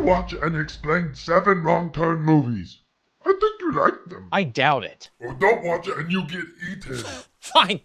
watch and explain 7 Wrong Turn movies. I think you like them. I doubt it. Or don't watch it and you get eaten. Fine.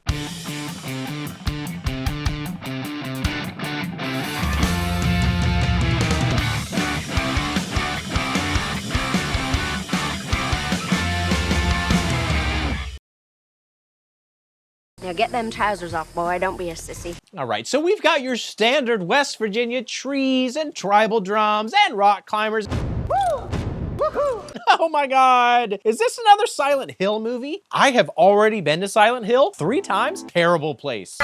Now get them trousers off, boy. Don't be a sissy. All right, so we've got your standard West Virginia trees and tribal drums and rock climbers. Woo! Woohoo! Oh my God, is this another Silent Hill movie? I have already been to Silent Hill 3 times. Terrible place.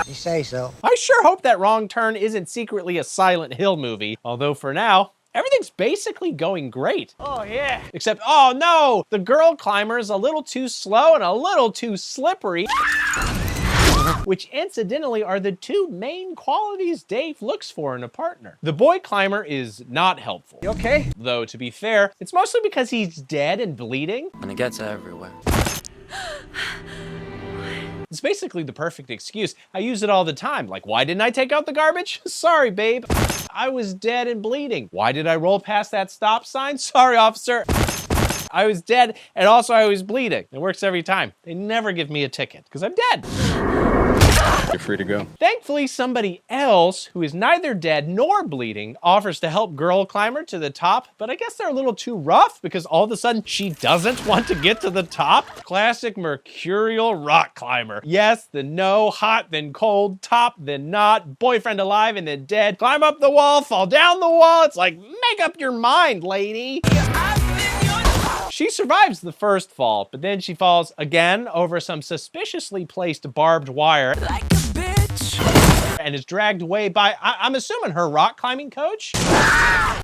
You say so. I sure hope that Wrong Turn isn't secretly a Silent Hill movie, although for now, everything's basically going great. Oh yeah. Except, oh no, the girl climber is a little too slow and a little too slippery. Which incidentally are the 2 main qualities Dave looks for in a partner. The boy climber is not helpful. You okay? Though to be fair, it's mostly because he's dead and bleeding. And it gets everywhere. It's basically the perfect excuse. I use it all the time. Like, why didn't I take out the garbage? Sorry, babe. I was dead and bleeding. Why did I roll past that stop sign? Sorry, officer. I was dead and also I was bleeding. It works every time. They never give me a ticket because I'm dead. You're free to go. Thankfully, somebody else who is neither dead nor bleeding offers to help girl climber to the top, but I guess they're a little too rough because all of a sudden she doesn't want to get to the top. Classic mercurial rock climber. Yes, the no, hot then cold, top then not, boyfriend alive and then dead, climb up the wall, fall down the wall. It's like, make up your mind, lady. She survives the first fall, but then she falls again over some suspiciously placed barbed wire. Like a bitch. And is dragged away by, I'm assuming her rock climbing coach?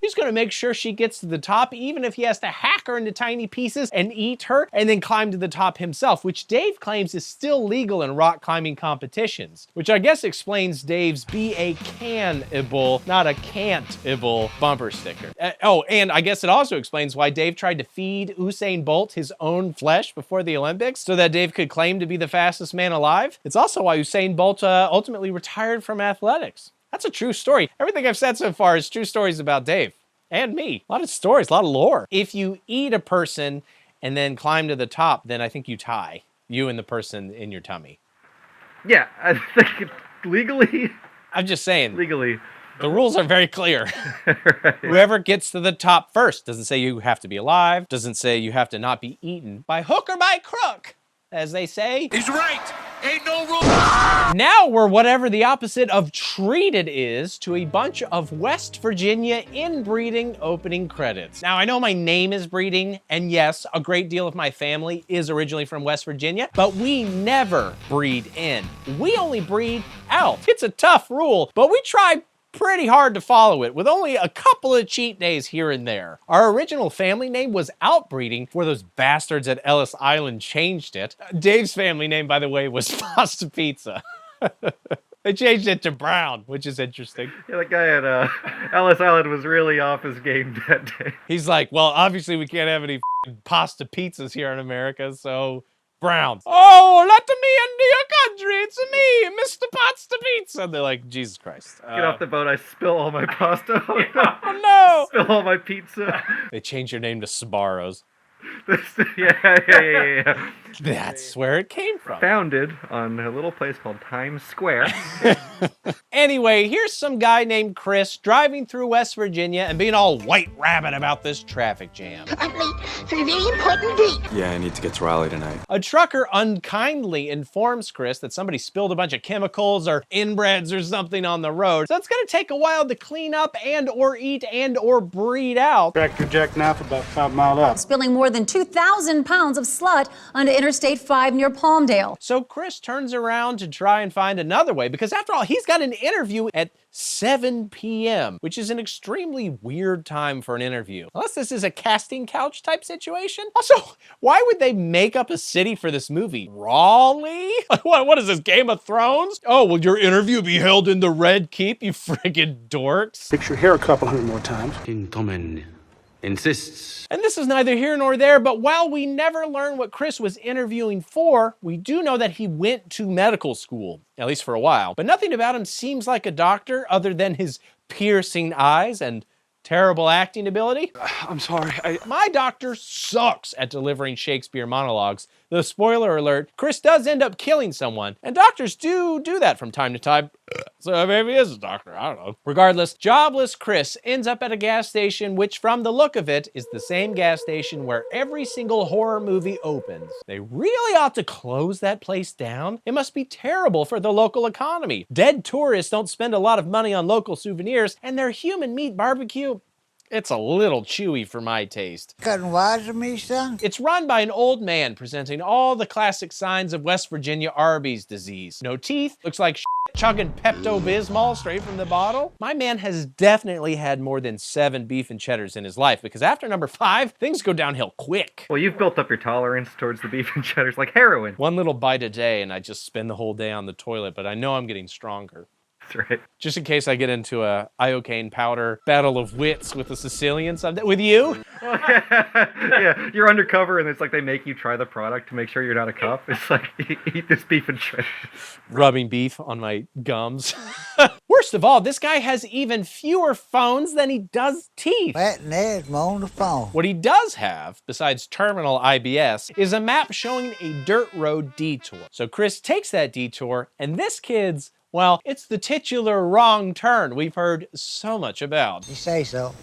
He's gonna make sure she gets to the top, even if he has to hack her into tiny pieces and eat her, and then climb to the top himself, which Dave claims is still legal in rock climbing competitions, which I guess explains Dave's be a cannibal, not a can't-able bumper sticker. Oh, and I guess it also explains why Dave tried to feed Usain Bolt his own flesh before the Olympics so that Dave could claim to be the fastest man alive. It's also why Usain Bolt ultimately retired from athletics. That's a true story. Everything I've said so far is true stories about Dave and me. A lot of stories, a lot of lore. If you eat a person and then climb to the top, then I think you tie. You and the person in your tummy. Yeah, I think legally. I'm just saying. Legally. The rules are very clear. Right. Whoever gets to the top first. Doesn't say you have to be alive. Doesn't say you have to not be eaten by hook or by crook, as they say. He's right. Ain't no rule. Now we're whatever the opposite of treated is to a bunch of West Virginia inbreeding opening credits. Now I know my name is breeding, and yes, a great deal of my family is originally from West Virginia, but we never breed in. We only breed out. It's a tough rule, but we try pretty hard to follow it with only a couple of cheat days here and there. Our original family name was Outbreeding before those bastards at Ellis Island changed it. Dave's family name, by the way, was Pasta Pizza. They changed it to Brown, which is interesting. Yeah, that guy at Ellis Island was really off his game that day. He's like, well, obviously we can't have any pasta pizzas here in America, so Brown. Oh, let me into your country. It's me, Mr. Pasta Pizza. And they're like, Jesus Christ. Get off the boat, I spill all my pasta. Oh no. Spill all my pizza. They changed your name to Sbarro's. Yeah. That's where it came from. Founded on a little place called Times Square. Anyway, here's some guy named Chris driving through West Virginia and being all white rabbit about this traffic jam. I'm late for a very important date. Yeah, I need to get to Raleigh tonight. A trucker unkindly informs Chris that somebody spilled a bunch of chemicals or inbreds or something on the road. So it's gonna take a while to clean up and or eat and or breed out. Tractor jackknife about 5 miles up. Spilling more than 2,000 pounds of slut onto Interstate 5 near Palmdale. So Chris turns around to try and find another way because after all, he's got an interview at 7 p.m., which is an extremely weird time for an interview. Unless this is a casting couch type situation. Also, why would they make up a city for this movie? Raleigh? What is this, Game of Thrones? Oh, will your interview be held in the Red Keep, you friggin' dorks? Fix your hair a couple hundred more times. Gentleman insists. And this is neither here nor there, but while we never learn what Chris was interviewing for, we do know that he went to medical school, at least for a while. But nothing about him seems like a doctor other than his piercing eyes and Terrible acting ability? I'm sorry. My doctor sucks at delivering Shakespeare monologues. Though, spoiler alert, Chris does end up killing someone, and doctors do that from time to time. So maybe he is a doctor, I don't know. Regardless, jobless Chris ends up at a gas station, which from the look of it is the same gas station where every single horror movie opens. They really ought to close that place down. It must be terrible for the local economy. Dead tourists don't spend a lot of money on local souvenirs, and their human meat barbecue, it's a little chewy for my taste. Cutting wise to me, son? It's run by an old man presenting all the classic signs of West Virginia Arby's disease. No teeth, looks like chugging Pepto-Bismol straight from the bottle. My man has definitely had more than 7 beef and cheddars in his life, because after number 5, things go downhill quick. Well, you've built up your tolerance towards the beef and cheddars like heroin. One little bite a day and I just spend the whole day on the toilet, but I know I'm getting stronger. That's right. Just in case I get into a iocane powder battle of wits with the Sicilians. With you? Yeah, you're undercover and it's like they make you try the product to make sure you're not a cop. It's like, eat this beef and cheddar. Rubbing beef on my gums. Worst of all, this guy has even fewer phones than he does teeth. Pat and Ed's on the phone. What he does have, besides terminal IBS, is a map showing a dirt road detour. So Chris takes that detour, and this kid's, well, it's the titular wrong turn we've heard so much about. You say so.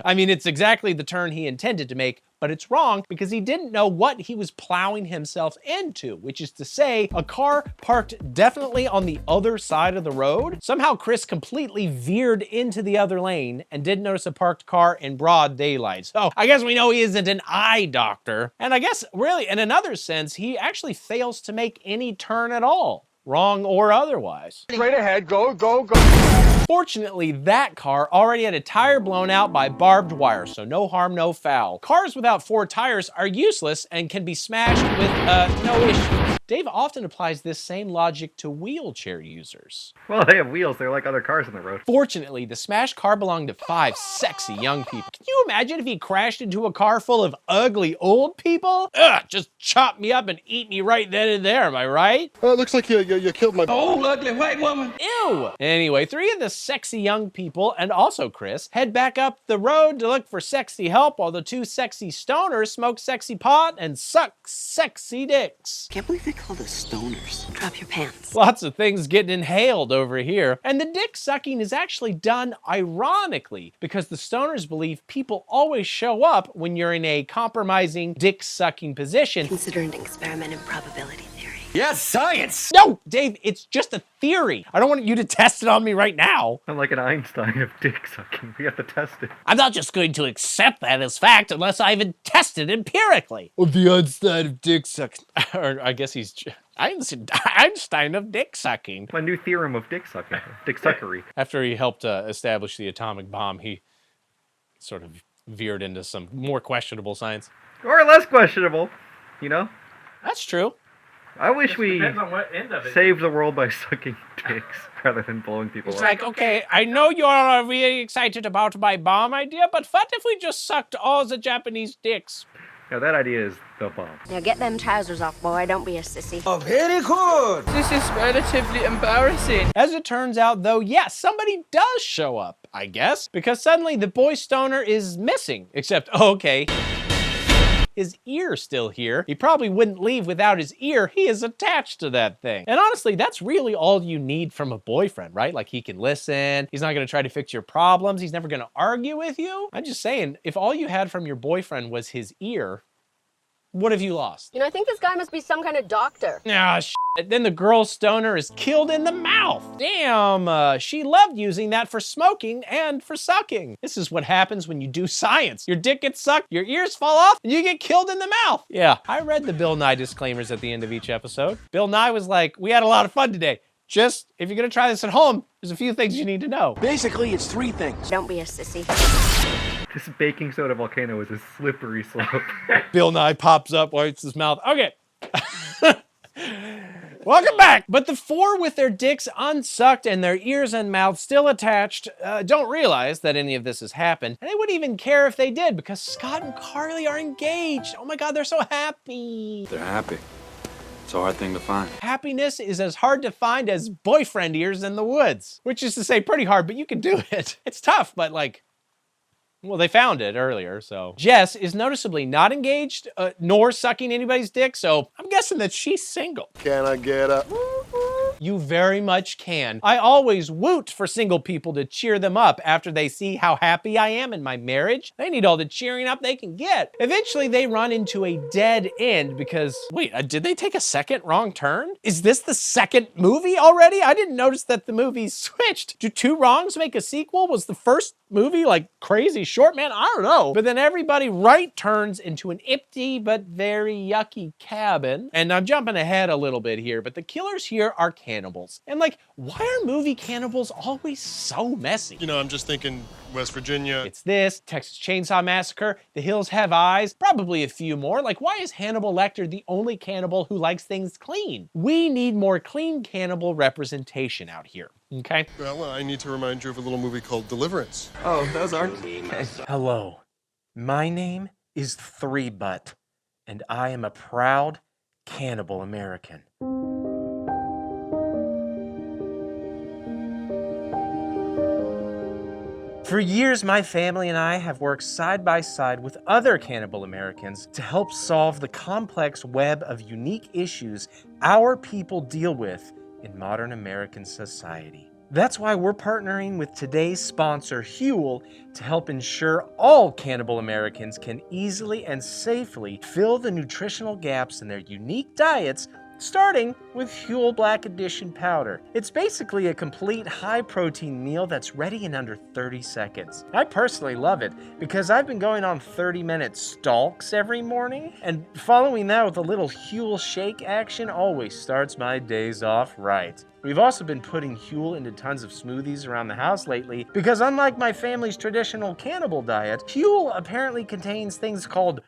I mean, it's exactly the turn he intended to make, but it's wrong because he didn't know what he was plowing himself into, which is to say, a car parked definitely on the other side of the road. Somehow Chris completely veered into the other lane and didn't notice a parked car in broad daylight. So I guess we know he isn't an eye doctor. And I guess really, in another sense, he actually fails to make any turn at all, wrong or otherwise. Straight ahead, go. Fortunately, that car already had a tire blown out by barbed wire, so no harm, no foul. Cars without 4 tires are useless and can be smashed with no issue. Dave often applies this same logic to wheelchair users. Well, they have wheels. They're like other cars on the road. Fortunately, the smashed car belonged to 5 sexy young people. Can you imagine if he crashed into a car full of ugly old people? Ugh, just chop me up and eat me right then and there, am I right? Looks like you killed my Old ugly white woman. Ew! Anyway, 3 of the sexy young people, and also Chris, head back up the road to look for sexy help while the 2 sexy stoners smoke sexy pot and suck sexy dicks. Can't believe they called us stoners. Drop your pants. Lots of things getting inhaled over here. And the dick sucking is actually done ironically because the stoners believe people always show up when you're in a compromising dick sucking position. Consider an experiment in probability theory. Yes, science. No, Dave, it's just a theory. I don't want you to test it on me right now. I'm like an Einstein of dick sucking. We have to test it. I'm not just going to accept that as fact unless I even test it empirically. Of the Einstein of dick sucking. Or I guess he's Einstein of dick sucking. My new theorem of dick sucking. Dick suckery. After he helped establish the atomic bomb, he sort of veered into some more questionable science. Or less questionable, you know? That's true. I wish we Depends on what end of it. saved the world by sucking dicks rather than blowing people It's up. like, okay, I know you're really excited about my bomb idea, but what if we just sucked all the Japanese dicks? Now that idea is the bomb. Now get them trousers off, boy. Don't be a sissy. Oh, very good. This is relatively embarrassing. As it turns out, though, yes, somebody does show up, I guess, because suddenly the boy stoner is missing. Except, okay, his ear's still here. He probably wouldn't leave without his ear. He is attached to that thing. And honestly, that's really all you need from a boyfriend, right? Like, he can listen. He's not gonna try to fix your problems. He's never gonna argue with you. I'm just saying, if all you had from your boyfriend was his ear, what have you lost? You know, I think this guy must be some kind of doctor. Ah, shit. Then the girl stoner is killed in the mouth. Damn, she loved using that for smoking and for sucking. This is what happens when you do science. Your dick gets sucked, your ears fall off, and you get killed in the mouth. Yeah, I read the Bill Nye disclaimers at the end of each episode. Bill Nye was like, we had a lot of fun today. Just, if you're gonna try this at home, there's a few things you need to know. Basically, it's 3 things. Don't be a sissy. This baking soda volcano is a slippery slope. Bill Nye pops up, wipes his mouth. Okay. Welcome back. But the 4 with their dicks unsucked and their ears and mouths still attached don't realize that any of this has happened. And they wouldn't even care if they did because Scott and Carly are engaged. Oh my God, they're so happy. They're happy. It's a hard thing to find. Happiness is as hard to find as boyfriend ears in the woods, which is to say pretty hard, but you can do it. It's tough, but like, well, they found it earlier, so. Jess is noticeably not engaged, nor sucking anybody's dick, so I'm guessing that she's single. Can I get a... You very much can. I always woot for single people to cheer them up after they see how happy I am in my marriage. They need all the cheering up they can get. Eventually, they run into a dead end because, wait, did they take a second wrong turn? Is this the second movie already? I didn't notice that the movie switched. Do two wrongs make a sequel? Was the first movie like crazy short? Man, I don't know. But then everybody right turns into an empty but very yucky cabin. And I'm jumping ahead a little bit here, but the killers here are cannibals. And like, why are movie cannibals always so messy? You know, I'm just thinking West Virginia. It's this, Texas Chainsaw Massacre, The Hills Have Eyes, probably a few more. Like, why is Hannibal Lecter the only cannibal who likes things clean? We need more clean cannibal representation out here, okay? Well, I need to remind you of a little movie called Deliverance. Oh, those aren't... Hello, my name is Three Butt, and I am a proud cannibal American. For years, my family and I have worked side by side with other cannibal Americans to help solve the complex web of unique issues our people deal with in modern American society. That's why we're partnering with today's sponsor, Huel, to help ensure all cannibal Americans can easily and safely fill the nutritional gaps in their unique diets, starting with Huel Black Edition powder. It's basically a complete high-protein meal that's ready in under 30 seconds. I personally love it because I've been going on 30-minute stalks every morning, and following that with a little Huel shake action always starts my days off right. We've also been putting Huel into tons of smoothies around the house lately because unlike my family's traditional cannibal diet, Huel apparently contains things called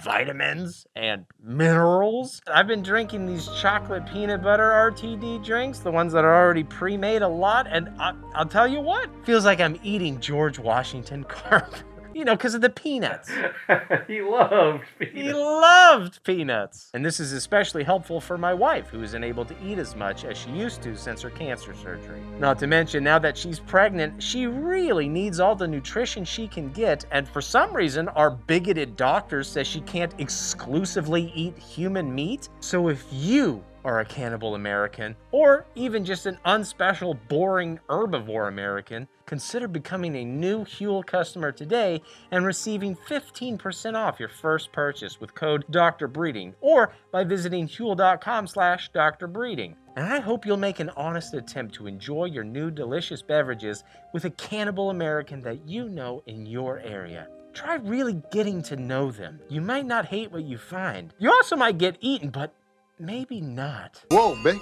vitamins and minerals. I've been drinking these chocolate peanut butter RTD drinks, the ones that are already pre-made a lot, and I'll tell you what, feels like I'm eating George Washington Carver. You know, because of the peanuts. He loved peanuts. He loved peanuts. And this is especially helpful for my wife, who isn't able to eat as much as she used to since her cancer surgery. Not to mention, now that she's pregnant, she really needs all the nutrition she can get, and for some reason, our bigoted doctor says she can't exclusively eat human meat. So if you are a cannibal American, or even just an unspecial, boring herbivore American, consider becoming a new Huel customer today and receiving 15% off your first purchase with code DRBreeding, or by visiting huel.com/DRBreeding. And I hope you'll make an honest attempt to enjoy your new delicious beverages with a cannibal American that you know in your area. Try really getting to know them. You might not hate what you find. You also might get eaten, but maybe not. Whoa, baby.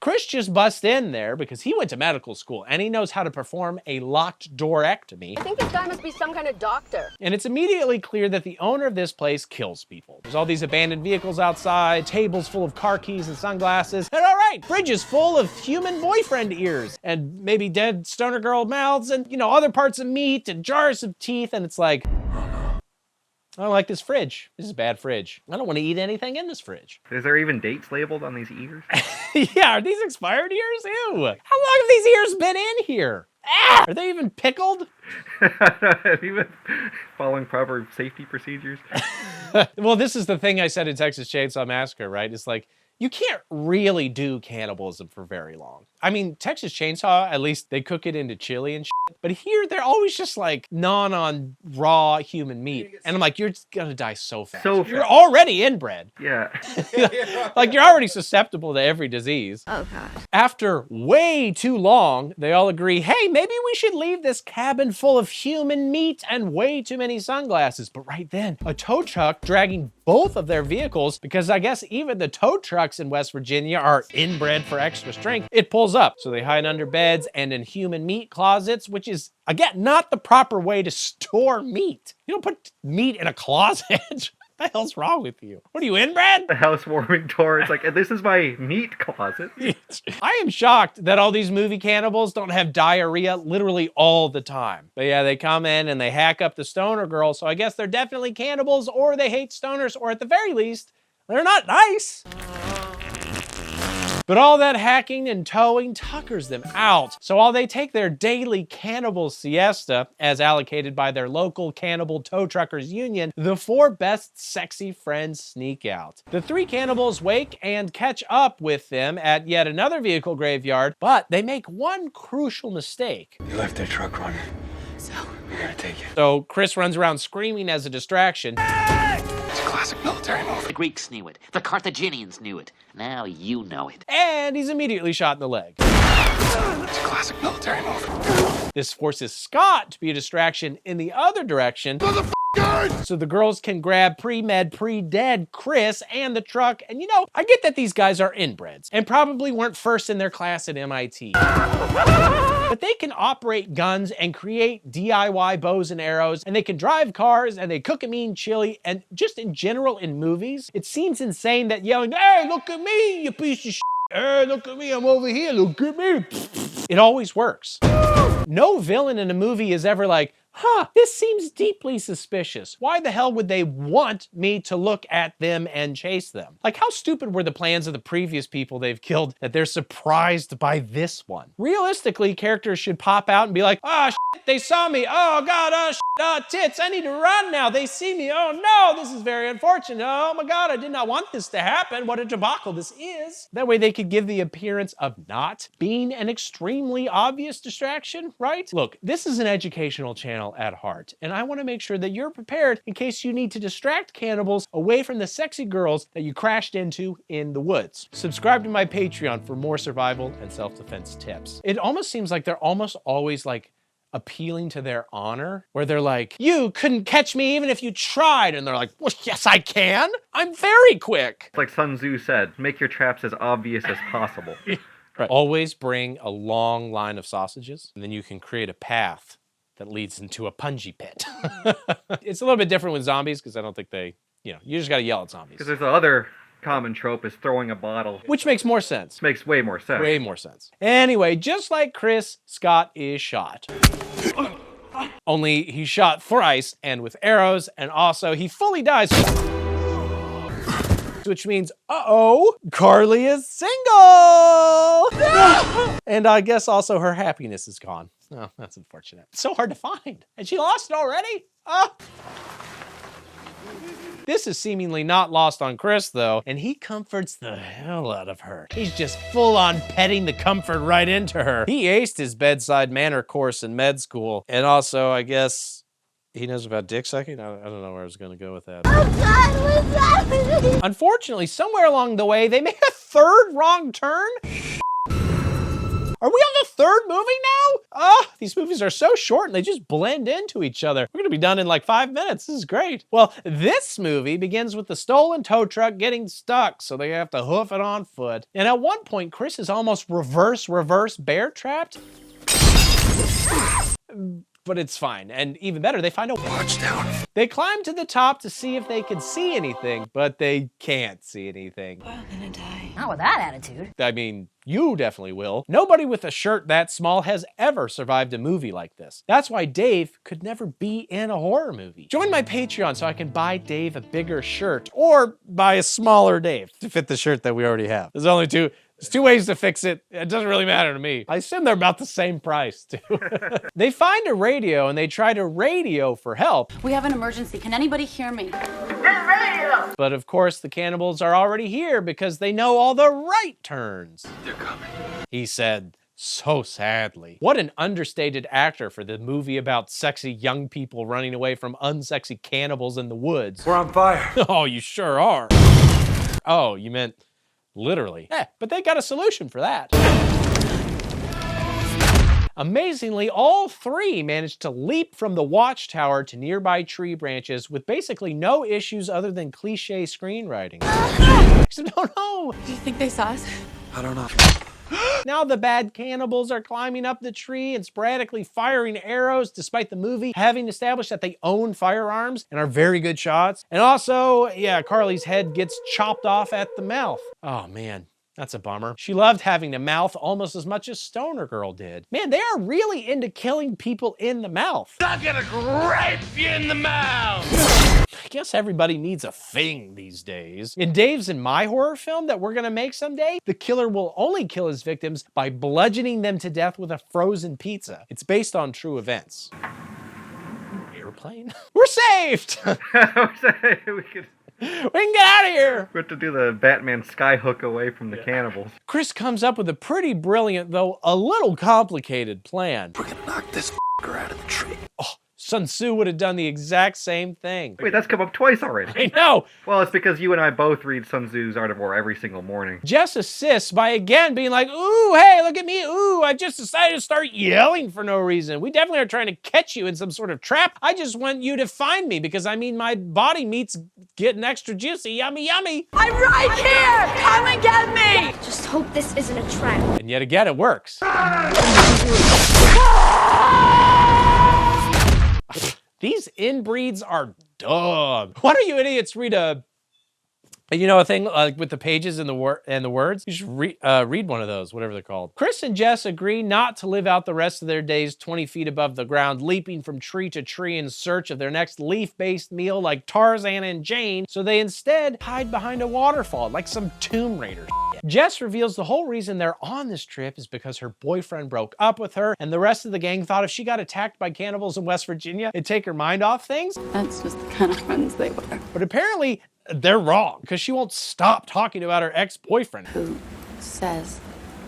Chris just busts in there because he went to medical school and he knows how to perform a locked doorectomy. I think this guy must be some kind of doctor. And it's immediately clear that the owner of this place kills people. There's all these abandoned vehicles outside, tables full of car keys and sunglasses, and all right, fridges full of human boyfriend ears, and maybe dead stoner girl mouths, and you know, other parts of meat, and jars of teeth, and it's like, I don't like this fridge. This is a bad fridge. I don't want to eat anything in this fridge. Is there even dates labeled on these ears? Yeah, are these expired ears? Ew. How long have these ears been in here? Ah! Are they even pickled? Have you been following proper safety procedures? Well, this is the thing I said in Texas Chainsaw Massacre, right? It's like, you can't really do cannibalism for very long. I mean, Texas Chainsaw, at least they cook it into chili and shit. But here, they're always just like on raw human meat. And I'm like, you're just gonna die so fast. You're already inbred. Yeah. Like, you're already susceptible to every disease. Oh, God. After way too long, they all agree, hey, maybe we should leave this cabin full of human meat and way too many sunglasses. But right then, a tow truck dragging both of their vehicles, because I guess even the tow trucks in West Virginia are inbred for extra strength, it pulls up. So they hide under beds and in human meat closets, which is, again, not the proper way to store meat. You don't put meat in a closet. What the hell's wrong with you? What are you, inbred? The housewarming door. It's like, this is my meat closet. I am shocked that all these movie cannibals don't have diarrhea literally all the time. But yeah, they come in and they hack up the stoner girl, so I guess they're definitely cannibals, or they hate stoners, or at the very least, they're not nice. But all that hacking and towing tuckers them out. So while they take their daily cannibal siesta, as allocated by their local cannibal tow truckers union, the 4 best sexy friends sneak out. The 3 cannibals wake and catch up with them at yet another vehicle graveyard, but they make one crucial mistake. You left their truck running. So we gotta take it. So Chris runs around screaming as a distraction. It's a classic military move. The Greeks knew it. The Carthaginians knew it. Now you know it. And he's immediately shot in the leg. It's a classic military move. This forces Scott to be a distraction in the other direction. So the girls can grab pre-med, pre-dead Chris and the truck. And you know, I get that these guys are inbreds and probably weren't first in their class at MIT. But they can operate guns and create DIY bows and arrows, and they can drive cars, and they cook a mean chili, and just in general in movies, it seems insane that yelling, "Hey, look at me, you piece of shit. Hey, look at me, I'm over here, look at me." It always works. No villain in a movie is ever like, huh, this seems deeply suspicious. Why the hell would they want me to look at them and chase them? Like, how stupid were the plans of the previous people they've killed that they're surprised by this one? Realistically, characters should pop out and be like, oh, shit, they saw me. Oh, God, oh, shit, oh, tits, I need to run now. They see me. Oh, no, this is very unfortunate. Oh, my God, I did not want this to happen. What a debacle this is. That way they could give the appearance of not being an extremely obvious distraction, right? Look, this is an educational channel at heart, and I want to make sure that you're prepared in case you need to distract cannibals away from the sexy girls that you crashed into in the woods. Subscribe to my Patreon for more survival and self-defense tips. It almost seems like they're almost always like appealing to their honor, where they're like, you couldn't catch me even if you tried, and they're like, well, yes, I can. I'm very quick. Like Sun Tzu said, make your traps as obvious as possible. Right. Always bring a long line of sausages, and then you can create a path that leads into a punji pit. It's a little bit different with zombies because I don't think they, you just got to yell at zombies. Because there's the other common trope is throwing a bottle. Which makes more sense. Makes way more sense. Way more sense. Anyway, just like Chris, Scott is shot. Only he's shot thrice and with arrows, and also he fully dies. Which means, uh-oh, Carly is single! And I guess also her happiness is gone. Oh, that's unfortunate. It's so hard to find. And she lost it already? Oh. This is seemingly not lost on Chris, though, and he comforts the hell out of her. He's just full-on petting the comfort right into her. He aced his bedside manner course in med school, and also, I guess, he knows about dick sucking? I don't know where I was gonna go with that. Oh God, what's happening? Unfortunately, somewhere along the way, they made a 3rd wrong turn. Are we on the 3rd movie now? Oh, these movies are so short and they just blend into each other. We're gonna be done in like 5 minutes. This is great. Well, this movie begins with the stolen tow truck getting stuck, so they have to hoof it on foot. And at one point, Chris is almost reverse bear trapped. But it's fine, and even better, they find a watchtower. They climb to the top to see if they can see anything, but they can't see anything. We're all gonna die. Not with that attitude. I mean, you definitely will. Nobody with a shirt that small has ever survived a movie like this. That's why Dave could never be in a horror movie. Join my Patreon so I can buy Dave a bigger shirt, or buy a smaller Dave to fit the shirt that we already have. There's only two. There's 2 ways to fix it. It doesn't really matter to me. I assume they're about the same price, too. They find a radio and they try to radio for help. We have an emergency. Can anybody hear me? But of course, the cannibals are already here because they know all the right turns. They're coming. He said so sadly. What an understated actor for the movie about sexy young people running away from unsexy cannibals in the woods. We're on fire. Oh, you sure are. Oh, you meant literally. But they got a solution for that. Amazingly, all 3 managed to leap from the watchtower to nearby tree branches with basically no issues other than cliche screenwriting. Oh no! Do you think they saw us? I don't know. Now the bad cannibals are climbing up the tree and sporadically firing arrows, despite the movie having established that they own firearms and are very good shots. And also, yeah, Carly's head gets chopped off at the mouth. Oh man, That's a bummer. She loved having to mouth almost as much as Stoner Girl did. Man, they are really into killing people in the mouth. I'm gonna grape you in the mouth! I guess everybody needs a thing these days. In Dave's and My Horror film that we're gonna make someday, the killer will only kill his victims by bludgeoning them to death with a frozen pizza. It's based on true events. Airplane? We're saved! We can get out of here! We have to do the Batman skyhook away from the cannibals. Chris comes up with a pretty brilliant, though a little complicated plan. We're gonna knock this f***er out of the tree. Oh, Sun Tzu would have done the exact same thing. Wait, that's come up twice already. I know! Well, it's because you and I both read Sun Tzu's Art of War every single morning. Jess assists by again being like, ooh, hey, look at me, ooh, I just decided to start yelling for no reason. We definitely are trying to catch you in some sort of trap. I just want you to find me because, I mean, my body meat's getting extra juicy, yummy, yummy. I'm right here! Come and get me! Just hope this isn't a trap. And yet again, it works. These inbreeds are dumb. Why don't you idiots read a thing with the pages and the words? You should read one of those, whatever they're called. Chris and Jess agree not to live out the rest of their days 20 feet above the ground, leaping from tree to tree in search of their next leaf-based meal like Tarzan and Jane, so they instead hide behind a waterfall like some Tomb Raider. Jess reveals the whole reason they're on this trip is because her boyfriend broke up with her, and the rest of the gang thought if she got attacked by cannibals in West Virginia, it'd take her mind off things. That's just the kind of friends they were. But apparently, they're wrong, because she won't stop talking about her ex-boyfriend. Who says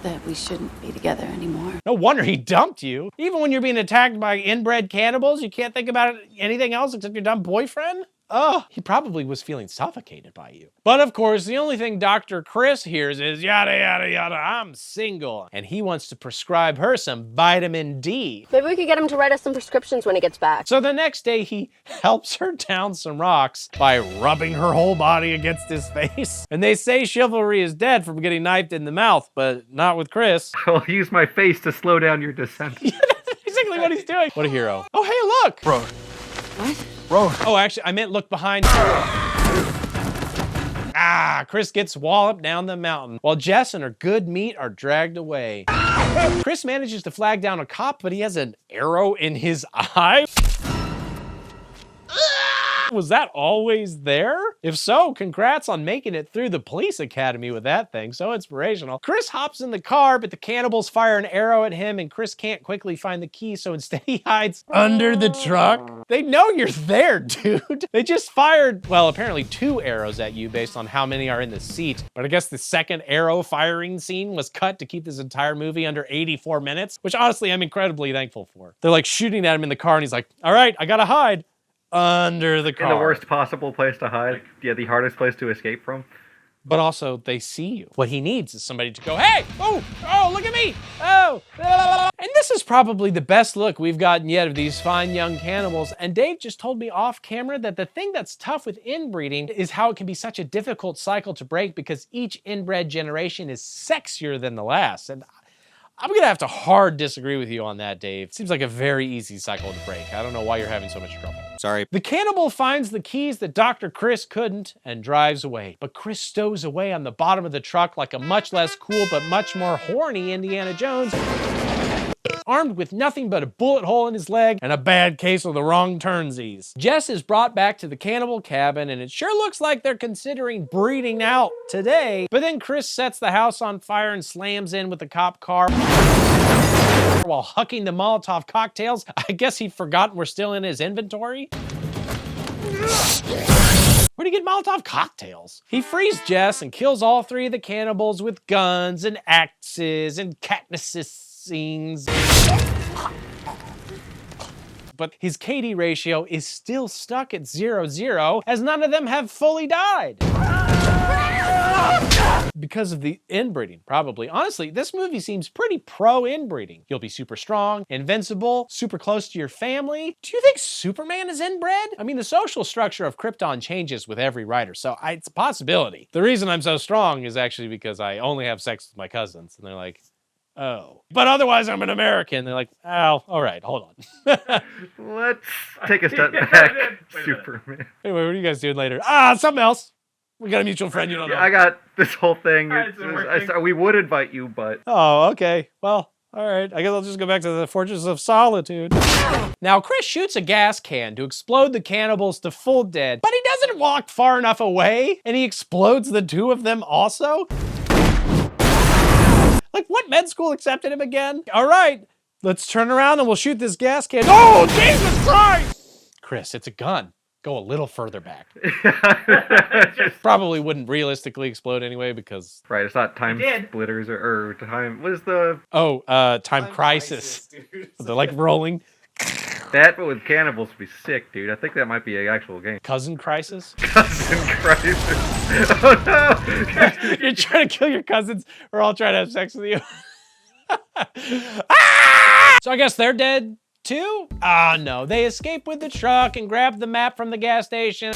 that we shouldn't be together anymore? No wonder he dumped you. Even when you're being attacked by inbred cannibals, you can't think about anything else except your dumb boyfriend? Oh, he probably was feeling suffocated by you. But of course, the only thing Dr. Chris hears is yada, yada, yada, I'm single. And he wants to prescribe her some vitamin D. Maybe we could get him to write us some prescriptions when he gets back. So the next day, he helps her down some rocks by rubbing her whole body against his face. And they say chivalry is dead from getting knifed in the mouth, but not with Chris. I'll use my face to slow down your descent. Yeah, that's basically what he's doing. What a hero. Oh, hey, look. Road. What? Road. Oh, actually, I meant look behind you. Ah, Chris gets walloped down the mountain while Jess and her good meat are dragged away. Chris manages to flag down a cop, but he has an arrow in his eye. Was that always there? If so, congrats on making it through the police academy with that thing. So inspirational. Chris hops in the car, but the cannibals fire an arrow at him and Chris can't quickly find the key, so instead he hides under the truck. They know you're there, dude. They just fired, well, apparently 2 arrows at you based on how many are in the seat. But I guess the second arrow firing scene was cut to keep this entire movie under 84 minutes, which honestly I'm incredibly thankful for. They're like shooting at him in the car and he's like, all right, I gotta hide. Under the car. In the worst possible place to hide. Yeah, the hardest place to escape from. But also, they see you. What he needs is somebody to go, hey, oh, look at me, oh. And this is probably the best look we've gotten yet of these fine young cannibals. And Dave just told me off camera that the thing that's tough with inbreeding is how it can be such a difficult cycle to break because each inbred generation is sexier than the last. And I'm gonna have to hard disagree with you on that, Dave. Seems like a very easy cycle to break. I don't know why you're having so much trouble. Sorry. The cannibal finds the keys that Dr. Chris couldn't and drives away. But Chris stows away on the bottom of the truck like a much less cool but much more horny Indiana Jones, armed with nothing but a bullet hole in his leg and a bad case of the Wrong Turn VIII. Jess is brought back to the cannibal cabin and it sure looks like they're considering breeding out today. But then Chris sets the house on fire and slams in with the cop car while hucking the Molotov cocktails. I guess he'd forgotten we're still in his inventory. Where'd he get Molotov cocktails? He frees Jess and kills all 3 of the cannibals with guns and axes and cactuses. Scenes. But his KD ratio is still stuck at 0-0 as none of them have fully died. Because of the inbreeding, probably. Honestly, this movie seems pretty pro-inbreeding. You'll be super strong, invincible, super close to your family. Do you think Superman is inbred? I mean, the social structure of Krypton changes with every writer, so it's a possibility. The reason I'm so strong is actually because I only have sex with my cousins, and they're like, oh. But otherwise, I'm an American. They're like, oh, all right, hold on. Let's take a step back, Superman. Anyway, what are you guys doing later? Ah, something else. We got a mutual friend you don't know. I got this whole thing. It's we would invite you, but... Oh, okay. Well, all right. I guess I'll just go back to the Fortress of Solitude. Now, Chris shoots a gas can to explode the cannibals to full dead, but he doesn't walk far enough away, and he explodes the two of them also? Like, what med school accepted him again? All right, let's turn around and we'll shoot this gas can. Oh, Jesus Christ! Chris, it's a gun. Go a little further back. Probably wouldn't realistically explode anyway because... Right, it's not time splitters or time... What is the... Oh, time crisis. They're like rolling. That, but with cannibals, would be sick, dude. I think that might be an actual game. Cousin crisis? Cousin crisis. Oh, no! You're trying to kill your cousins. We're all trying to have sex with you. Ah! So I guess they're dead too? Ah, no. They escape with the truck and grab the map from the gas station.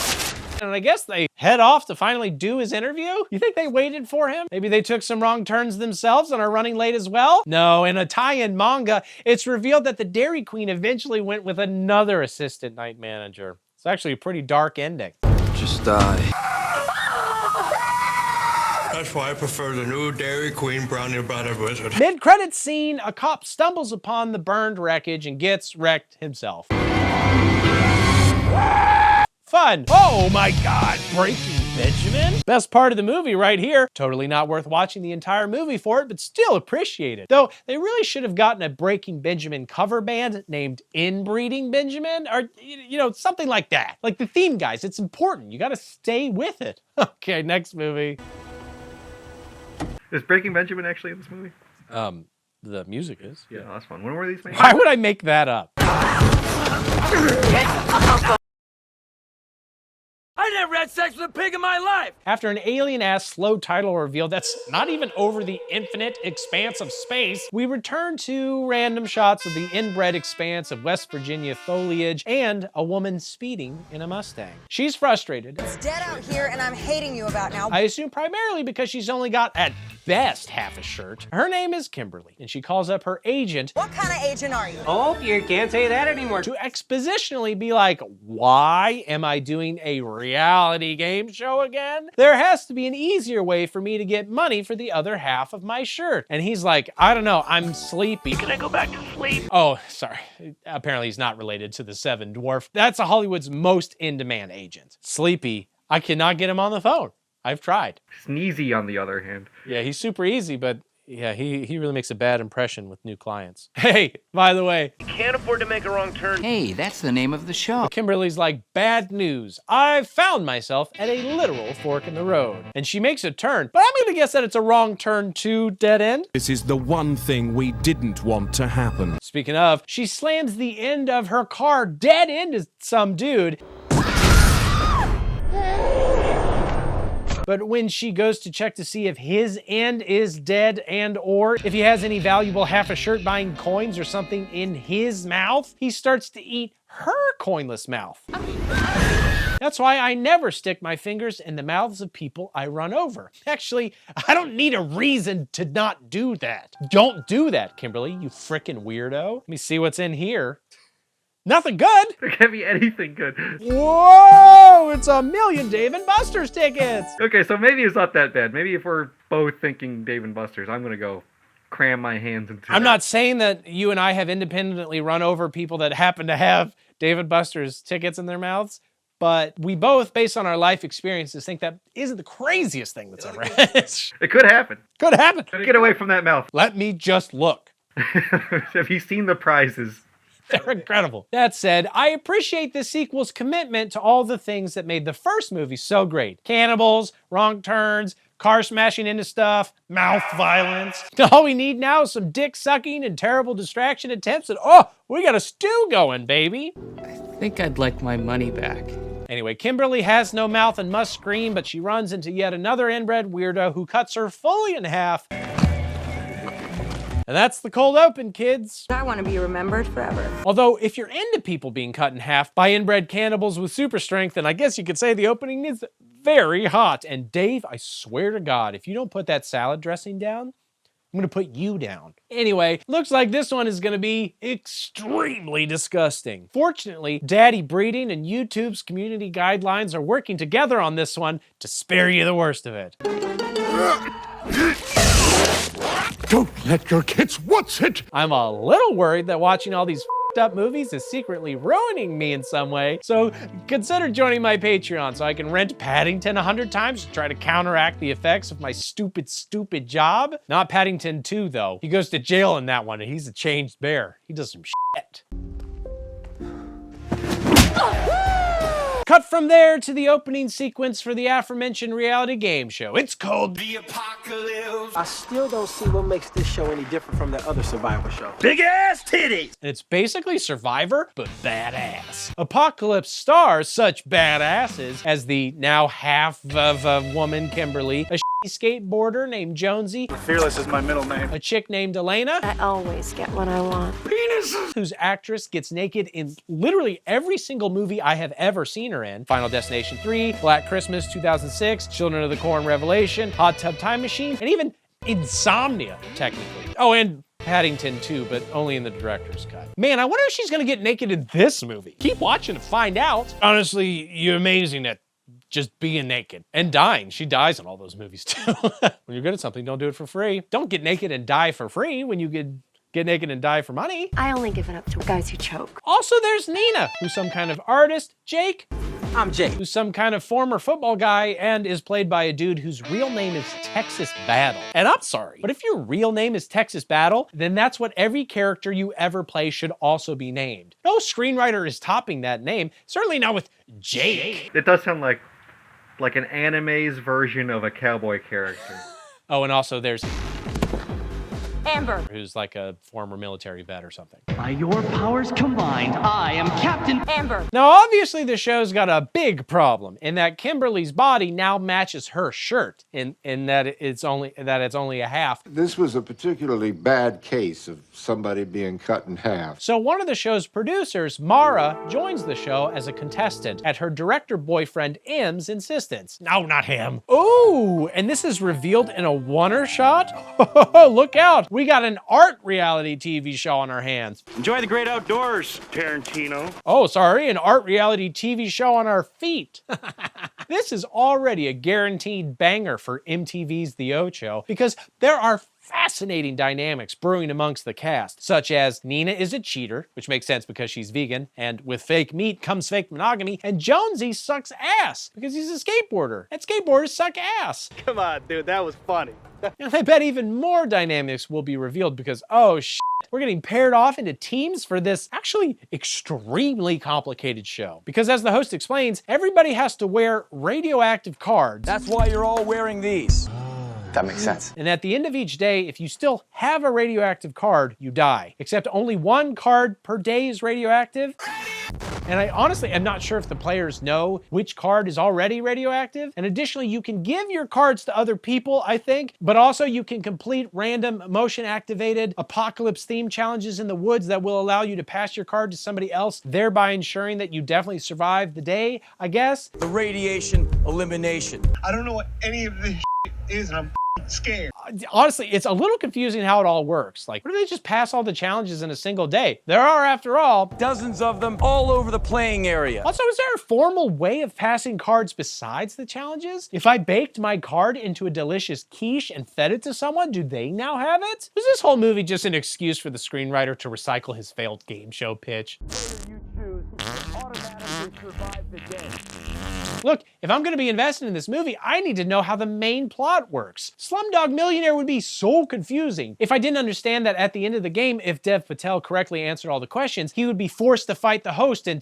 And I guess they head off to finally do his interview? You think they waited for him? Maybe they took some wrong turns themselves and are running late as well? No, in a tie-in manga, it's revealed that the Dairy Queen eventually went with another assistant night manager. It's actually a pretty dark ending. Just die. That's why I prefer the new Dairy Queen brownie butter blizzard. Mid-credits scene, a cop stumbles upon the burned wreckage and gets wrecked himself. Fun. Oh my God, Breaking Benjamin? Best part of the movie right here. Totally not worth watching the entire movie for it, but still appreciate it. Though they really should have gotten a Breaking Benjamin cover band named Inbreeding Benjamin, or you know, something like that. Like the theme, guys, it's important. You gotta stay with it. Okay, next movie. Is Breaking Benjamin actually in this movie? The music is. Yeah, that's fun. When were these made? Why would I make that up? I never had sex with a pig in my life! After an alien-ass slow title reveal that's not even over the infinite expanse of space, we return to random shots of the inbred expanse of West Virginia foliage and a woman speeding in a Mustang. She's frustrated. It's dead out here and I'm hating you about now. I assume primarily because she's only got, at best, half a shirt. Her name is Kimberly, and she calls up her agent. What kind of agent are you? Oh, you can't say that anymore. To expositionally be like, why am I doing a reality game show again? There has to be an easier way for me to get money for the other half of my shirt. And he's like, I don't know, I'm sleepy. Can I go back to sleep? Oh, sorry. Apparently he's not related to the Seven Dwarf. That's Hollywood's most in-demand agent. Sleepy. I cannot get him on the phone. I've tried. Sneezy, on the other hand. Yeah, he's super easy, but yeah, he really makes a bad impression with new clients. Hey, by the way. Can't afford to make a wrong turn. Hey, that's the name of the show. Kimberly's like, bad news. I've found myself at a literal fork in the road. And she makes a turn, but I'm gonna guess that it's a wrong turn to dead end. This is the one thing we didn't want to happen. Speaking of, she slams the end of her car dead into some dude. But when she goes to check to see if his end is dead and or if he has any valuable half a shirt buying coins or something in his mouth, he starts to eat her coinless mouth. That's why I never stick my fingers in the mouths of people I run over. Actually, I don't need a reason to not do that. Don't do that, Kimberly, you frickin' weirdo. Let me see what's in here. Nothing good. There can't be anything good. Whoa, it's 1,000,000 Dave & Buster's tickets. Okay, so maybe it's not that bad. Maybe if we're both thinking Dave & Buster's, I'm going to go cram my hands into I'm not saying that you and I have independently run over people that happen to have Dave & Buster's tickets in their mouths, but we both, based on our life experiences, think that isn't the craziest thing that's ever happened. It could happen. Could happen. Get away from that mouth. Let me just look. Have you seen the prizes? They're incredible. That said, I appreciate this sequel's commitment to all the things that made the first movie so great. Cannibals, wrong turns, car smashing into stuff, mouth violence. All we need now is some dick sucking and terrible distraction attempts and oh, we got a stew going, baby. I think I'd like my money back. Anyway, Kimberly has no mouth and must scream, but she runs into yet another inbred weirdo who cuts her fully in half. And that's the cold open, kids. I want to be remembered forever. Although, if you're into people being cut in half by inbred cannibals with super strength, then I guess you could say the opening is very hot. And Dave, I swear to God, if you don't put that salad dressing down, I'm gonna put you down. Anyway, looks like this one is gonna be extremely disgusting. Fortunately, Daddy Breeding and YouTube's community guidelines are working together on this one to spare you the worst of it. Don't let your kids watch it! I'm a little worried that watching all these up movies is secretly ruining me in some way, so consider joining my Patreon so I can rent Paddington 100 times to try to counteract the effects of my stupid job. Not Paddington 2 though. He goes to jail in that one and he's a changed bear. He does some shit. Cut from there to the opening sequence for the aforementioned reality game show. It's called The Apocalypse. I still don't see what makes this show any different from the other Survivor show. Big ass titties! And it's basically Survivor, but badass. Apocalypse stars such badasses as the now half of a woman Kimberly, a skateboarder named Jonesy. Fearless is my middle name. A chick named Elena. I always get what I want. Penises! Whose actress gets naked in literally every single movie I have ever seen her in. Final Destination 3, Black Christmas 2006, Children of the Corn Revelation, Hot Tub Time Machine, and even Insomnia, technically. Oh, and Paddington 2, but only in the director's cut. Man, I wonder if she's gonna get naked in this movie. Keep watching to find out. Honestly, you're amazing at just being naked and dying. She dies in all those movies too. When you're good at something, don't do it for free. Don't get naked and die for free when you get naked and die for money. I only give it up to guys who choke. Also, there's Nina, who's some kind of artist. Jake, I'm Jake, who's some kind of former football guy and is played by a dude whose real name is Texas Battle. And I'm sorry, but if your real name is Texas Battle, then that's what every character you ever play should also be named. No screenwriter is topping that name, certainly not with Jake. It does sound like an anime's version of a cowboy character. Oh, and also there's Amber, who's like a former military vet or something. By your powers combined, I am Captain Amber. Now, obviously, the show's got a big problem in that Kimberly's body now matches her shirt, in that it's only a half. This was a particularly bad case of somebody being cut in half. So one of the show's producers, Mara, joins the show as a contestant at her director boyfriend M's insistence. No, not him. Ooh, and this is revealed in a one-er shot? Look out! We got an art reality TV show on our hands. Enjoy the great outdoors, Tarantino. Oh, sorry, an art reality TV show on our feet. This is already a guaranteed banger for MTV's The Ocho because there are fascinating dynamics brewing amongst the cast, such as Nina is a cheater, which makes sense because she's vegan, and with fake meat comes fake monogamy, and Jonesy sucks ass because he's a skateboarder, and skateboarders suck ass. Come on, dude, that was funny. And I bet even more dynamics will be revealed because, oh shit, we're getting paired off into teams for this actually extremely complicated show. Because as the host explains, everybody has to wear radioactive cards. That's why you're all wearing these. That makes sense. And at the end of each day, if you still have a radioactive card, you die. Except only one card per day is radioactive. And I honestly am not sure if the players know which card is already radioactive. And additionally, you can give your cards to other people, I think, but also you can complete random motion-activated apocalypse theme challenges in the woods that will allow you to pass your card to somebody else, thereby ensuring that you definitely survive the day, I guess. The radiation elimination. I don't know what any of this is, and I'm scared. Honestly, it's a little confusing how it all works. Like, what do they just pass all the challenges in a single day? There are, after all, dozens of them all over the playing area. Also, is there a formal way of passing cards besides the challenges? If I baked my card into a delicious quiche and fed it to someone, do they now have it? Was this whole movie just an excuse for the screenwriter to recycle his failed game show pitch? You choose automatically survive the day. Look, if I'm gonna be invested in this movie, I need to know how the main plot works. Slumdog Millionaire would be so confusing if I didn't understand that at the end of the game, if Dev Patel correctly answered all the questions, he would be forced to fight the host in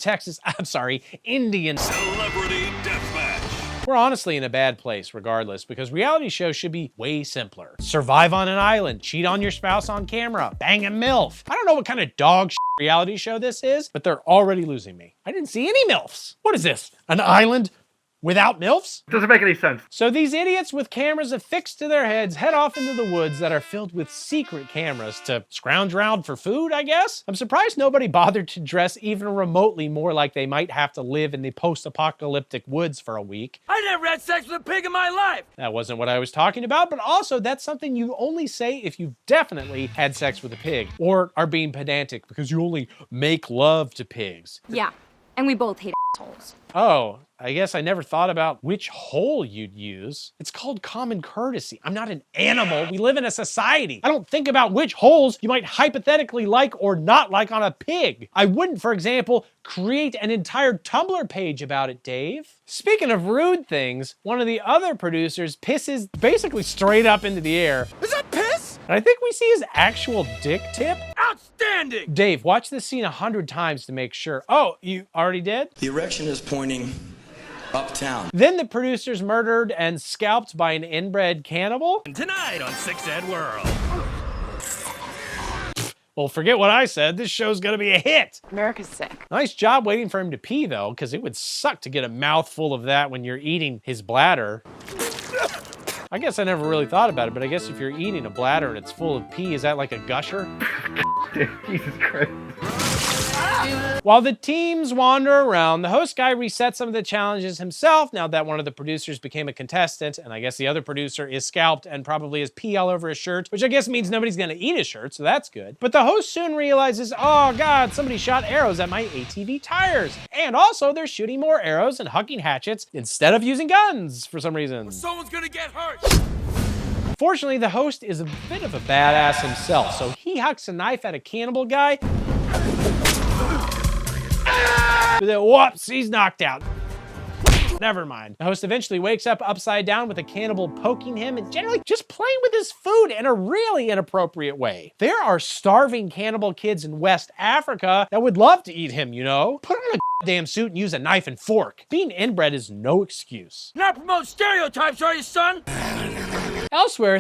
Indian Celebrity Deathmatch. We're honestly in a bad place regardless, because reality shows should be way simpler. Survive on an island, cheat on your spouse on camera, bang a MILF. I don't know what kind of dog shit reality show this is, but they're already losing me. I didn't see any MILFs. What is this, an island Without MILFs? Doesn't make any sense. So these idiots with cameras affixed to their heads head off into the woods that are filled with secret cameras to scrounge around for food, I guess? I'm surprised nobody bothered to dress even remotely more like they might have to live in the post-apocalyptic woods for a week. I never had sex with a pig in my life! That wasn't what I was talking about, but also that's something you only say if you've definitely had sex with a pig, or are being pedantic because you only make love to pigs. Yeah, and we both hate assholes. Oh, I guess I never thought about which hole you'd use. It's called common courtesy. I'm not an animal. We live in a society. I don't think about which holes you might hypothetically like or not like on a pig. I wouldn't, for example, create an entire Tumblr page about it, Dave. Speaking of rude things, one of the other producers pisses basically straight up into the air. Is that piss? And I think we see his actual dick tip. Outstanding! Dave, watch this scene 100 times to make sure. Oh, you already did? The erection is pointing uptown. Then the producer's murdered and scalped by an inbred cannibal? Tonight on 6 Ed World. Well, forget what I said. This show's gonna be a hit. America's sick. Nice job waiting for him to pee, though, because it would suck to get a mouthful of that when you're eating his bladder. I guess I never really thought about it, but I guess if you're eating a bladder and it's full of pee, is that like a gusher? Jesus Christ. While the teams wander around, the host guy resets some of the challenges himself now that one of the producers became a contestant, and I guess the other producer is scalped and probably has pee all over his shirt, which I guess means nobody's gonna eat his shirt, so that's good. But the host soon realizes, oh God, somebody shot arrows at my ATV tires. And also they're shooting more arrows and hucking hatchets instead of using guns for some reason. Someone's gonna get hurt! Fortunately, the host is a bit of a badass himself, so he hucks a knife at a cannibal guy. But then, whoops, he's knocked out. Never mind. The host eventually wakes up upside down with a cannibal poking him and generally just playing with his food in a really inappropriate way. There are starving cannibal kids in West Africa that would love to eat him, you know? Put on a damn suit and use a knife and fork. Being inbred is no excuse. Not promote stereotypes, are you, son? Elsewhere,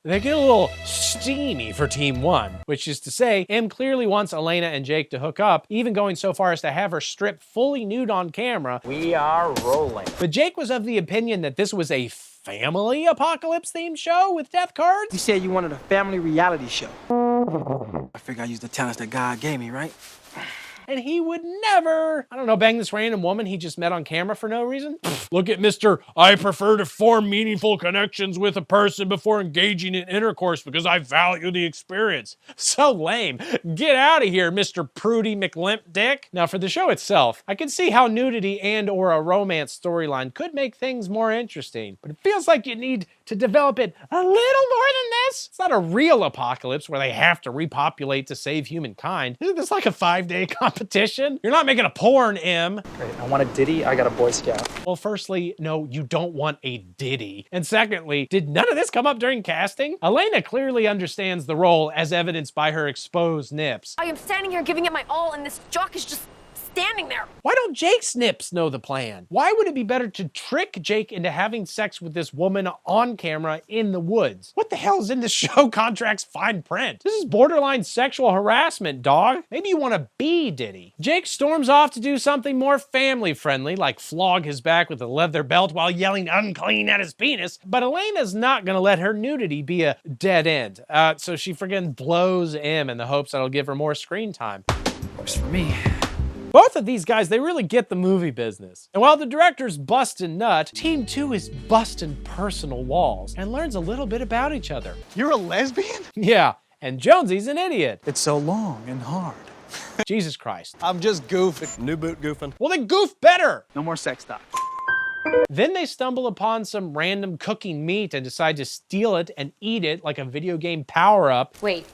they get a little steamy for Team 1, which is to say, M clearly wants Elena and Jake to hook up, even going so far as to have her strip fully nude on camera. We are rolling. But Jake was of the opinion that this was a family apocalypse themed show with death cards. You said you wanted a family reality show. I figure I used the talents that God gave me, right? And he would never, I don't know, bang this random woman he just met on camera for no reason. Look at Mr. I prefer to form meaningful connections with a person before engaging in intercourse because I value the experience. So lame. Get out of here, Mr. Prudy McLimp Dick. Now for the show itself, I can see how nudity and or a romance storyline could make things more interesting, but it feels like you need to develop it a little more than this. It's not a real apocalypse where they have to repopulate to save humankind. Isn't this like a 5-day competition? You're not making a porn, M. Great, I want a ditty, I got a Boy Scout. Well, firstly, no, you don't want a ditty. And secondly, did none of this come up during casting? Elena clearly understands the role as evidenced by her exposed nips. I am standing here giving it my all, and this jock is just standing there. Why don't Jake's nips know the plan? Why would it be better to trick Jake into having sex with this woman on camera in the woods? What the hell is in this show contract's fine print? This is borderline sexual harassment, dog. Maybe you want to be Diddy. Jake storms off to do something more family friendly, like flog his back with a leather belt while yelling unclean at his penis. But Elena's not gonna let her nudity be a dead end. So she friggin' blows M in the hopes that'll give her more screen time. Works for me. Both of these guys, they really get the movie business. And while the director's bustin' nut, Team 2 is bustin' personal walls and learns a little bit about each other. You're a lesbian? Yeah, and Jonesy's an idiot. It's so long and hard. Jesus Christ. I'm just goofing. New boot goofing. Well, then goof better. No more sex talk. Then they stumble upon some random cooking meat and decide to steal it and eat it like a video game power-up. Wait,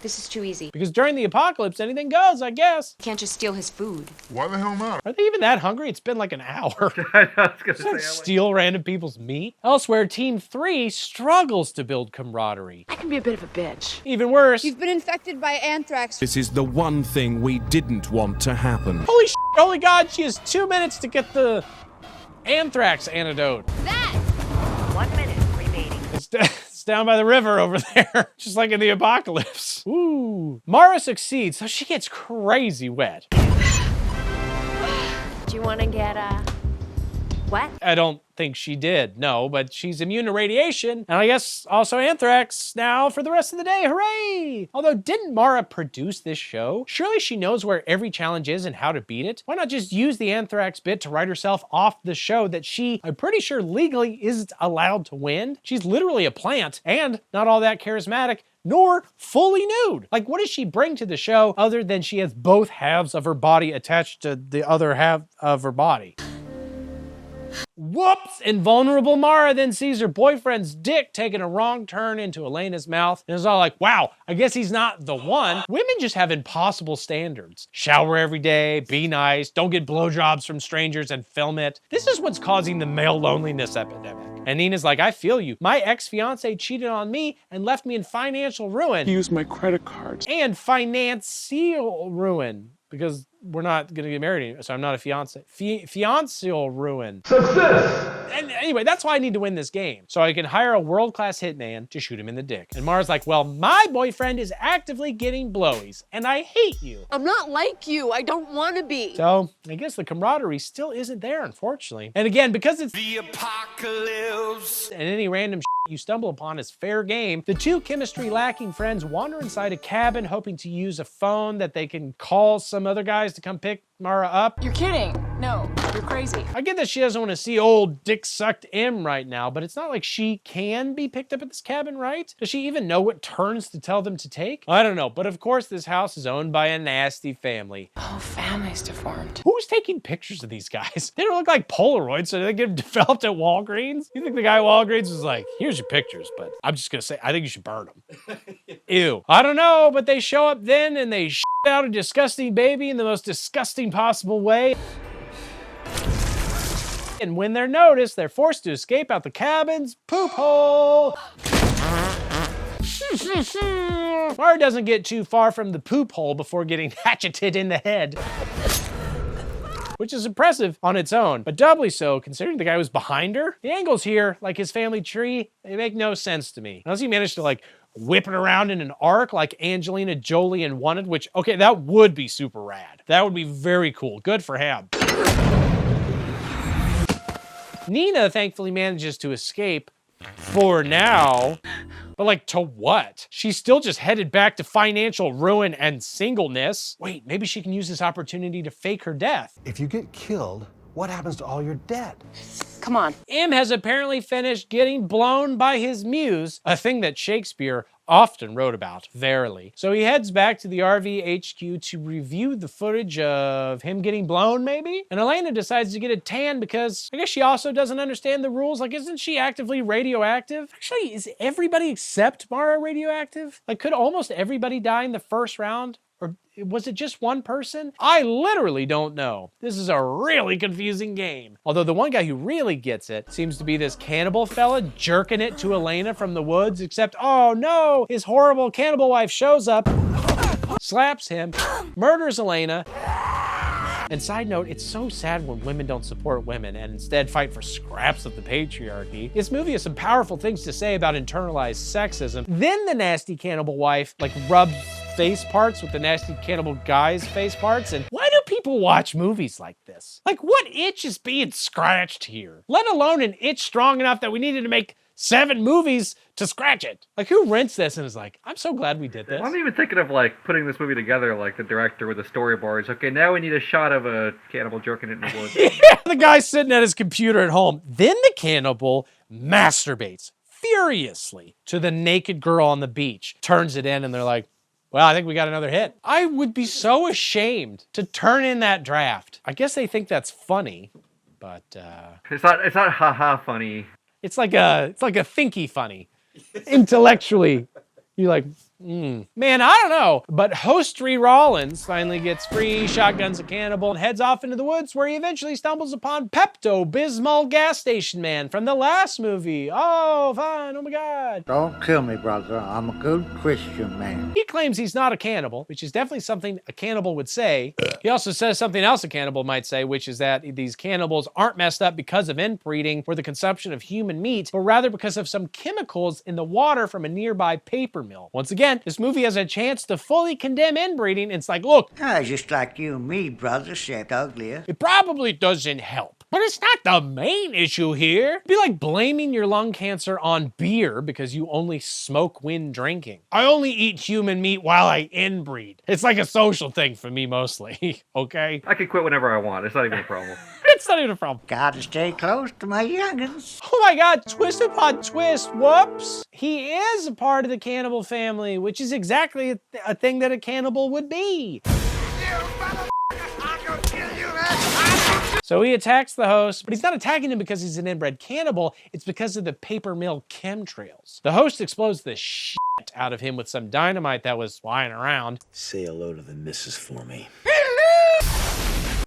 this is too easy. Because during the apocalypse, anything goes, I guess. You can't just steal his food. Why the hell not? Are they even that hungry? It's been like an hour. I was gonna say, Steal random people's meat? Elsewhere, Team 3 struggles to build camaraderie. I can be a bit of a bitch. Even worse. You've been infected by anthrax. This is the one thing we didn't want to happen. Holy shit, holy God, she has 2 minutes to get the anthrax antidote. That! 1 minute remaining. It's down by the river over there, just like in the apocalypse. Ooh. Mara succeeds, so she gets crazy wet. Do you want to get What? I don't think she did, no, but she's immune to radiation, and I guess also anthrax now for the rest of the day, hooray! Although, didn't Mara produce this show? Surely she knows where every challenge is and how to beat it? Why not just use the anthrax bit to write herself off the show that she, I'm pretty sure legally isn't allowed to win? She's literally a plant, and not all that charismatic, nor fully nude. Like, what does she bring to the show other than she has both halves of her body attached to the other half of her body? Whoops! Invulnerable Mara then sees her boyfriend's dick taking a wrong turn into Elena's mouth and is all like, wow, I guess he's not the one. Women just have impossible standards. Shower every day, be nice, don't get blowjobs from strangers and film it. This is what's causing the male loneliness epidemic. And Nina's like, I feel you. My ex-fiance cheated on me and left me in financial ruin. He used my credit cards. And financial ruin. Because we're not gonna get married anymore, so I'm not a fiance. Fiancial ruin. Success! And anyway, that's why I need to win this game. So I can hire a world-class hitman to shoot him in the dick. And Mara's like, well, my boyfriend is actively getting blowies, and I hate you. I'm not like you. I don't want to be. So I guess the camaraderie still isn't there, unfortunately. And again, because it's The apocalypse. and any random you stumble upon is fair game, the two chemistry-lacking friends wander inside a cabin hoping to use a phone that they can call some other guys to come pick Mara up. You're kidding. No, you're crazy. I get that she doesn't want to see old dick-sucked M right now, but it's not like she can be picked up at this cabin, right? Does she even know what turns to tell them to take? I don't know, but of course this house is owned by a nasty family. The whole family's deformed. Who's taking pictures of these guys? They don't look like Polaroids, so they get developed at Walgreens? You think the guy at Walgreens was like, here's your pictures, but I'm just gonna say, I think you should burn them. Ew. I don't know, but they show up then and they shit out a disgusting baby in the most disgusting possible way. And when they're noticed, they're forced to escape out the cabin's poop hole. Mara doesn't get too far from the poop hole before getting hatcheted in the head. Which is impressive on its own, but doubly so considering the guy was behind her. The angles here, like his family tree, they make no sense to me. Unless he managed to like whip it around in an arc like Angelina Jolie in Wanted, which, okay, that would be super rad. That would be very cool. Good for him. Nina thankfully manages to escape for now. But like, to what? She's still just headed back to financial ruin and singleness. Wait, maybe she can use this opportunity to fake her death. If you get killed, what happens to all your debt? Come on. M has apparently finished getting blown by his muse, a thing that Shakespeare often wrote about, verily. So he heads back to the RV HQ to review the footage of him getting blown, maybe? And Elena decides to get a tan because I guess she also doesn't understand the rules. Like, isn't she actively radioactive? Actually, is everybody except Mara radioactive? Like, could almost everybody die in the first round? Or was it just one person? I literally don't know. This is a really confusing game. Although the one guy who really gets it seems to be this cannibal fella jerking it to Elena from the woods, except, oh no, his horrible cannibal wife shows up, slaps him, murders Elena. And side note, it's so sad when women don't support women and instead fight for scraps of the patriarchy. This movie has some powerful things to say about internalized sexism. Then the nasty cannibal wife like rubs face parts with the nasty cannibal guy's face parts. And why do people watch movies like this? Like, what itch is being scratched here? Let alone an itch strong enough that we needed to make 7 movies to scratch it. Like, who rents this and is like, I'm so glad we did this. I'm even thinking of like putting this movie together, like the director with the storyboards. Okay, now we need a shot of a cannibal jerking it in the woods. Yeah, the guy's sitting at his computer at home. Then the cannibal masturbates furiously to the naked girl on the beach, turns it in, and they're like, well, I think we got another hit. I would be so ashamed to turn in that draft. I guess they think that's funny, but it's not haha funny. It's like a thinky funny. Intellectually, you're like, man, I don't know. But Hostry Rollins finally gets free, shotguns a cannibal, and heads off into the woods where he eventually stumbles upon Pepto-Bismol gas station man from the last movie. Oh, fine, oh my God. Don't kill me, brother. I'm a good Christian man. He claims he's not a cannibal, which is definitely something a cannibal would say. He also says something else a cannibal might say, which is that these cannibals aren't messed up because of inbreeding or the consumption of human meat, but rather because of some chemicals in the water from a nearby paper mill. Once again, again, this movie has a chance to fully condemn inbreeding. It's like, look, Just like you and me, brother, except uglier. it probably doesn't help. But it's not the main issue here. It'd be like blaming your lung cancer on beer because you only smoke when drinking. I only eat human meat while I inbreed. It's like a social thing for me mostly, okay? I can quit whenever I want. It's not even a problem. It's not even a problem. Gotta stay close to my youngins. Oh my God, twist upon twist, whoops. He is a part of the cannibal family, which is exactly a thing that a cannibal would be. So he attacks the host, but he's not attacking him because he's an inbred cannibal. It's because of the paper mill chemtrails. The host explodes the shit out of him with some dynamite that was flying around. Say hello to the missus for me.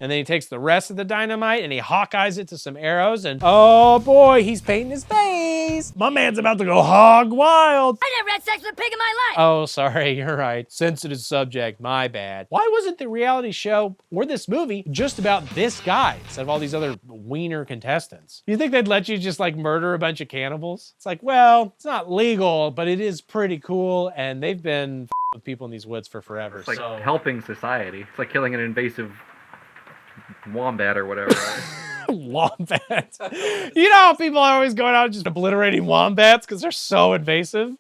And then he takes the rest of the dynamite and he Hawkeyes it to some arrows and oh boy, he's painting his face. My man's about to go hog wild. I never had sex with a pig in my life. Oh, sorry, you're right. Sensitive subject, my bad. Why wasn't the reality show or this movie just about this guy instead of all these other wiener contestants? You think they'd let you just like murder a bunch of cannibals? It's like, well, it's not legal, but it is pretty cool and they've been with people in these woods for forever. It's like helping society. It's like killing an invasive wombat or whatever. Wombat. You know how people are always going out just obliterating wombats because they're so invasive?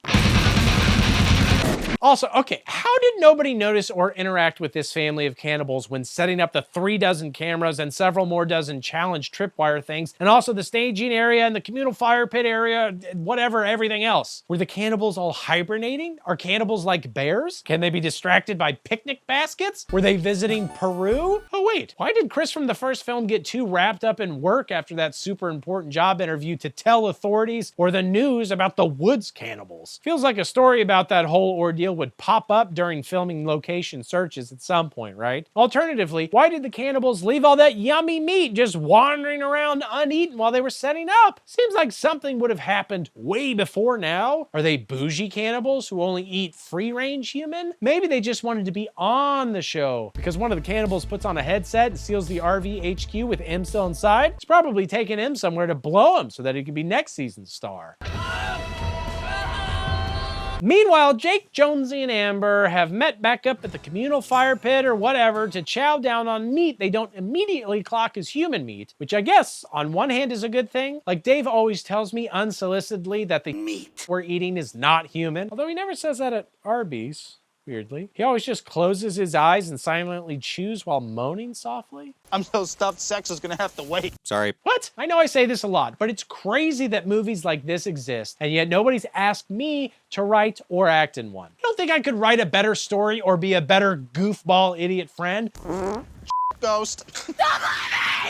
Also, okay, how did nobody notice or interact with this family of cannibals when setting up the 36 cameras and several more dozen challenge tripwire things, and also the staging area and the communal fire pit area, whatever, everything else? Were the cannibals all hibernating? Are cannibals like bears? Can they be distracted by picnic baskets? Were they visiting Peru? Oh wait, why did Chris from the first film get too wrapped up in work after that super important job interview to tell authorities or the news about the woods cannibals? Feels like a story about that whole ordeal would pop up during filming location searches at some point, right? Alternatively, why did the cannibals leave all that yummy meat just wandering around uneaten while they were setting up? Seems like something would have happened way before now. Are they bougie cannibals who only eat free-range human? Maybe they just wanted to be on the show because one of the cannibals puts on a headset and steals the RV HQ with M still inside. It's probably taking him somewhere to blow him so that he could be next season's star. Meanwhile, Jake, Jonesy, and Amber have met back up at the communal fire pit or whatever to chow down on meat they don't immediately clock as human meat, which I guess on one hand is a good thing. Like Dave always tells me unsolicitedly that the meat we're eating is not human, although he never says that at Arby's. Weirdly. He always just closes his eyes and silently chews while moaning softly. I'm so stuffed sex is gonna have to wait. Sorry. What? I know I say this a lot, but it's crazy that movies like this exist, and yet nobody's asked me to write or act in one. You don't think I could write a better story or be a better goofball idiot friend? Ghost.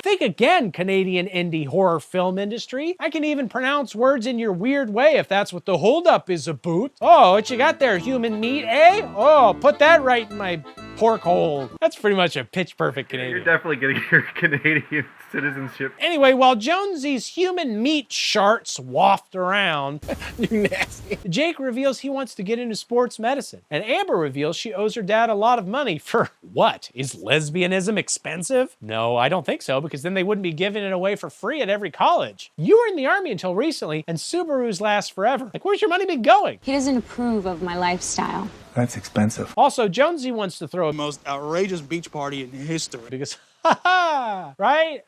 Think again, Canadian indie horror film industry. I can even pronounce words in your weird way if that's what the holdup is, a boot. Oh, what you got there, human meat, eh? Oh, put that right in my pork hole. That's pretty much a pitch perfect Canadian. You're definitely getting your Canadian citizenship. Anyway, while Jonesy's human meat sharts waft around, you nasty, Jake reveals he wants to get into sports medicine. And Amber reveals she owes her dad a lot of money for what? Is lesbianism expensive? No, I don't think so, because then they wouldn't be giving it away for free at every college. You were in the Army until recently, and Subarus last forever. Like, where's your money been going? He doesn't approve of my lifestyle. That's expensive. Also, Jonesy wants to throw The most outrageous beach party in history. because right?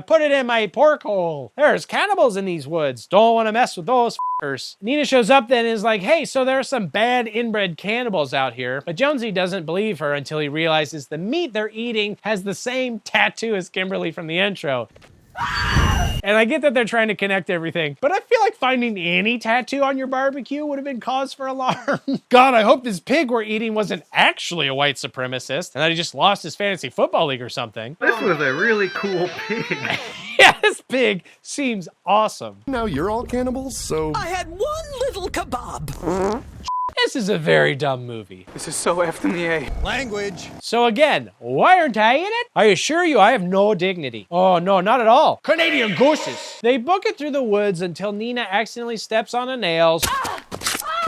Put it in my pork hole. There's cannibals in these woods. Don't want to mess with those f***ers. Nina shows up then and is like, hey, so there are some bad inbred cannibals out here. But Jonesy doesn't believe her until he realizes the meat they're eating has the same tattoo as Kimberly from the intro. And I get that they're trying to connect everything, but I feel like finding any tattoo on your barbecue would have been cause for alarm. God, I hope this pig we're eating wasn't actually a white supremacist and that he just lost his fantasy football league or something. This was a really cool pig. Yeah, this pig seems awesome. Now you're all cannibals, so... I had one little kebab. This is a very dumb movie. This is so effed in the A. Language. So again, why aren't I in it? I assure you I have no dignity. Oh no, not at all. Canadian gooses. They book it through the woods until Nina accidentally steps on a nail.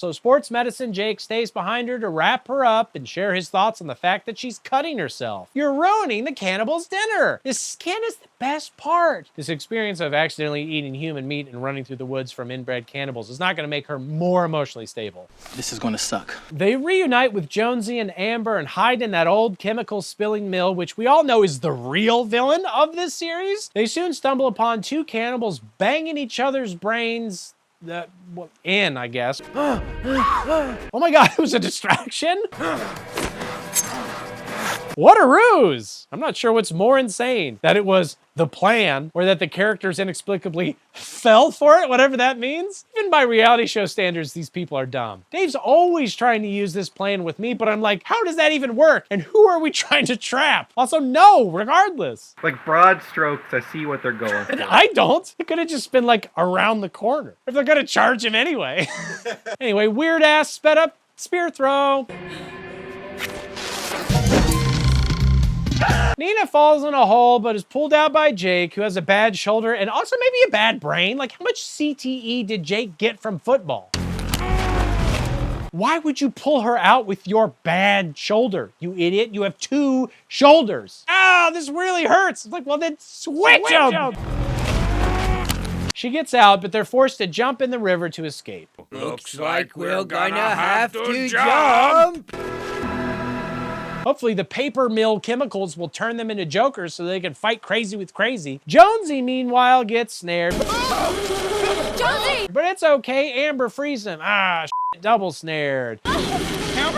So sports medicine Jake stays behind her to wrap her up and share his thoughts on the fact that she's cutting herself. You're ruining the cannibals' dinner. This skin is the best part. This experience of accidentally eating human meat and running through the woods from inbred cannibals is not going to make her more emotionally stable. This is gonna suck. They reunite with Jonesy and Amber and hide in that old chemical spilling mill, which we all know is the real villain of this series. They soon stumble upon two cannibals banging each other's brains in, I guess. Oh my God, it was a distraction? What a ruse! I'm not sure what's more insane, that it was the plan or that the characters inexplicably fell for it, whatever that means. Even by reality show standards, these people are dumb. Dave's always trying to use this plan with me, but I'm like, how does that even work? And who are we trying to trap? Also, no, regardless. Like broad strokes, I see what they're going for. I don't. It could have just been like around the corner. If they're gonna charge him anyway. Anyway, weird ass sped up spear throw. Nina falls in a hole, but is pulled out by Jake, who has a bad shoulder and also maybe a bad brain. Like, how much CTE did Jake get from football? Why would you pull her out with your bad shoulder, you idiot? You have two shoulders. Ah, this really hurts. It's like, well, then switch them. She gets out, but they're forced to jump in the river to escape. Looks like we're gonna have to jump. Hopefully the paper mill chemicals will turn them into jokers so they can fight crazy with crazy. Jonesy, meanwhile, gets snared. Jonesy! But it's okay, Amber frees him. Ah, double snared.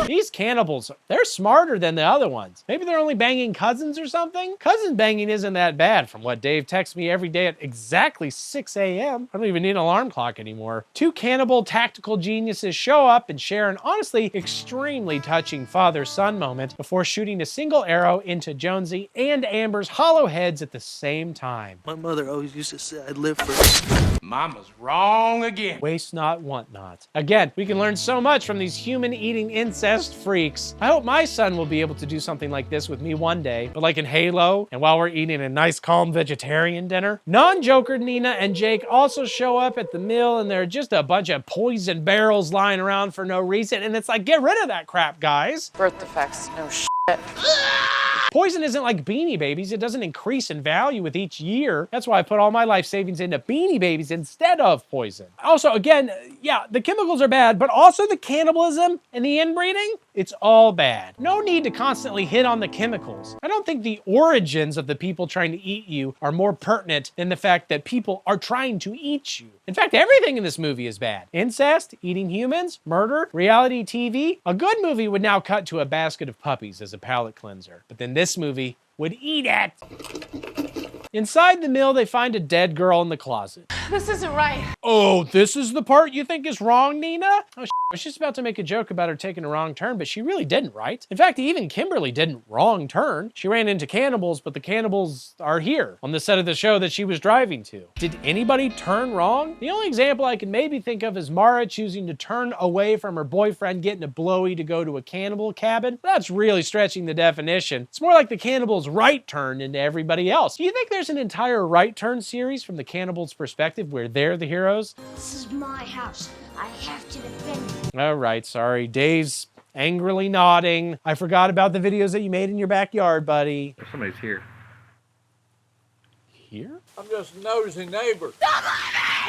These cannibals, they're smarter than the other ones. Maybe they're only banging cousins or something? Cousin banging isn't that bad from what Dave texts me every day at exactly 6 a.m. I don't even need an alarm clock anymore. Two cannibal tactical geniuses show up and share an honestly extremely touching father-son moment before shooting a single arrow into Jonesy and Amber's hollow heads at the same time. My mother always used to say I'd live forever. Mama's wrong again. Waste not, want not. Again, we can learn so much from these human-eating incest freaks. I hope my son will be able to do something like this with me one day, but like in Halo, and while we're eating a nice, calm vegetarian dinner. Non-Joker Nina and Jake also show up at the mill, and there are just a bunch of poison barrels lying around for no reason, and it's like, get rid of that crap, guys. Birth defects, no shit. Poison isn't like Beanie Babies. It doesn't increase in value with each year. That's why I put all my life savings into Beanie Babies instead of poison. Also, again, yeah, the chemicals are bad, but also the cannibalism and the inbreeding, it's all bad. No need to constantly hit on the chemicals. I don't think the origins of the people trying to eat you are more pertinent than the fact that people are trying to eat you. In fact, everything in this movie is bad. Incest, eating humans, murder, reality TV. A good movie would now cut to a basket of puppies as a palate cleanser, but then this movie would eat it. Inside the mill, they find a dead girl in the closet. This isn't right. Oh, this is the part you think is wrong, Nina? Oh, I was just about to make a joke about her taking a wrong turn, but she really didn't, right? In fact, even Kimberly didn't wrong turn. She ran into cannibals, but the cannibals are here on the set of the show that she was driving to. Did anybody turn wrong? The only example I can maybe think of is Mara choosing to turn away from her boyfriend getting a blowy to go to a cannibal cabin. That's really stretching the definition. It's more like the cannibals' right turn into everybody else. Do you think there's an entire right turn series from the cannibals' perspective where they're the heroes? This is my house. I have to defend it. All right, sorry. Dave's angrily nodding. I forgot about the videos that you made in your backyard, buddy. Somebody's here. Here? I'm just noticing neighbors.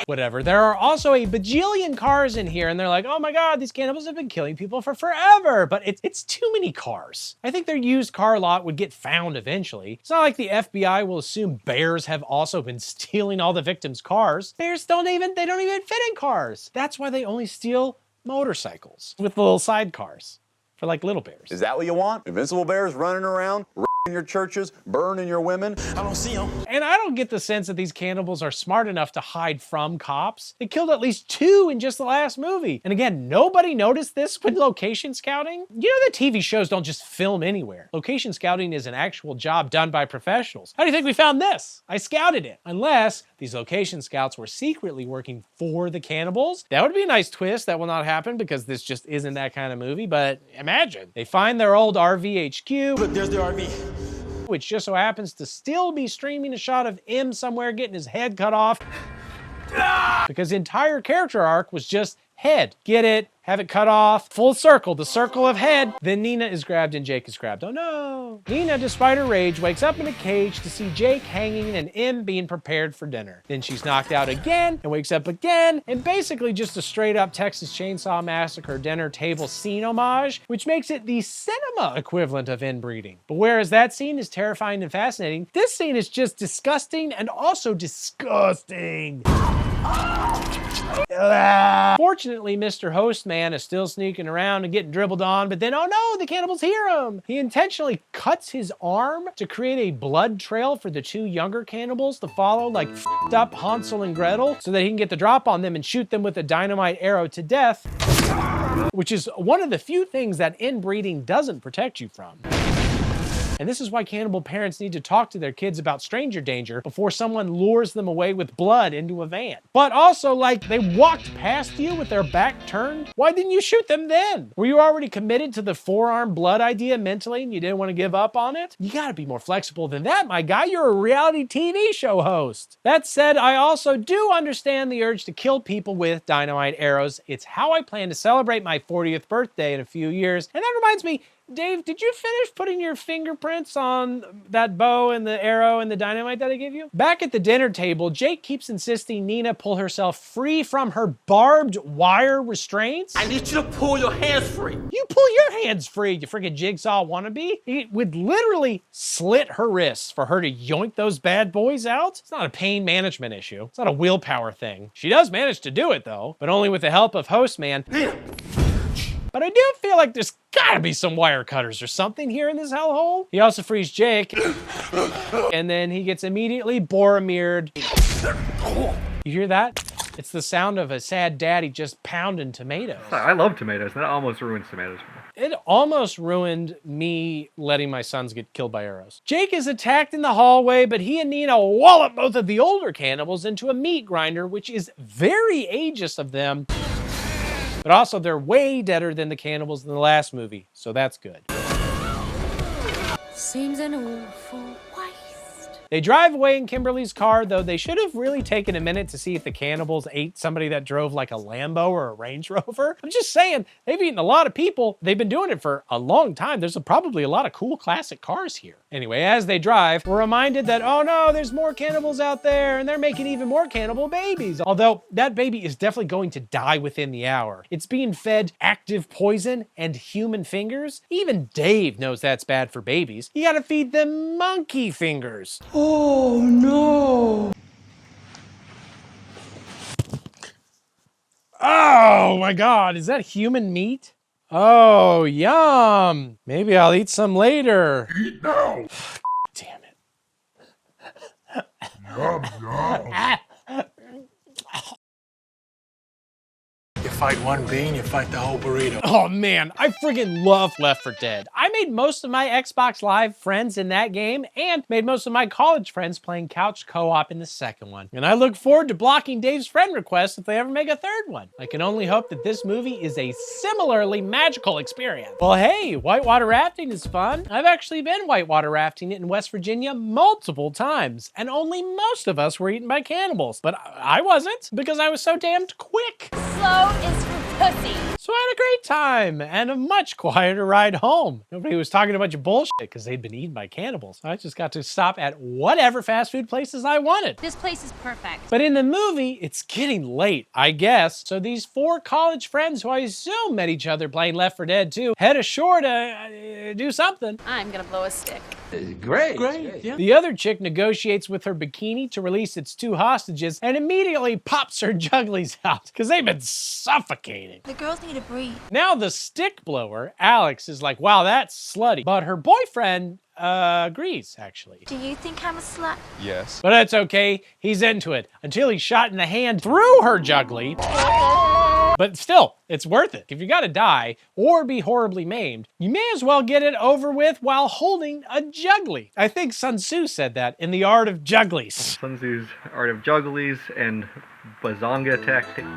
Whatever. There are also a bajillion cars in here, and they're like, oh my God, these cannibals have been killing people for forever. But it's too many cars. I think their used car lot would get found eventually. It's not like the FBI will assume bears have also been stealing all the victims' cars. Bears don't even fit in cars. That's why they only steal motorcycles with the little sidecars for like little bears. Is that what you want? Invincible bears running around? In your churches, burning your women? I don't see them. And I don't get the sense that these cannibals are smart enough to hide from cops. They killed at least 2 in just the last movie. And again, nobody noticed this when location scouting. You know that TV shows don't just film anywhere. Location scouting is an actual job done by professionals. How do you think we found this? I scouted it. Unless these location scouts were secretly working for the cannibals. That would be a nice twist. That will not happen because this just isn't that kind of movie, but imagine. They find their old RV HQ. Look, there's the RV. Which just so happens to still be streaming a shot of M somewhere getting his head cut off. Because the entire character arc was just head. Get it? Have it cut off. Full circle, the circle of head. Then Nina is grabbed and Jake is grabbed. Oh no. Nina, despite her rage, wakes up in a cage to see Jake hanging and M being prepared for dinner. Then she's knocked out again and wakes up again, and basically just a straight up Texas Chainsaw Massacre dinner table scene homage, which makes it the cinema equivalent of inbreeding. But whereas that scene is terrifying and fascinating, this scene is just disgusting and also disgusting. Fortunately, Mr. Hostman is still sneaking around and getting dribbled on, but then, oh no, the cannibals hear him. He intentionally cuts his arm to create a blood trail for the two younger cannibals to follow, like f***ed up Hansel and Gretel, so that he can get the drop on them and shoot them with a dynamite arrow to death, which is one of the few things that inbreeding doesn't protect you from. And this is why cannibal parents need to talk to their kids about stranger danger before someone lures them away with blood into a van. But also, like, they walked past you with their back turned. Why didn't you shoot them then? Were you already committed to the forearm blood idea mentally and you didn't want to give up on it? You gotta be more flexible than that, my guy. You're a reality TV show host. That said, I also do understand the urge to kill people with dynamite arrows. It's how I plan to celebrate my 40th birthday in a few years. And that reminds me, Dave, did you finish putting your fingerprints on that bow and the arrow and the dynamite that I gave you? Back at the dinner table, Jake keeps insisting Nina pull herself free from her barbed wire restraints. I need you to pull your hands free. You pull your hands free, you freaking Jigsaw wannabe. He would literally slit her wrists for her to yoink those bad boys out. It's not a pain management issue. It's not a willpower thing. She does manage to do it though, but only with the help of Hostman. But I do feel like there's gotta be some wire cutters or something here in this hellhole. He also frees Jake, and then he gets immediately Boromired. You hear that? It's the sound of a sad daddy just pounding tomatoes. I love tomatoes. That almost ruins tomatoes for me. It almost ruined me letting my sons get killed by arrows. Jake is attacked in the hallway, but he and Nina wallop both of the older cannibals into a meat grinder, which is very ageist of them. But also, they're way deader than the cannibals in the last movie, so that's good. Seems an awful waste. They drive away in Kimberly's car, though they should have really taken a minute to see if the cannibals ate somebody that drove like a Lambo or a Range Rover. I'm just saying, they've eaten a lot of people. They've been doing it for a long time. There's probably a lot of cool classic cars here. Anyway, as they drive, we're reminded that, oh no, there's more cannibals out there, and they're making even more cannibal babies. Although, that baby is definitely going to die within the hour. It's being fed active poison and human fingers. Even Dave knows that's bad for babies. You gotta feed them monkey fingers. Oh no. Oh my God, is that human meat? Oh, yum. Maybe I'll eat some later. Eat now. Damn it. Yum, yum. You fight one bean, you fight the whole burrito. Oh man, I friggin' love Left 4 Dead. I made most of my Xbox Live friends in that game and made most of my college friends playing couch co-op in the second one. And I look forward to blocking Dave's friend requests if they ever make a third one. I can only hope that this movie is a similarly magical experience. Well, hey, whitewater rafting is fun. I've actually been whitewater rafting in West Virginia multiple times, and only most of us were eaten by cannibals. But I wasn't, because I was so damned quick. Slow is for pussy. So I had a great time and a much quieter ride home. Nobody was talking a bunch of bullshit because they'd been eaten by cannibals. I just got to stop at whatever fast food places I wanted. This place is perfect. But in the movie, it's getting late, I guess. So these 4 college friends who I assume met each other playing Left 4 Dead 2 head ashore to do something. I'm gonna blow a stick. Great. Yeah. The other chick negotiates with her bikini to release its 2 hostages and immediately pops her jugglies out because they've been suffocating. The girls need to breathe. Now the stick blower, Alex, is like, wow, that's slutty. But her boyfriend agrees, actually. Do you think I'm a slut? Yes. But it's okay, he's into it until he's shot in the hand through her juggly. But still, it's worth it. If you gotta die or be horribly maimed, you may as well get it over with while holding a juggly. I think Sun Tzu said that in The Art of Jugglies. Sun Tzu's Art of Jugglies and Bazonga Tactics.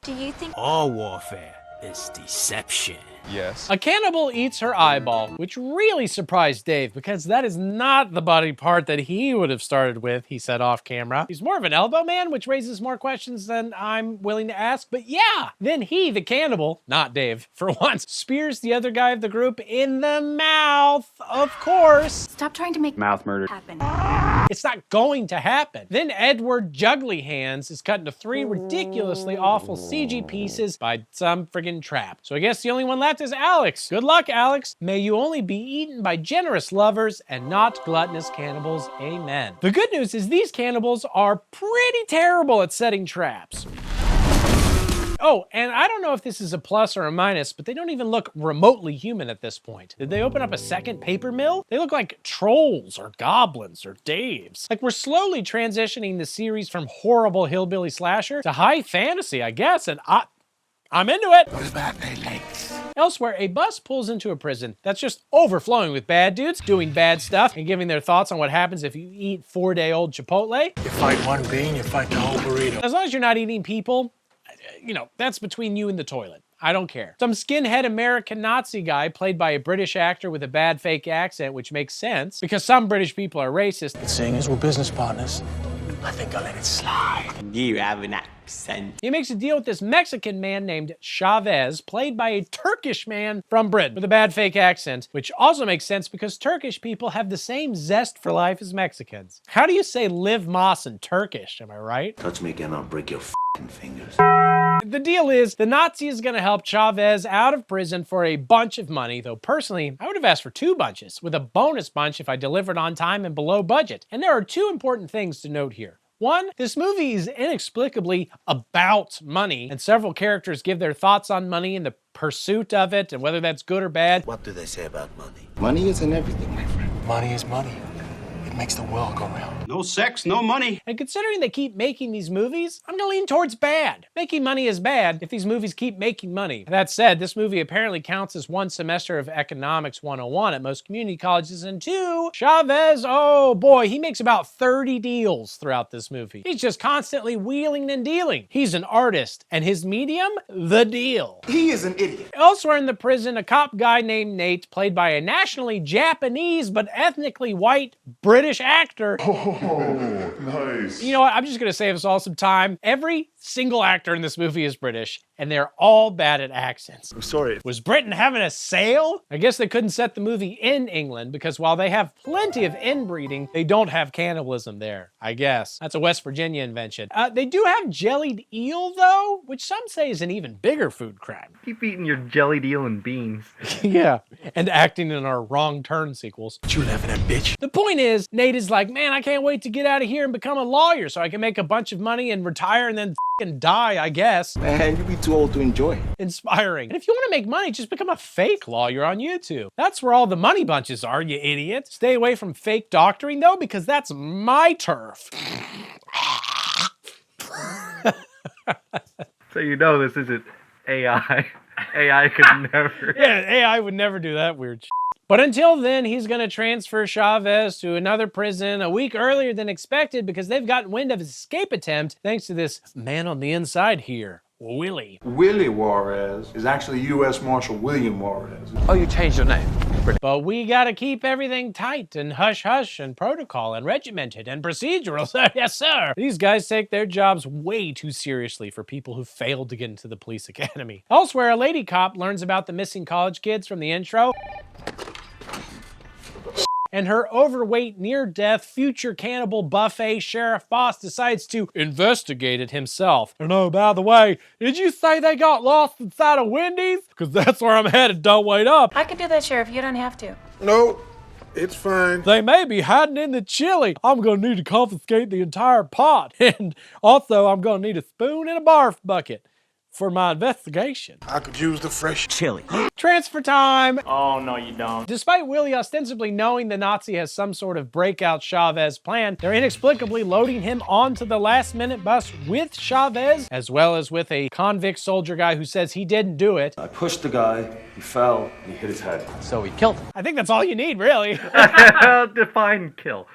Do you think All warfare is deception? Yes. A cannibal eats her eyeball, which really surprised Dave because that is not the body part that he would have started with, he said off camera. He's more of an elbow man, which raises more questions than I'm willing to ask, but yeah. Then he, the cannibal, not Dave, for once, spears the other guy of the group in the mouth, of course. Stop trying to make Mouth murder happen. It's not going to happen. Then Edward Juggly Hands is cut into 3 ridiculously awful CG pieces by some friggin' trap. So I guess the only one left is Alex. Good luck, Alex. May you only be eaten by generous lovers and not gluttonous cannibals. Amen. The good news is these cannibals are pretty terrible at setting traps. Oh, and I don't know if this is a plus or a minus, but they don't even look remotely human at this point. Did they open up a second paper mill? They look like trolls or goblins or Daves. Like we're slowly transitioning the series from horrible hillbilly slasher to high fantasy, I guess, and I'm into it. What about their legs? Elsewhere, a bus pulls into a prison that's just overflowing with bad dudes doing bad stuff and giving their thoughts on what happens if you eat 4-day-old Chipotle. You fight one bean, you fight the whole burrito. As long as you're not eating people, you know, that's between you and the toilet. I don't care. Some skinhead American Nazi guy played by a British actor with a bad fake accent, which makes sense because some British people are racist. But seeing as we're business partners, I think I'll let it slide. You have an accent. He makes a deal with this Mexican man named Chavez, played by a Turkish man from Britain with a bad fake accent, which also makes sense because Turkish people have the same zest for life as Mexicans. How do you say live moss in Turkish, am I right? Touch me again, I'll break your fingers. The deal is, the Nazi is gonna help Chavez out of prison for a bunch of money, though personally, I would have asked for 2 bunches, with a bonus bunch if I delivered on time and below budget. And there are 2 important things to note here. One, this movie is inexplicably about money, and several characters give their thoughts on money and the pursuit of it, and whether that's good or bad. What do they say about money? Money isn't everything, my friend. Money is money. It makes the world go round. No sex, no money. And considering they keep making these movies, I'm gonna lean towards bad. Making money is bad if these movies keep making money. That said, this movie apparently counts as 1 semester of Economics 101 at most community colleges, and 2, Chavez, oh boy, he makes about 30 deals throughout this movie. He's just constantly wheeling and dealing. He's an artist, and his medium, the deal. He is an idiot. Elsewhere in the prison, a cop guy named Nate, played by a nationally Japanese but ethnically white British actor. Oh, nice. You know what? I'm just gonna save us all some time. Every single actor in this movie is British, and they're all bad at accents. I'm sorry. Was Britain having a sale? I guess they couldn't set the movie in England because while they have plenty of inbreeding, they don't have cannibalism there, I guess. That's a West Virginia invention. They do have jellied eel, though, which some say is an even bigger food crime. Keep eating your jellied eel and beans. Yeah, and acting in our Wrong Turn sequels. You laughing at, bitch? The point is, Nate is like, man, I can't wait to get out of here and become a lawyer so I can make a bunch of money and retire and then f***ing die, I guess. Man, you be too old to enjoy it. Inspiring. And if you want to make money, just become a fake lawyer on YouTube. That's where all the money bunches are, you idiot. Stay away from fake doctoring, though, because that's my turf. So you know this isn't AI. AI could never. Yeah, AI would never do that weird shit. But until then, he's gonna transfer Chavez to another prison a week earlier than expected because they've gotten wind of his escape attempt thanks to this man on the inside here, Willie. Willie Juarez is actually U.S. Marshal William Juarez. Oh, you changed your name. But we gotta keep everything tight and hush-hush and protocol and regimented and procedural. Yes, sir. These guys take their jobs way too seriously for people who failed to get into the police academy. Elsewhere, a lady cop learns about the missing college kids from the intro. And her overweight, near-death, future cannibal buffet Sheriff Boss decides to investigate it himself. And oh, by the way, did you say they got lost inside of Wendy's? Because that's where I'm headed, don't wait up. I could do that, Sheriff. You don't have to. No, it's fine. They may be hiding in the chili. I'm gonna need to confiscate the entire pot. And also, I'm gonna need a spoon and a barf bucket for my investigation. I could use the fresh Chili. Transfer time! Oh, no, you don't. Despite Willie ostensibly knowing the Nazi has some sort of breakout Chavez plan, they're inexplicably loading him onto the last-minute bus with Chavez, as well as with a convict soldier guy who says he didn't do it. I pushed the guy, he fell, and he hit his head. So he killed him. I think that's all you need, really. Define kill.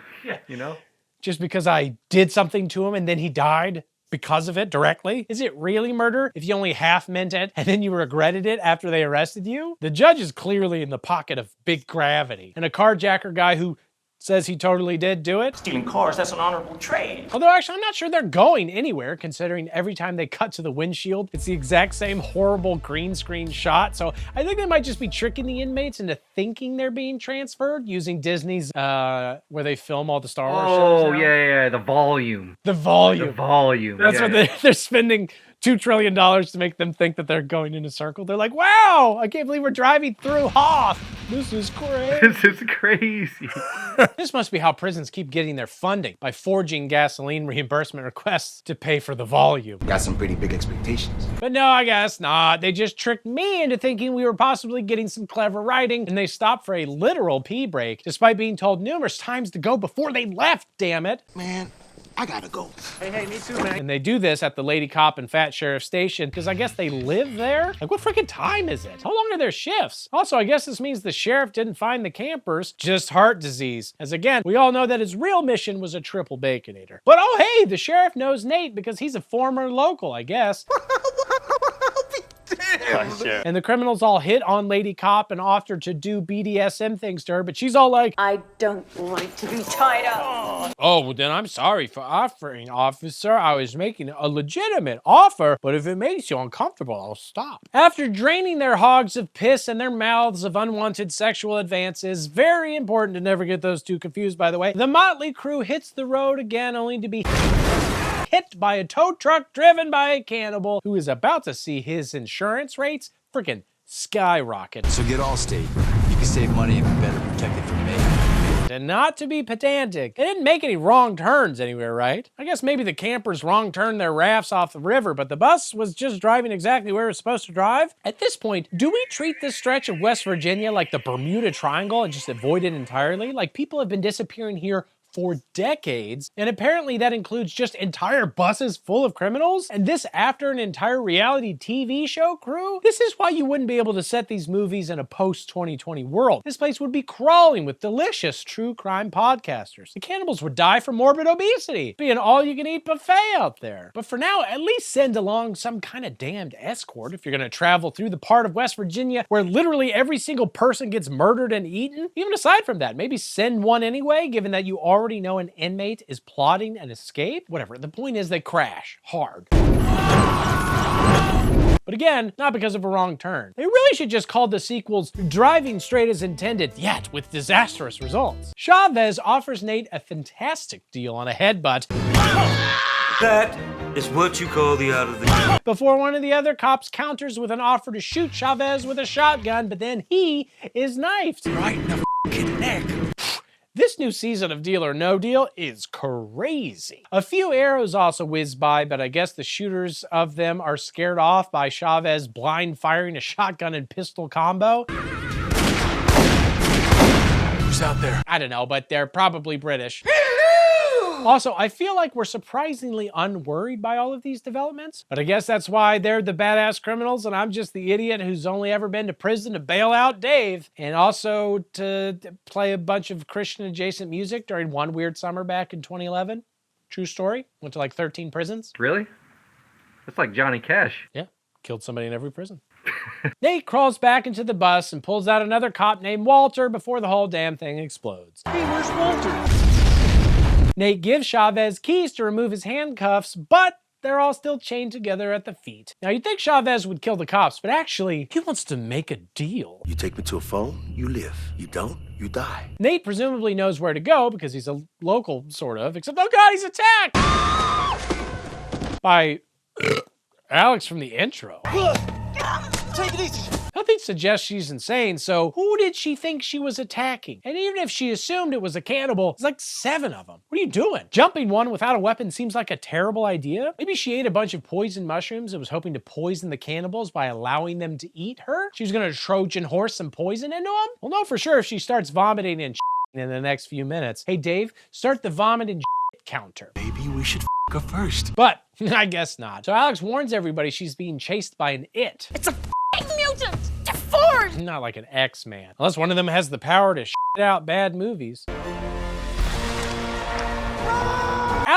You know? Just because I did something to him and then he died? because of it directly? Is it really murder if you only half meant it and then you regretted it after they arrested you? The judge is clearly in the pocket of big gravity, and a carjacker guy who says he totally did do it. Stealing cars, that's an honorable trade. Although actually, I'm not sure they're going anywhere, considering every time they cut to the windshield, it's the exact same horrible green screen shot. So I think they might just be tricking the inmates into thinking they're being transferred using Disney's, where they film all the Star Wars shows now. Oh, yeah, the volume. The volume. The volume. That's what they're spending $2 trillion to make them think that they're going in a circle. They're like, wow, I can't believe we're driving through Hoth. This is crazy. This is crazy. This must be how prisons keep getting their funding, by forging gasoline reimbursement requests to pay for the volume. Got some pretty big expectations. But no, I guess not. They just tricked me into thinking we were possibly getting some clever writing, and they stopped for a literal pee break, despite being told numerous times to go before they left, damn it. Man, I gotta go. Hey, me too, man. And they do this at the Lady Cop and Fat Sheriff Station because I guess they live there? Like, what freaking time is it? How long are their shifts? Also, I guess this means the sheriff didn't find the campers, just heart disease. As again, we all know that his real mission was a triple baconator. But oh hey, the sheriff knows Nate because he's a former local, I guess. And the criminals all hit on Lady Cop and offered to do BDSM things to her, but she's all like, I don't like to be tied up. oh, well then I'm sorry for offering, officer. I was making a legitimate offer, but if it makes you uncomfortable, I'll stop. After draining their hogs of piss and their mouths of unwanted sexual advances, very important to never get those two confused, by the way, the motley crew hits the road again, only to be hit by a tow truck driven by a cannibal who is about to see his insurance rates freaking skyrocket. So get Allstate. You can save money and be better protected from me. And not to be pedantic, they didn't make any wrong turns anywhere, right? I guess maybe the campers wrong turned their rafts off the river, but the bus was just driving exactly where it was supposed to drive. At this point, do we treat this stretch of West Virginia like the Bermuda Triangle and just avoid it entirely? Like, people have been disappearing here for decades, and apparently that includes just entire buses full of criminals, and this after an entire reality TV show crew? This is why you wouldn't be able to set these movies in a post-2020 world. This place would be crawling with delicious true crime podcasters. The cannibals would die from morbid obesity, be an all-you-can-eat buffet out there. But for now, at least send along some kind of damned escort if you're gonna travel through the part of West Virginia where literally every single person gets murdered and eaten. Even aside from that, maybe send one anyway, given that you already know an inmate is plotting an escape? Whatever, the point is they crash hard. But again, not because of a wrong turn. They really should just call the sequels Driving Straight as Intended, yet with disastrous results. Chavez offers Nate a fantastic deal on a headbutt. That is what you call the out of the... Before one of the other cops counters with an offer to shoot Chavez with a shotgun, but then he is knifed. Right in the f***ing neck. This new season of Deal or No Deal is crazy. A few arrows also whiz by, but I guess the shooters of them are scared off by Chavez blind firing a shotgun and pistol combo. Who's out there? I don't know, but they're probably British. Also, I feel like we're surprisingly unworried by all of these developments, but I guess that's why they're the badass criminals and I'm just the idiot who's only ever been to prison to bail out Dave, and also to play a bunch of Christian-adjacent music during one weird summer back in 2011. True story. Went to like 13 prisons. Really? That's like Johnny Cash. Yeah, killed somebody in every prison. Nate crawls back into the bus and pulls out another cop named Walter before the whole damn thing explodes. Hey, where's Walter? Nate gives Chavez keys to remove his handcuffs, but they're all still chained together at the feet. Now, you'd think Chavez would kill the cops, but actually, he wants to make a deal. You take me to a phone, you live. You don't, you die. Nate presumably knows where to go because he's a local, sort of, except, oh God, he's attacked! By Alex from the intro. Take it easy. Nothing suggests she's insane, so who did she think she was attacking? And even if she assumed it was a cannibal, it's like 7 of them. What are you doing? Jumping one without a weapon seems like a terrible idea. Maybe she ate a bunch of poison mushrooms and was hoping to poison the cannibals by allowing them to eat her? She was gonna Trojan horse some poison into them? We'll know for sure if she starts vomiting and in the next few minutes. Hey Dave, start the vomit and counter. Maybe we should her first. But I guess not. So Alex warns everybody she's being chased by an it. It's a mutant! Deformed! Not like an X-Man. Unless one of them has the power to shit out bad movies.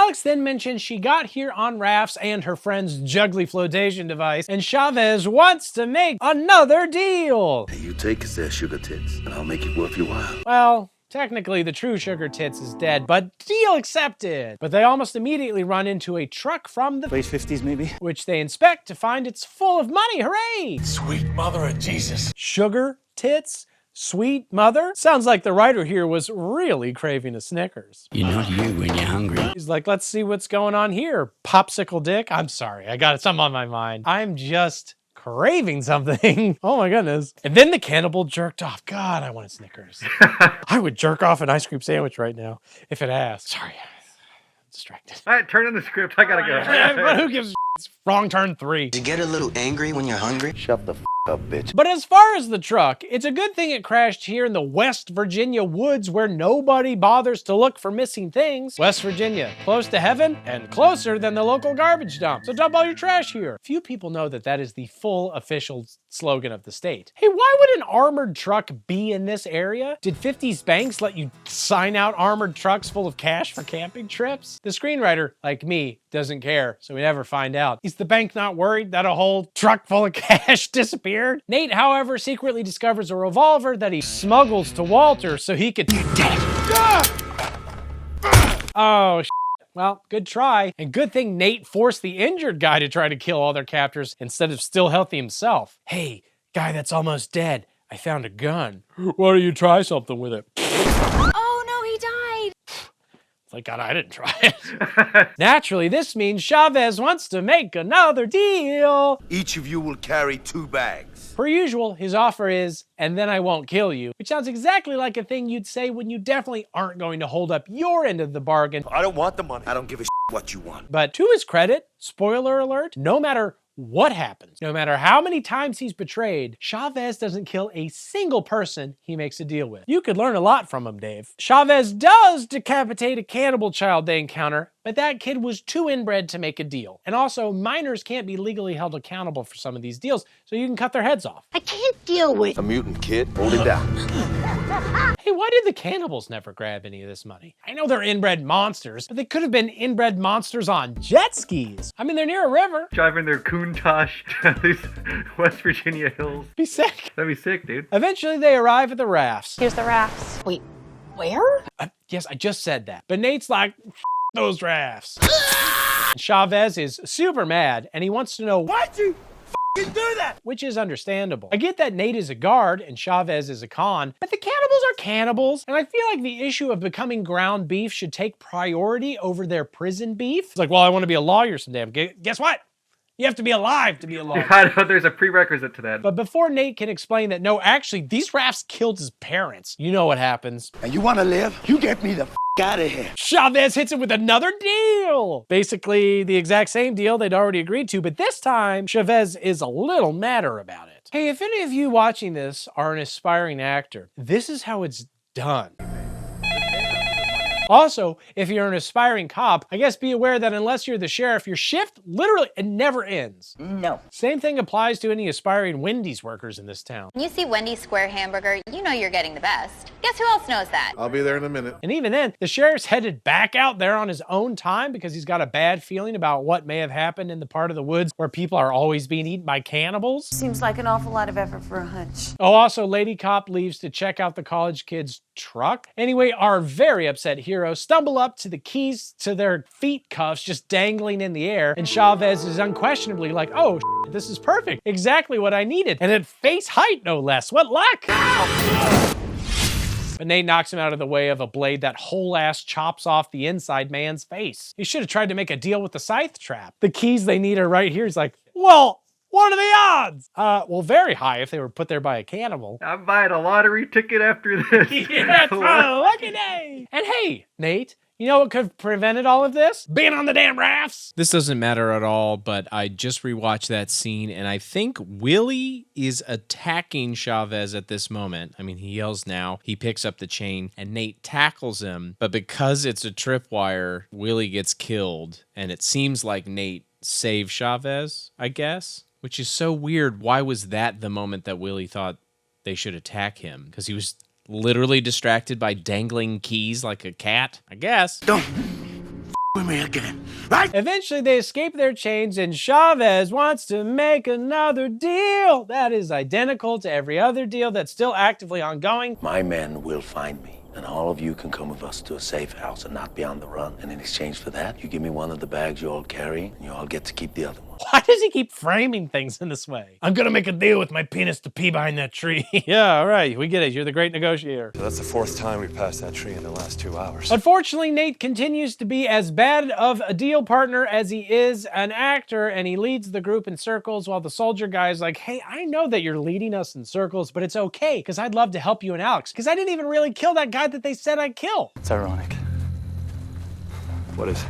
Alex then mentions she got here on rafts and her friend's juggly flotation device, and Chavez wants to make another deal. You take their sugar tits, and I'll make it worth your while. Well, technically, the true Sugar Tits is dead, but deal accepted. But they almost immediately run into a truck from the late 50s, maybe, which they inspect to find it's full of money. Hooray! Sweet mother of Jesus. Sugar Tits? Sweet mother? Sounds like the writer here was really craving a Snickers. You're not you when you're hungry. He's like, let's see what's going on here. Popsicle dick? I'm sorry, I got something on my mind. I'm just craving something. Oh my goodness. And then the cannibal jerked off. God, I want a Snickers. I would jerk off an ice cream sandwich right now if it asked. Sorry, I'm distracted. All right, turn in the script. I gotta go. But who gives a It's Wrong Turn 3. You get a little angry when you're hungry? Shut the up, bitch. But as far as the truck, it's a good thing it crashed here in the West Virginia woods where nobody bothers to look for missing things. West Virginia, close to heaven and closer than the local garbage dump. So dump all your trash here. Few people know that that is the full official slogan of the state. Hey, why would an armored truck be in this area? Did 50s banks let you sign out armored trucks full of cash for camping trips? The screenwriter, like me, doesn't care, so we never find out. Is the bank not worried that a whole truck full of cash disappeared? Nate, however, secretly discovers a revolver that he smuggles to Walter so he could... Oh, well, good try. And good thing Nate forced the injured guy to try to kill all their captors instead of still healthy himself. Hey, guy that's almost dead, I found a gun. Why don't you try something with it? Oh no, he died. Thank God I didn't try it. Naturally, this means Chavez wants to make another deal. Each of you will carry 2 bags. Per usual, his offer is, and then I won't kill you, which sounds exactly like a thing you'd say when you definitely aren't going to hold up your end of the bargain. I don't want the money. I don't give a what you want. But to his credit, spoiler alert, no matter what happens, no matter how many times he's betrayed, Chavez doesn't kill a single person he makes a deal with. You could learn a lot from him, Dave. Chavez does decapitate a cannibal child they encounter, but that kid was too inbred to make a deal. And also, minors can't be legally held accountable for some of these deals, so you can cut their heads off. I can't deal with A mutant kid, hold it down. Hey, why did the cannibals never grab any of this money? I know they're inbred monsters, but they could have been inbred monsters on jet skis. I mean, they're near a river. Driving their Countach down these West Virginia hills. Be sick. That'd be sick, dude. Eventually, they arrive at the rafts. Here's the rafts. Wait, where? Yes, I just said that. But Nate's like, those rafts. Chavez is super mad, and he wants to know, why'd you do that? Which is understandable. I get that Nate is a guard and Chavez is a con, but the cannibals are cannibals, and I feel like the issue of becoming ground beef should take priority over their prison beef. It's like, well, I want to be a lawyer someday. Guess what? You have to be alive to be a lawyer. I know there's a prerequisite to that. But before Nate can explain that, no, actually, these rafts killed his parents. You know what happens. And you want to live? You get me the out of here. Chavez hits him with another deal. Basically, the exact same deal they'd already agreed to, but this time, Chavez is a little madder about it. Hey, if any of you watching this are an aspiring actor, this is how it's done. Also, if you're an aspiring cop, I guess be aware that unless you're the sheriff, your shift literally it never ends. No. Same thing applies to any aspiring Wendy's workers in this town. When you see Wendy's square hamburger, you know you're getting the best. Guess who else knows that? I'll be there in a minute. And even then, the sheriff's headed back out there on his own time because he's got a bad feeling about what may have happened in the part of the woods where people are always being eaten by cannibals. Seems like an awful lot of effort for a hunch. Oh, also, Lady Cop leaves to check out the college kid's truck. Anyway, our very upset heroes stumble up to the keys to their feet cuffs just dangling in the air, and Chavez is unquestionably like, oh, this is perfect. Exactly what I needed. And at face height, no less. What luck! But Nate knocks him out of the way of a blade that whole ass chops off the inside man's face. He should have tried to make a deal with the scythe trap. The keys they need are right here. He's like, well, what are the odds? Well, very high if they were put there by a cannibal. I'm buying a lottery ticket after this. Yeah, it's a lucky day. And hey, Nate, you know what could have prevented all of this? Being on the damn rafts. This doesn't matter at all, but I just rewatched that scene, and I think Willie is attacking Chavez at this moment. I mean, he yells now, he picks up the chain, and Nate tackles him, but because it's a tripwire, Willie gets killed, and it seems like Nate saved Chavez, I guess, which is so weird. Why was that the moment that Willie thought they should attack him? Because he was literally distracted by dangling keys like a cat, I guess. Don't with me again. Eventually, they escape their chains, and Chavez wants to make another deal that is identical to every other deal that's still actively ongoing. My men will find me, and all of you can come with us to a safe house and not be on the run. And in exchange for that, you give me one of the bags you all carry, and you all get to keep the other one. Why does he keep framing things in this way? I'm gonna make a deal with my penis to pee behind that tree. Yeah, all right, we get it. You're the great negotiator. So that's the 4th time we passed that tree in the last 2 hours. Unfortunately, Nate continues to be as bad of a deal partner as he is an actor, and he leads the group in circles while the soldier guy is like, hey, I know that you're leading us in circles, but it's okay, because I'd love to help you and Alex, because I didn't even really kill that guy that they said I'd kill. It's ironic. What is?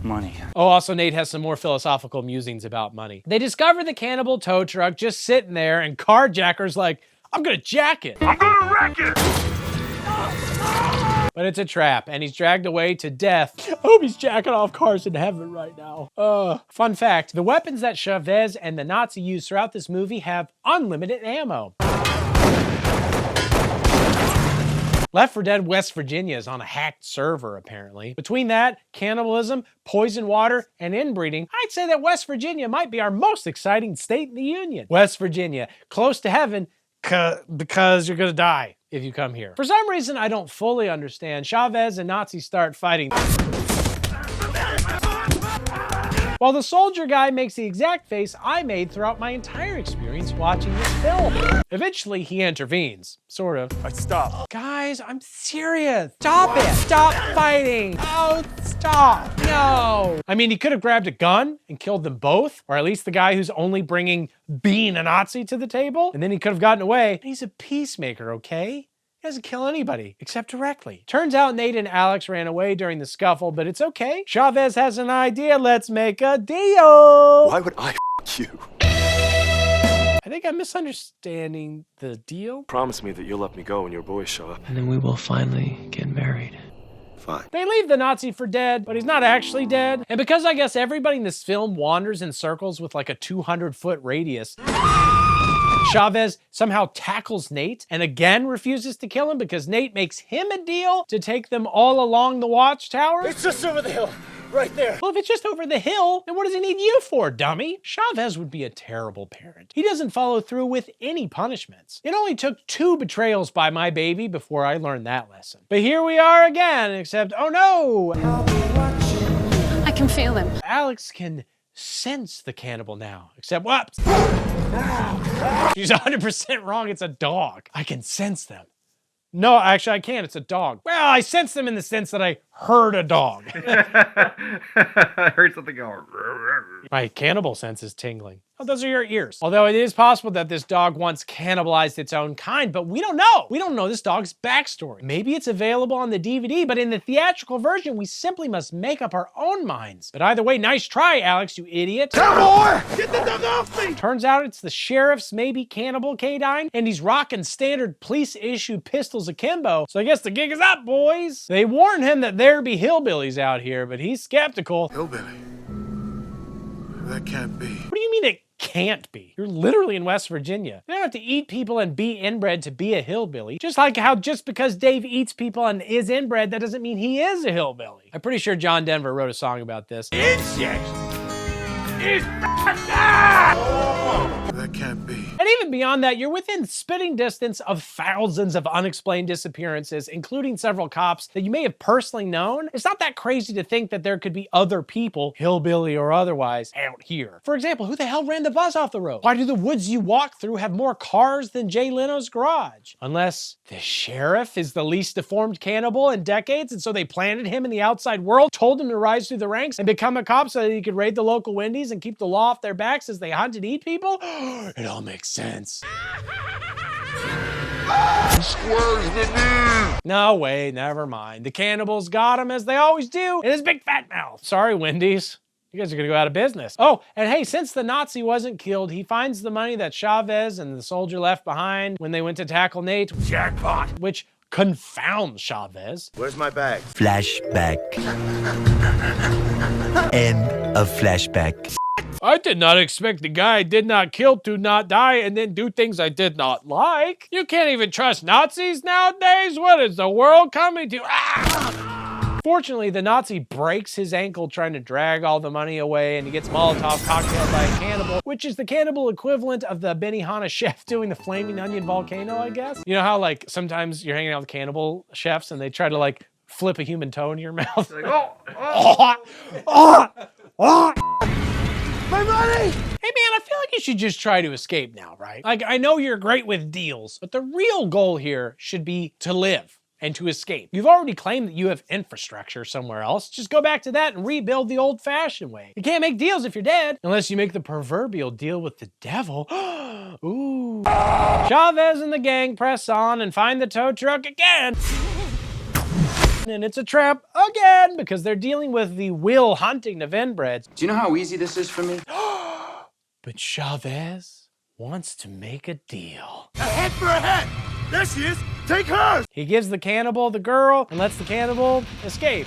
Money. Oh, also Nate has some more philosophical musings about money. They discover the cannibal tow truck just sitting there, and Carjacker's like, I'm gonna jack it. I'm gonna wreck it! But it's a trap, and he's dragged away to death. I hope he's jacking off cars in heaven right now. Fun fact, the weapons that Chavez and the Nazi use throughout this movie have unlimited ammo. Left 4 Dead West Virginia is on a hacked server, apparently. Between that, cannibalism, poison water, and inbreeding, I'd say that West Virginia might be our most exciting state in the Union. West Virginia, close to heaven, because you're gonna die if you come here. For some reason I don't fully understand, Chavez and Nazis start fighting. While the soldier guy makes the exact face I made throughout my entire experience watching this film. Eventually, he intervenes. Sort of. Stop. Guys, I'm serious. Stop it. Stop fighting. Oh, stop. No. I mean, he could have grabbed a gun and killed them both, or at least the guy who's only bringing being a Nazi to the table, and then he could have gotten away. He's a peacemaker, okay? He doesn't kill anybody, except directly. Turns out Nate and Alex ran away during the scuffle, but it's okay. Chavez has an idea. Let's make a deal. Why would I you? I think I'm misunderstanding the deal. Promise me that you'll let me go when your boys show up. And then we will finally get married. Fine. They leave the Nazi for dead, but he's not actually dead. And because I guess everybody in this film wanders in circles with like a 200-foot radius, Chavez somehow tackles Nate and again refuses to kill him because Nate makes him a deal to take them all along the watchtower. It's just over the hill, right there. Well, if it's just over the hill, then what does he need you for, dummy? Chavez would be a terrible parent. He doesn't follow through with any punishments. It only took 2 betrayals by my baby before I learned that lesson. But here we are again, except, oh no! I can feel them. Alex can sense the cannibal now, except whoops. She's 100% wrong, it's a dog. I can sense them. No, actually I can't, it's a dog. Well, I sense them in the sense that I heard a dog. I heard something go. My cannibal sense is tingling. Oh, those are your ears. Although it is possible that this dog once cannibalized its own kind, but we don't know. We don't know this dog's backstory. Maybe it's available on the DVD, but in the theatrical version, we simply must make up our own minds. But either way, nice try, Alex, you idiot. Cowboy! Get the dog off me! Turns out it's the sheriff's maybe cannibal canine, and he's rocking standard police-issued pistols akimbo, so I guess the gig is up, boys. They warn him that there be hillbillies out here, but he's skeptical. Hillbilly? That can't be. What do you mean it can't be? You're literally in West Virginia. You don't have to eat people and be inbred to be a hillbilly. Just like how just because Dave eats people and is inbred, that doesn't mean he is a hillbilly. I'm pretty sure John Denver wrote a song about this. Insects is That can't be. And even beyond that, you're within spitting distance of thousands of unexplained disappearances, including several cops that you may have personally known. It's not that crazy to think that there could be other people, hillbilly or otherwise, out here. For example, who the hell ran the bus off the road? Why do the woods you walk through have more cars than Jay Leno's garage? Unless the sheriff is the least deformed cannibal in decades, and so they planted him in the outside world, told him to rise through the ranks and become a cop so that he could raid the local Wendy's and keep the law off their backs as they hunt and eat people? It all makes sense. No, wait, never mind. The cannibals got him as they always do in his big fat mouth. Sorry, Wendy's. You guys are gonna go out of business. Oh, and hey, since the Nazi wasn't killed, he finds the money that Chavez and the soldier left behind when they went to tackle Nate. jackpot. Which confounds Chavez. Where's my bag? Flashback. End of flashback. I did not expect the guy I did not kill to not die and then do things I did not like. You can't even trust Nazis nowadays? What is the world coming to? Ah! Fortunately, the Nazi breaks his ankle trying to drag all the money away, and he gets Molotov cocktailed by a cannibal, which is the cannibal equivalent of the Benihana chef doing the flaming onion volcano, I guess. You know how like sometimes you're hanging out with cannibal chefs and they try to like flip a human toe into your mouth? Like, my money! Hey man, I feel like you should just try to escape now, right? Like, I know you're great with deals, but the real goal here should be to live and to escape. You've already claimed that you have infrastructure somewhere else. Just go back to that and rebuild the old-fashioned way. You can't make deals if you're dead, unless you make the proverbial deal with the devil. Ooh. Chavez and the gang press on and find the tow truck again. And it's a trap again because they're dealing with the will hunting of inbreds. Do you know how easy this is for me? But Chavez wants to make a deal. A head for a head! There she is! Take her! He gives the cannibal the girl and lets the cannibal escape.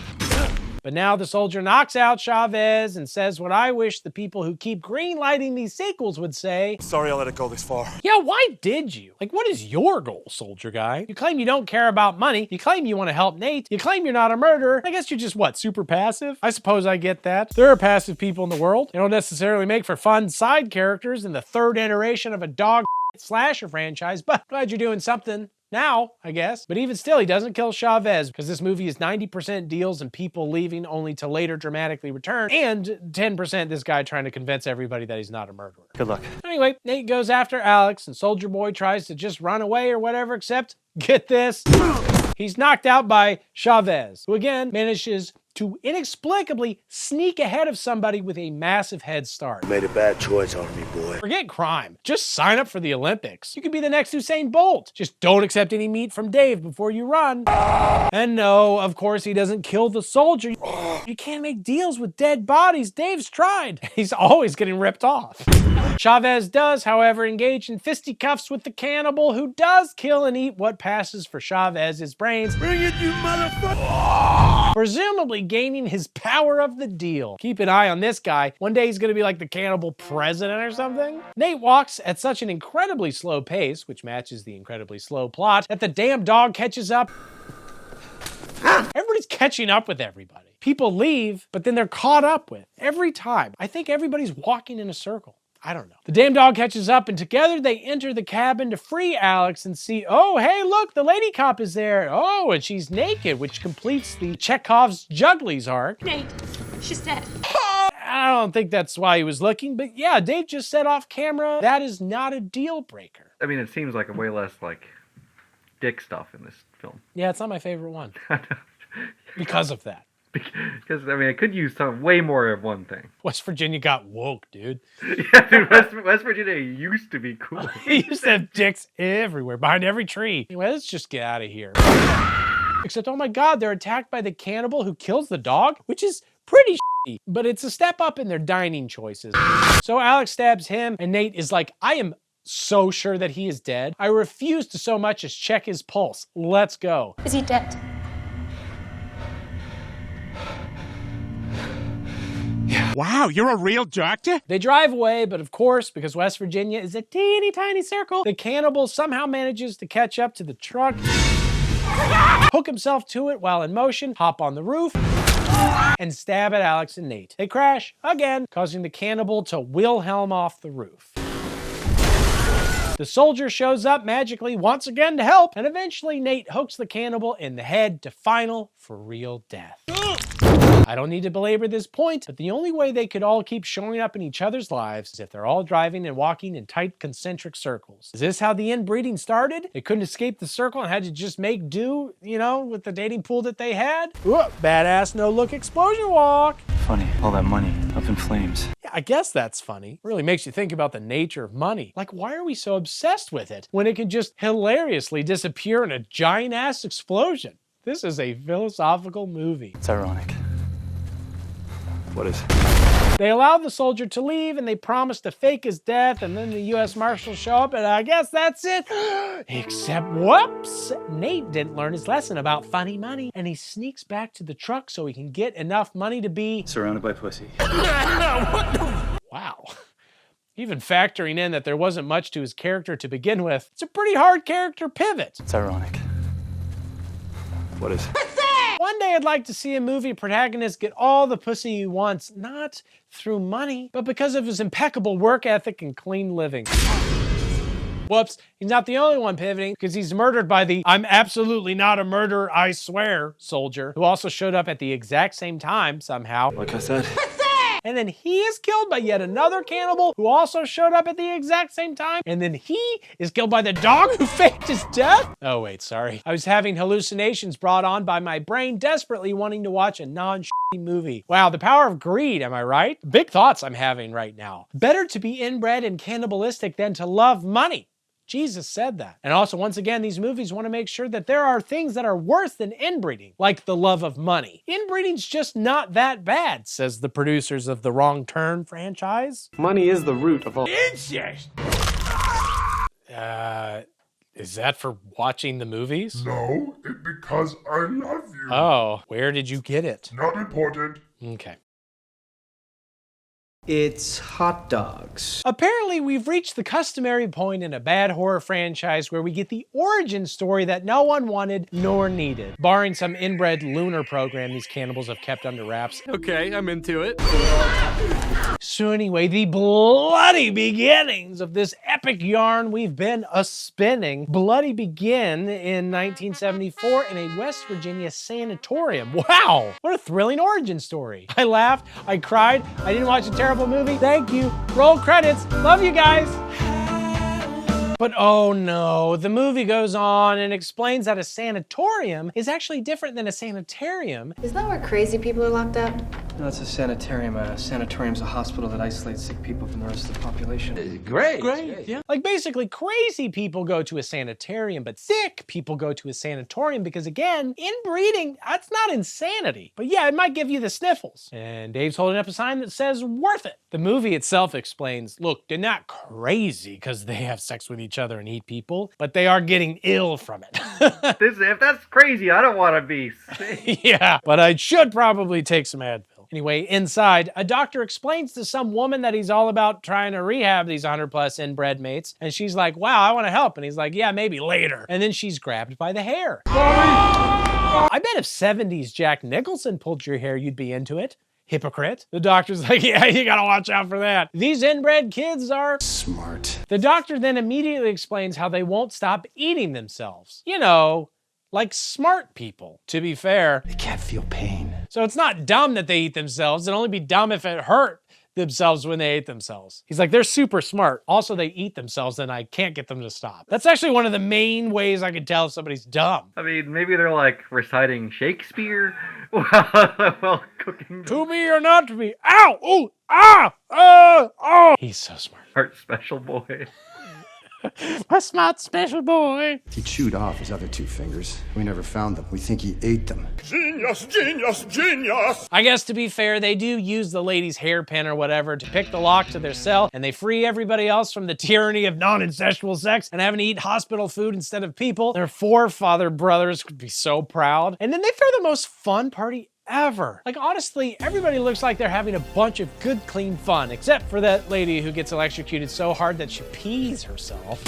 But now the soldier knocks out Chavez and says what I wish the people who keep green-lighting these sequels would say. Sorry I let it go this far. Yeah, why did you? Like, what is your goal, soldier guy? You claim you don't care about money. You claim you want to help Nate. You claim you're not a murderer. I guess you're just, what, super passive? I suppose I get that. There are passive people in the world. They don't necessarily make for fun side characters in the third iteration of a dog slasher franchise, but glad you're doing something now, I guess. But even still, he doesn't kill Chavez because this movie is 90% deals and people leaving only to later dramatically return, and 10% this guy trying to convince everybody that he's not a murderer. Good luck. Anyway, Nate goes after Alex and Soldier Boy tries to just run away or whatever, except, get this, he's knocked out by Chavez, who again manages to inexplicably sneak ahead of somebody with a massive head start. You made a bad choice, Army boy. Forget crime. Just sign up for the Olympics. You could be the next Usain Bolt. Just don't accept any meat from Dave before you run. And no, of course he doesn't kill the soldier. You can't make deals with dead bodies. Dave's tried. He's always getting ripped off. Chavez does, however, engage in fisticuffs with the cannibal, who does kill and eat what passes for Chavez's brains. Bring it, you motherfucker! Presumably gaining his power of the deal. Keep an eye on this guy. One day he's gonna be like the cannibal president or something. Nate walks at such an incredibly slow pace, which matches the incredibly slow plot, that the damn dog catches up. Everybody's catching up with everybody. People leave, but then they're caught up with every time. I think everybody's walking in a circle. I don't know. The damn dog catches up and together they enter the cabin to free Alex and see, oh, hey, look, the lady cop is there. Oh, and she's naked, which completes the Chekhov's Jugglies arc. Nate, she's dead. I don't think that's why he was looking, but yeah, Dave just said off camera, that is not a deal breaker. I mean, it seems like a way less, like, dick stuff in this film. Yeah, it's not my favorite one. Because of that. Because, I mean, it could use way more of one thing. West Virginia got woke, dude. Yeah, dude, West Virginia used to be cool. He used to have dicks everywhere, behind every tree. Anyway, let's just get out of here. Except, oh my God, they're attacked by the cannibal who kills the dog, which is pretty shitty, but it's a step up in their dining choices. So Alex stabs him, and Nate is like, I am so sure that he is dead. I refuse to so much as check his pulse. Let's go. Is he dead? Wow, you're a real doctor? They drive away, but of course, because West Virginia is a teeny tiny circle, the cannibal somehow manages to catch up to the truck, hook himself to it while in motion, hop on the roof, and stab at Alex and Nate. They crash again, causing the cannibal to Wilhelm off the roof. The soldier shows up magically once again to help, and eventually Nate hooks the cannibal in the head to final for real death. I don't need to belabor this point, but the only way they could all keep showing up in each other's lives is if they're all driving and walking in tight concentric circles. Is this how the inbreeding started? They couldn't escape the circle and had to just make do, you know, with the dating pool that they had? Ooh, badass no-look explosion walk. Funny, all that money up in flames. Yeah, I guess that's funny. Really makes you think about the nature of money. Like, why are we so obsessed with it when it can just hilariously disappear in a giant-ass explosion? This is a philosophical movie. It's ironic. What is? They allow the soldier to leave and they promise to fake his death, and then the U.S. Marshals show up and I guess that's it. Except, whoops, Nate didn't learn his lesson about funny money and he sneaks back to the truck so he can get enough money to be surrounded by pussy. Wow. Even factoring in that there wasn't much to his character to begin with, it's a pretty hard character pivot. It's ironic. What is? One day I'd like to see a movie protagonist get all the pussy he wants, not through money, but because of his impeccable work ethic and clean living. Whoops, he's not the only one pivoting, because he's murdered by the "I'm absolutely not a murderer, I swear" soldier, who also showed up at the exact same time somehow. Like I said. And then he is killed by yet another cannibal who also showed up at the exact same time. And then he is killed by the dog who faked his death. Oh wait, sorry. I was having hallucinations brought on by my brain desperately wanting to watch a non-shitty movie. Wow, the power of greed, am I right? Big thoughts I'm having right now. Better to be inbred and cannibalistic than to love money. Jesus said that. And also, once again, these movies want to make sure that there are things that are worse than inbreeding, like the love of money. Inbreeding's just not that bad, says the producers of the Wrong Turn franchise. Money is the root of all incest. Is that for watching the movies? No, it's because I love you. Oh, where did you get it? Not important. Okay. It's hot dogs. Apparently, we've reached the customary point in a bad horror franchise where we get the origin story that no one wanted nor needed. Barring some inbred lunar program these cannibals have kept under wraps. Okay, I'm into it. So anyway, the bloody beginnings of this epic yarn we've been a-spinning bloody begin in 1974 in a West Virginia sanatorium. Wow, what a thrilling origin story. I laughed, I cried, I didn't watch a terrible movie. Thank you. Roll credits. Love you guys. But oh no, the movie goes on and explains that a sanatorium is actually different than a sanitarium. Is that where crazy people are locked up? No, it's a sanitarium. A sanatorium's a hospital that isolates sick people from the rest of the population. Great, yeah. Like basically crazy people go to a sanitarium, but sick people go to a sanatorium because again, inbreeding, that's not insanity. But yeah, it might give you the sniffles. And Dave's holding up a sign that says worth it. The movie itself explains, look, they're not crazy because they have sex with each other and eat people, but they are getting ill from it. If that's crazy, I don't want to be sick. Yeah, but I should probably take some Advil. Anyway, inside, a doctor explains to some woman that he's all about trying to rehab these 100+ inbred mates, and she's like, wow, I want to help. And he's like, yeah, maybe later. And then she's grabbed by the hair. I bet if 70s Jack Nicholson pulled your hair, you'd be into it. Hypocrite. The doctor's like, yeah, you gotta watch out for that. These inbred kids are smart. The doctor then immediately explains how they won't stop eating themselves. You know, like smart people, to be fair. They can't feel pain. So it's not dumb that they eat themselves. It'd only be dumb if it hurt themselves when they ate themselves. He's like, they're super smart. Also, they eat themselves and I can't get them to stop. That's actually one of the main ways I can tell if somebody's dumb. I mean, maybe they're like reciting Shakespeare while cooking. To be or not to be. Ow! Ooh! Ah! Oh! He's so smart. Smart special boy. My smart special boy. He chewed off his other 2 fingers. We never found them. We think he ate them. Genius, genius, genius! I guess to be fair, they do use the lady's hairpin or whatever to pick the lock to their cell, and they free everybody else from the tyranny of non-incestual sex and having to eat hospital food instead of people. Their forefather brothers could be so proud. And then they throw the most fun party ever. Like honestly, everybody looks like they're having a bunch of good, clean fun, except for that lady who gets electrocuted so hard that she pees herself.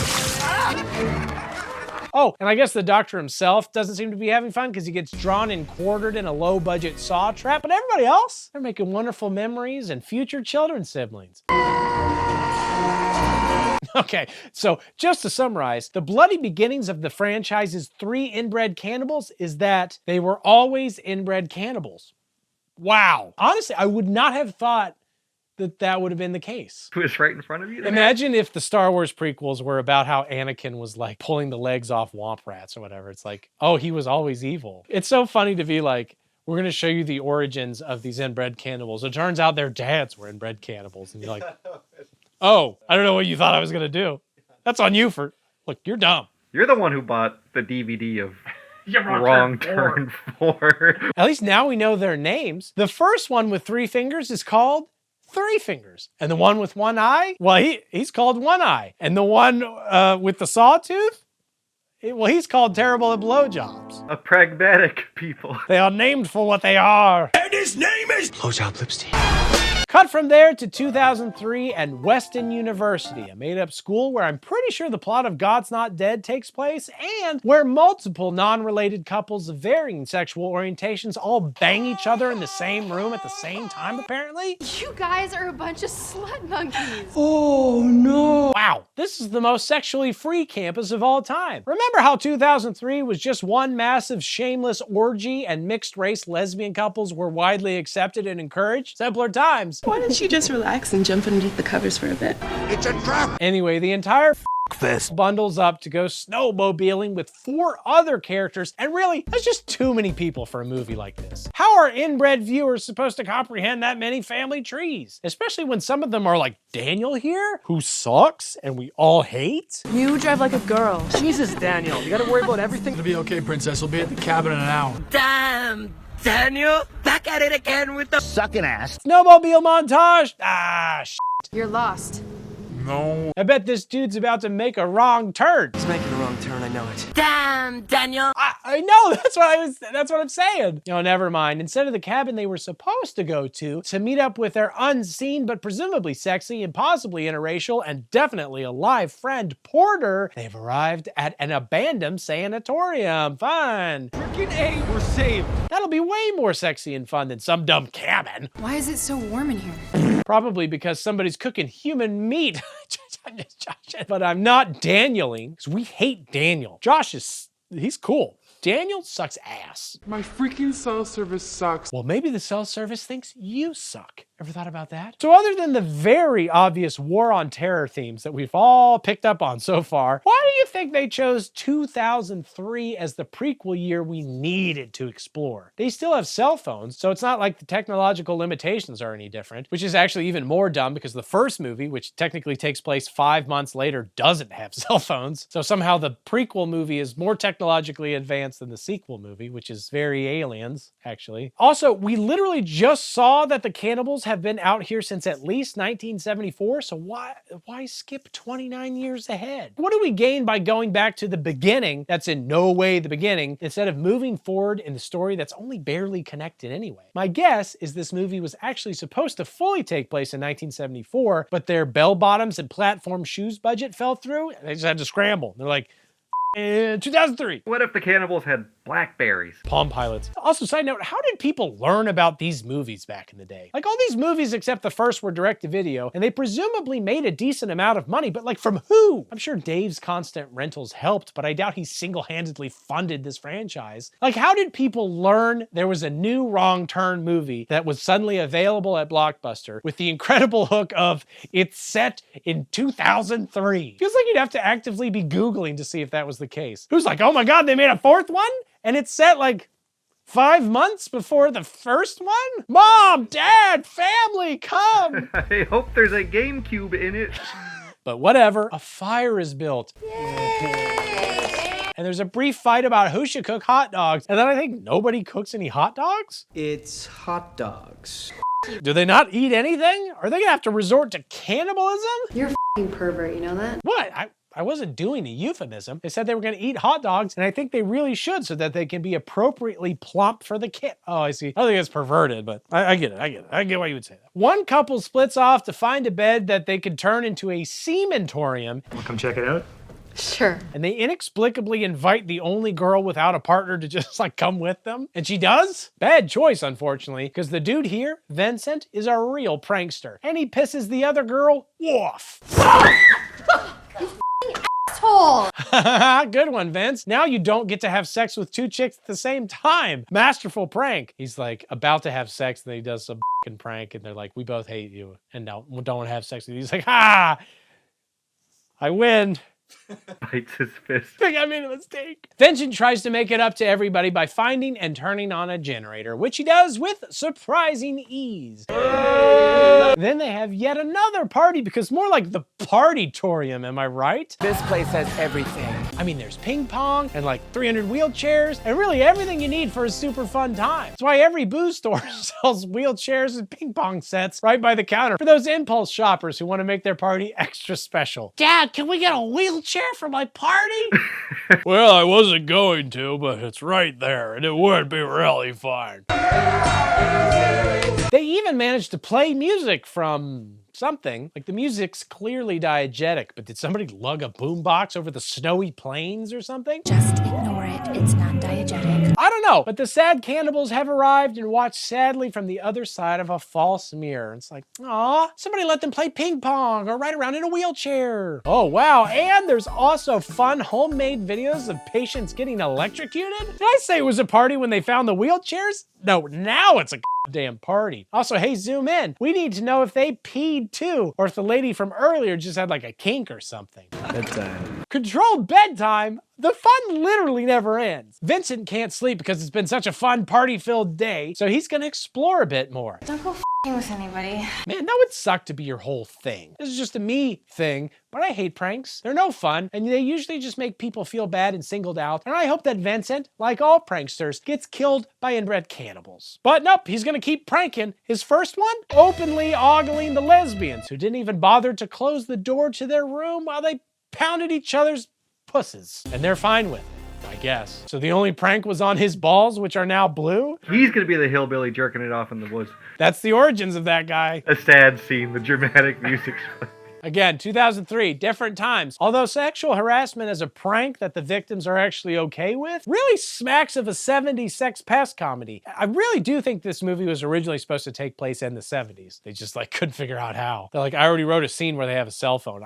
Oh, and I guess the doctor himself doesn't seem to be having fun because he gets drawn and quartered in a low-budget saw trap, but everybody else, they're making wonderful memories and future children's siblings. Okay, so just to summarize, the bloody beginnings of the franchise's 3 inbred cannibals is that they were always inbred cannibals. Wow. Honestly, I would not have thought that that would have been the case. Who is right in front of you? Imagine if the Star Wars prequels were about how Anakin was like pulling the legs off womp rats or whatever. It's like, oh, he was always evil. It's so funny to be like, we're gonna show you the origins of these inbred cannibals. It turns out their dads were inbred cannibals. And you're like, oh, I don't know what you thought I was gonna do. That's on you for, look, you're dumb. You're the one who bought the DVD of Wrong Turn 4. At least now we know their names. The first one with 3 fingers is called 3 Fingers. And the one with 1 eye, well, he's called 1 Eye. And the one with the sawtooth, well, he's called Terrible at Blowjobs. A pragmatic people. They are named for what they are. And his name is Blowjob Lipstick. Cut from there to 2003 and Weston University, a made-up school where I'm pretty sure the plot of God's Not Dead takes place, and where multiple non-related couples of varying sexual orientations all bang each other in the same room at the same time, apparently. You guys are a bunch of slut monkeys. Oh no! Wow, this is the most sexually free campus of all time. Remember how 2003 was just one massive shameless orgy and mixed-race lesbian couples were widely accepted and encouraged? Simpler times. Why don't you just relax and jump underneath the covers for a bit? It's a trap! Anyway, the entire fest bundles up to go snowmobiling with 4 other characters, and really, that's just too many people for a movie like this. How are inbred viewers supposed to comprehend that many family trees? Especially when some of them are like Daniel here, who sucks and we all hate? You drive like a girl. Jesus, Daniel, you gotta worry about everything. It'll be okay, princess. We'll be at the cabin in an hour. Damn, Daniel, back at it again with the sucking ass. Snowmobile montage? Ah, shit. You're lost. No. I bet this dude's about to make a wrong turn. He's making a wrong turn, I know it. Damn, Daniel. I know, that's what I'm saying. No, never mind. Instead of the cabin they were supposed to go to meet up with their unseen but presumably sexy and possibly interracial and definitely alive friend Porter, they've arrived at an abandoned sanatorium. Fun. Freaking A, we're saved. That'll be way more sexy and fun than some dumb cabin. Why is it so warm in here? Probably because somebody's cooking human meat. But I'm not Danieling, because we hate Daniel. He's cool. Daniel sucks ass. My freaking cell service sucks. Well, maybe the cell service thinks you suck. Ever thought about that? So other than the very obvious war on terror themes that we've all picked up on so far, why do you think they chose 2003 as the prequel year we needed to explore? They still have cell phones, so it's not like the technological limitations are any different, which is actually even more dumb because the first movie, which technically takes place 5 months later, doesn't have cell phones. So somehow the prequel movie is more technologically advanced than the sequel movie, which is very Aliens, actually. Also, we literally just saw that the cannibals have been out here since at least 1974, so why skip 29 years ahead? What do we gain by going back to the beginning that's in no way the beginning instead of moving forward in the story that's only barely connected anyway? My guess is this movie was actually supposed to fully take place in 1974, but their bell-bottoms and platform shoes budget fell through, and they just had to scramble. They're like, 2003. What if the cannibals had blackberries? Palm Pilots. Also, side note, how did people learn about these movies back in the day? Like, all these movies except the first were direct-to-video, and they presumably made a decent amount of money, but like, from who? I'm sure Dave's constant rentals helped, but I doubt he single-handedly funded this franchise. Like, how did people learn there was a new Wrong Turn movie that was suddenly available at Blockbuster with the incredible hook of, it's set in 2003? Feels like you'd have to actively be Googling to see if that was the case. Who's like, oh my God, they made a 4th one? And it's set like 5 months before the first one? Mom, Dad, family, come! I hope there's a GameCube in it. But whatever, a fire is built. Yay! And there's a brief fight about who should cook hot dogs. And then I think nobody cooks any hot dogs? It's hot dogs. Do they not eat anything? Are they gonna have to resort to cannibalism? You're a f***ing pervert, you know that? What? I wasn't doing a euphemism. They said they were gonna eat hot dogs, and I think they really should so that they can be appropriately plump for the kid. Oh, I see. I don't think it's perverted, but I get it. I get why you would say that. One couple splits off to find a bed that they could turn into a sementorium. Wanna come check it out? Sure. And they inexplicably invite the only girl without a partner to just like come with them. And she does? Bad choice, unfortunately, because the dude here, Vincent, is a real prankster. And he pisses the other girl off. Asshole! Good one, Vince. Now you don't get to have sex with 2 chicks at the same time. Masterful prank. He's like about to have sex, and then he does some fucking prank, and they're like, we both hate you, and don't want to have sex with you. He's like, ha! I win. Bites his fist. I think I made a mistake. Vincent tries to make it up to everybody by finding and turning on a generator, which he does with surprising ease. Then they have yet another party, because more like the party-torium, am I right? This place has everything. I mean, there's ping pong and like 300 wheelchairs and really everything you need for a super fun time. That's why every booze store sells wheelchairs and ping pong sets right by the counter for those impulse shoppers who want to make their party extra special. Dad, can we get a wheelchair for my party? Well, I wasn't going to, but it's right there and it would be really fun. They even managed to play music from something. Like, the music's clearly diegetic, but did somebody lug a boombox over the snowy plains or something? Just ignore it. It's not diegetic. I don't know, but the sad cannibals have arrived and watch sadly from the other side of a false mirror. It's like, aw, somebody let them play ping pong or ride around in a wheelchair. Oh, wow, and there's also fun homemade videos of patients getting electrocuted. Did I say it was a party when they found the wheelchairs? No, now it's a damn party. Also, hey, zoom in. We need to know if they peed too, or if the lady from earlier just had like a kink or something. Bedtime. Controlled bedtime? The fun literally never ends. Vincent can't sleep because it's been such a fun party-filled day, so he's gonna explore a bit more. Don't go with anybody. Man, that would suck to be your whole thing. This is just a me thing, but I hate pranks. They're no fun, and they usually just make people feel bad and singled out, and I hope that Vincent, like all pranksters, gets killed by inbred cannibals. But nope, he's gonna keep pranking. His first one? Openly ogling the lesbians, who didn't even bother to close the door to their room while they pounded each other's pusses. And they're fine with it, I guess. So the only prank was on his balls, which are now blue? He's gonna be the hillbilly jerking it off in the woods. That's the origins of that guy. A sad scene, the dramatic music. Again, 2003, different times. Although sexual harassment as a prank that the victims are actually okay with really smacks of a 70s sex pest comedy. I really do think this movie was originally supposed to take place in the 70s. They just like couldn't figure out how. They're like, I already wrote a scene where they have a cell phone.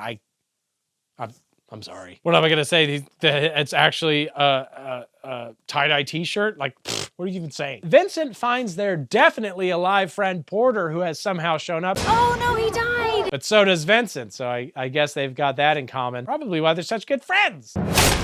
I'm sorry. What am I gonna say? It's actually a tie-dye t-shirt? Like, pfft, what are you even saying? Vincent finds their definitely alive friend Porter, who has somehow shown up. Oh no, he died! But so does Vincent, so I guess they've got that in common. Probably why they're such good friends.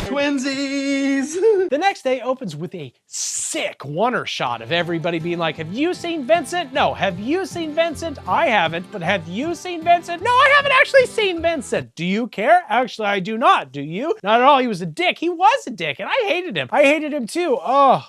Twinsies! The next day opens with a sick one-er shot of everybody being like, have you seen Vincent? No. Have you seen Vincent? I haven't, but have you seen Vincent? No, I haven't actually seen Vincent. Do you care? Actually, I do not. Do you? Not at all. He was a dick. He was a dick, and I hated him. I hated him too. Oh,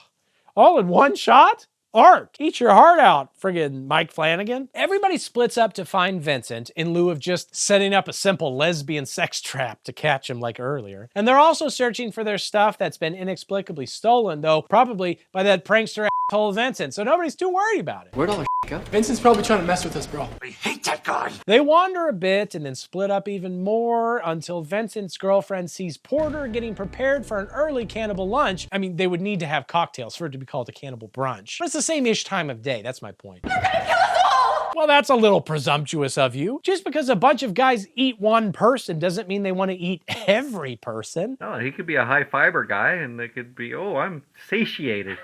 all in one shot? Art. Eat your heart out, friggin' Mike Flanagan. Everybody splits up to find Vincent in lieu of just setting up a simple lesbian sex trap to catch him like earlier. And they're also searching for their stuff that's been inexplicably stolen, though probably by that prankster asshole Vincent, so nobody's too worried about it. Where'd all the go? Vincent's probably trying to mess with us, bro. We hate that guy. They wander a bit and then split up even more until Vincent's girlfriend sees Porter getting prepared for an early cannibal lunch. I mean, they would need to have cocktails for it to be called a cannibal brunch. But it's the same-ish time of day, that's my point. They're gonna kill us all! Well, that's a little presumptuous of you. Just because a bunch of guys eat one person doesn't mean they want to eat every person. No, he could be a high fiber guy, and they could be, oh, I'm satiated.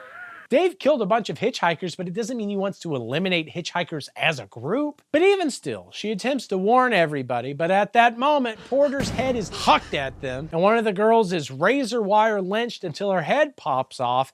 Dave killed a bunch of hitchhikers, but it doesn't mean he wants to eliminate hitchhikers as a group. But even still, she attempts to warn everybody, but at that moment, Porter's head is hucked at them, and one of the girls is razor wire lynched until her head pops off.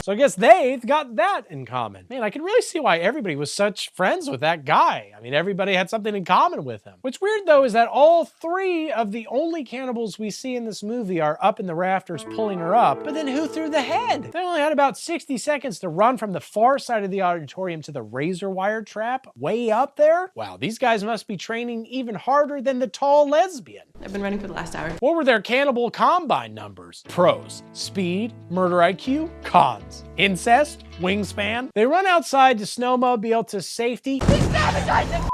So I guess they've got that in common. Man, I can really see why everybody was such friends with that guy. I mean, everybody had something in common with him. What's weird, though, is that all three of the only cannibals we see in this movie are up in the rafters pulling her up, but then who threw the head? They only had about 60 seconds to run from the far side of the auditorium to the razor wire trap way up there. Wow, these guys must be training even harder than the tall lesbian. I've been running for the last hour. What were their cannibal combine numbers? Pros: speed, murder IQ, cons: incest, wingspan. They run outside to snowmobile to safety. They sabotaged the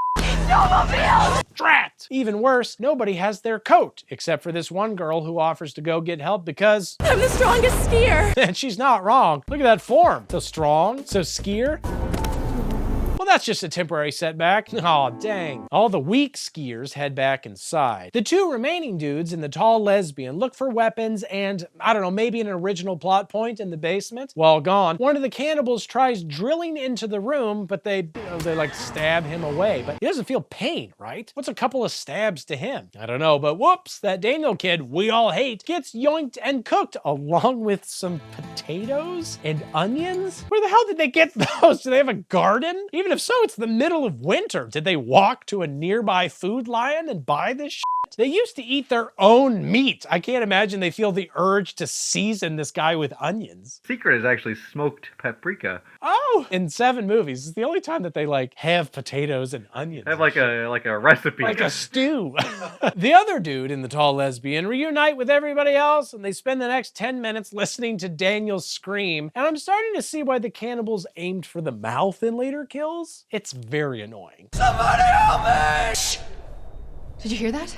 snowmobile! Drat! Even worse, nobody has their coat, except for this one girl who offers to go get help because I'm the strongest skier! And she's not wrong. Look at that form. So strong, so skier. Well, that's just a temporary setback. Aw, dang. All the weak skiers head back inside. The two remaining dudes and the tall lesbian look for weapons and, I don't know, maybe an original plot point in the basement. While gone, one of the cannibals tries drilling into the room, but they like stab him away. But he doesn't feel pain, right? What's a couple of stabs to him? I don't know, but whoops, that Daniel kid we all hate gets yoinked and cooked along with some potatoes and onions? Where the hell did they get those? Do they have a garden? Even if so, it's the middle of winter. Did they walk to a nearby Food Lion and buy this shit? They used to eat their own meat. I can't imagine they feel the urge to season this guy with onions. Secret is actually smoked paprika. Oh, in 7 movies, it's the only time that they like have potatoes and onions. Have like a recipe. Like a stew. The other dude and the tall lesbian reunite with everybody else, and they spend the next 10 minutes listening to Daniel scream. And I'm starting to see why the cannibals aimed for the mouth in later kills. It's very annoying. Somebody help me! Shh. Did you hear that?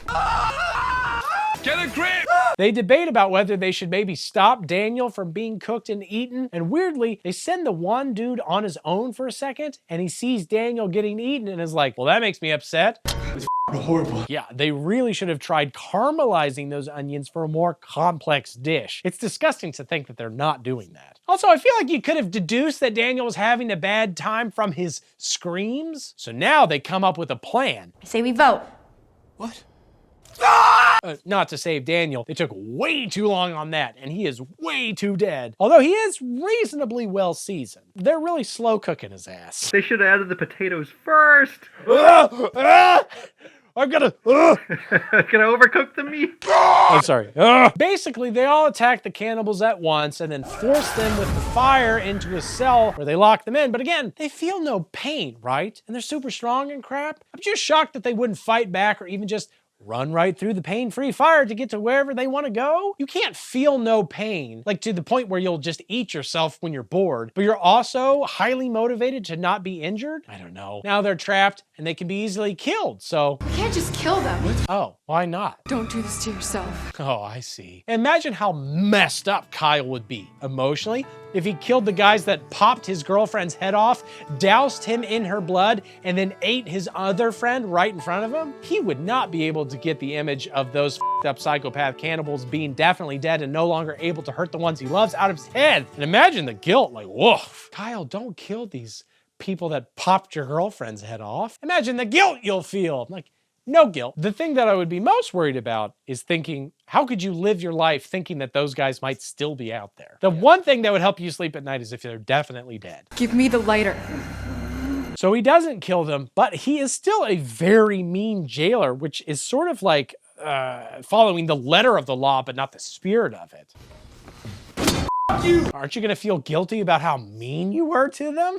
Get a grip! They debate about whether they should maybe stop Daniel from being cooked and eaten, and weirdly, they send the one dude on his own for a second, and he sees Daniel getting eaten and is like, well, that makes me upset. It's horrible. Yeah, they really should have tried caramelizing those onions for a more complex dish. It's disgusting to think that they're not doing that. Also, I feel like you could have deduced that Daniel was having a bad time from his screams, so now they come up with a plan. I say we vote. What? Not to save Daniel, they took way too long on that, and he is way too dead. Although he is reasonably well seasoned. They're really slow cooking his ass. They should have added the potatoes first. I'm gonna Can I overcook the meat? I'm sorry. Basically, they all attack the cannibals at once and then force them with the fire into a cell where they lock them in. But again, they feel no pain, right? And they're super strong and crap. I'm just shocked that they wouldn't fight back or even just run right through the pain-free fire to get to wherever they want to go. You can't feel no pain, like to the point where you'll just eat yourself when you're bored, but you're also highly motivated to not be injured? I don't know. Now they're trapped and they can be easily killed, so... We can't just kill them. What? Oh, why not? Don't do this to yourself. Oh, I see. Imagine how messed up Kyle would be emotionally if he killed the guys that popped his girlfriend's head off, doused him in her blood, and then ate his other friend right in front of him. He would not be able to get the image of those f***ed up psychopath cannibals being definitely dead and no longer able to hurt the ones he loves out of his head. And imagine the guilt, like, woof. Kyle, don't kill these people that popped your girlfriend's head off. Imagine the guilt you'll feel. Like, no guilt. The thing that I would be most worried about is thinking, how could you live your life thinking that those guys might still be out there? The one thing that would help you sleep at night is if they're definitely dead. Give me the lighter. So he doesn't kill them, but he is still a very mean jailer, which is sort of like following the letter of the law, but not the spirit of it. Aren't you gonna feel guilty about how mean you were to them?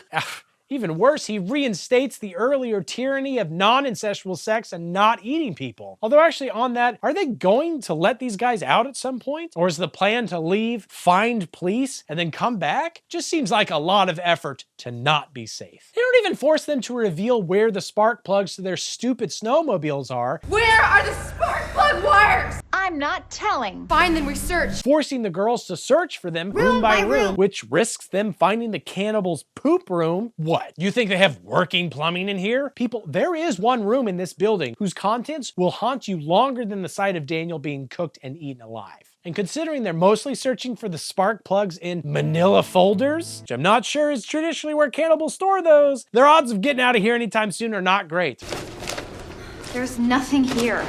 Even worse, he reinstates the earlier tyranny of non-incestual sex and not eating people. Although actually on that, are they going to let these guys out at some point? Or is the plan to leave, find police, and then come back? Just seems like a lot of effort to not be safe. They don't even force them to reveal where the spark plugs to their stupid snowmobiles are. Where are the spark plug wires? I'm not telling. Fine, then we search. Forcing the girls to search for them room by room, which risks them finding the cannibals' poop room. What? You think they have working plumbing in here? People, there is one room in this building whose contents will haunt you longer than the sight of Daniel being cooked and eaten alive. And considering they're mostly searching for the spark plugs in manila folders, which I'm not sure is traditionally where cannibals store those, their odds of getting out of here anytime soon are not great. There's nothing here.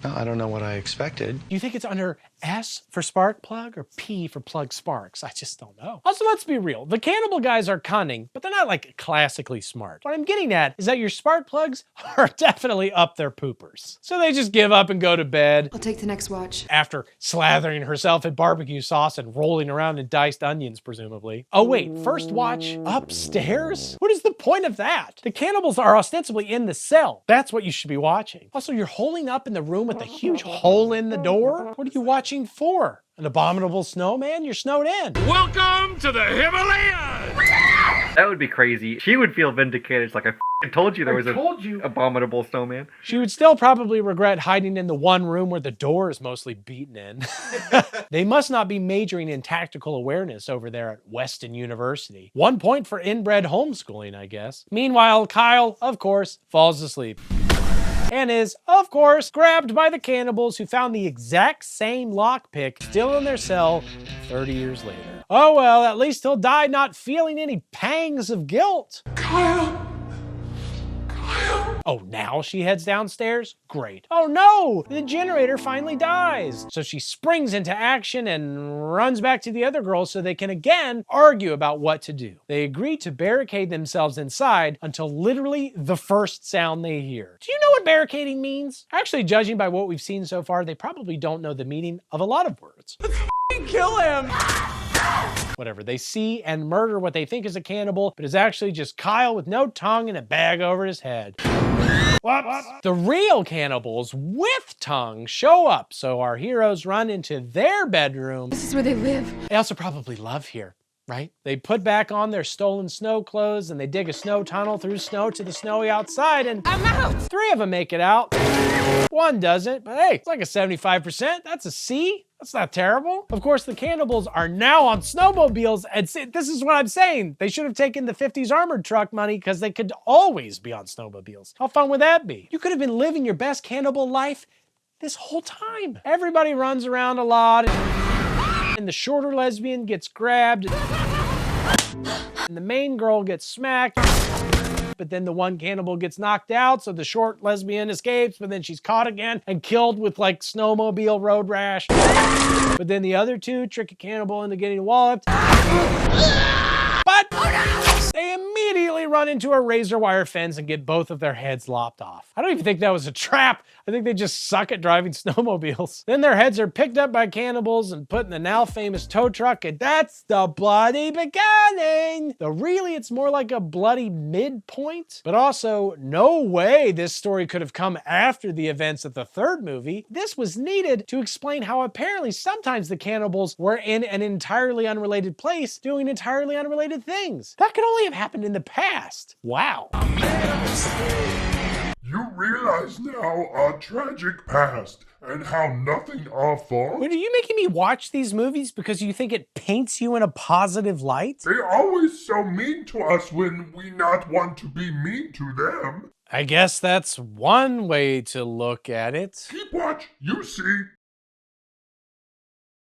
Well, I don't know what I expected. Do you think it's under S for spark plug or P for plug sparks? I just don't know. Also, let's be real. The cannibal guys are cunning, but they're not like classically smart. What I'm getting at is that your spark plugs are definitely up their poopers. So they just give up and go to bed. I'll take the next watch. After slathering herself in barbecue sauce and rolling around in diced onions, presumably. Oh wait, first watch upstairs? What is the point of that? The cannibals are ostensibly in the cell. That's what you should be watching. Also, you're holding up in the room with a huge hole in the door? What are you watching for? An abominable snowman? You're snowed in. Welcome to the Himalayas! That would be crazy. She would feel vindicated. It's like, I told you there was an abominable snowman. She would still probably regret hiding in the one room where the door is mostly beaten in. They must not be majoring in tactical awareness over there at Weston University. 1 point for inbred homeschooling, I guess. Meanwhile, Kyle, of course, falls asleep. And is, of course, grabbed by the cannibals who found the exact same lockpick still in their cell 30 years later. Oh well, at least he'll die not feeling any pangs of guilt. Kyle! Kyle! Oh, now she heads downstairs? Great. Oh no, the generator finally dies. So she springs into action and runs back to the other girls so they can again argue about what to do. They agree to barricade themselves inside until literally the first sound they hear. Do you know what barricading means? Actually, judging by what we've seen so far, they probably don't know the meaning of a lot of words. Let's kill him! Whatever, they see and murder what they think is a cannibal, but is actually just Kyle with no tongue and a bag over his head. Whoops. The real cannibals with tongue show up, so our heroes run into their bedroom. This is where they live. They also probably love here, right? They put back on their stolen snow clothes and they dig a snow tunnel through snow to the snowy outside, and I'm out. 3 of them make it out. 1 doesn't, but hey, it's like a 75%. That's a C. That's not terrible. Of course, the cannibals are now on snowmobiles, and this is what I'm saying. They should have taken the 50s armored truck money because they could always be on snowmobiles. How fun would that be? You could have been living your best cannibal life this whole time. Everybody runs around a lot, and the shorter lesbian gets grabbed, and the main girl gets smacked. But then the one cannibal gets knocked out, so the short lesbian escapes, but then she's caught again and killed with like snowmobile road rash. But then the other 2 trick a cannibal into getting walloped. But they immediately run into a razor wire fence and get both of their heads lopped off. I don't even think that was a trap. I think they just suck at driving snowmobiles. Then their heads are picked up by cannibals and put in the now famous tow truck, and that's the bloody beginning. Though really, it's more like a bloody midpoint. But also, no way this story could have come after the events of the 3rd movie. This was needed to explain how apparently sometimes the cannibals were in an entirely unrelated place doing entirely unrelated things. That could only have happened in the past. Wow. You realize now our tragic past and how nothing our fault? Wait, are you making me watch these movies because you think it paints you in a positive light? They're always so mean to us when we not want to be mean to them. I guess that's one way to look at it. Keep watch, you see.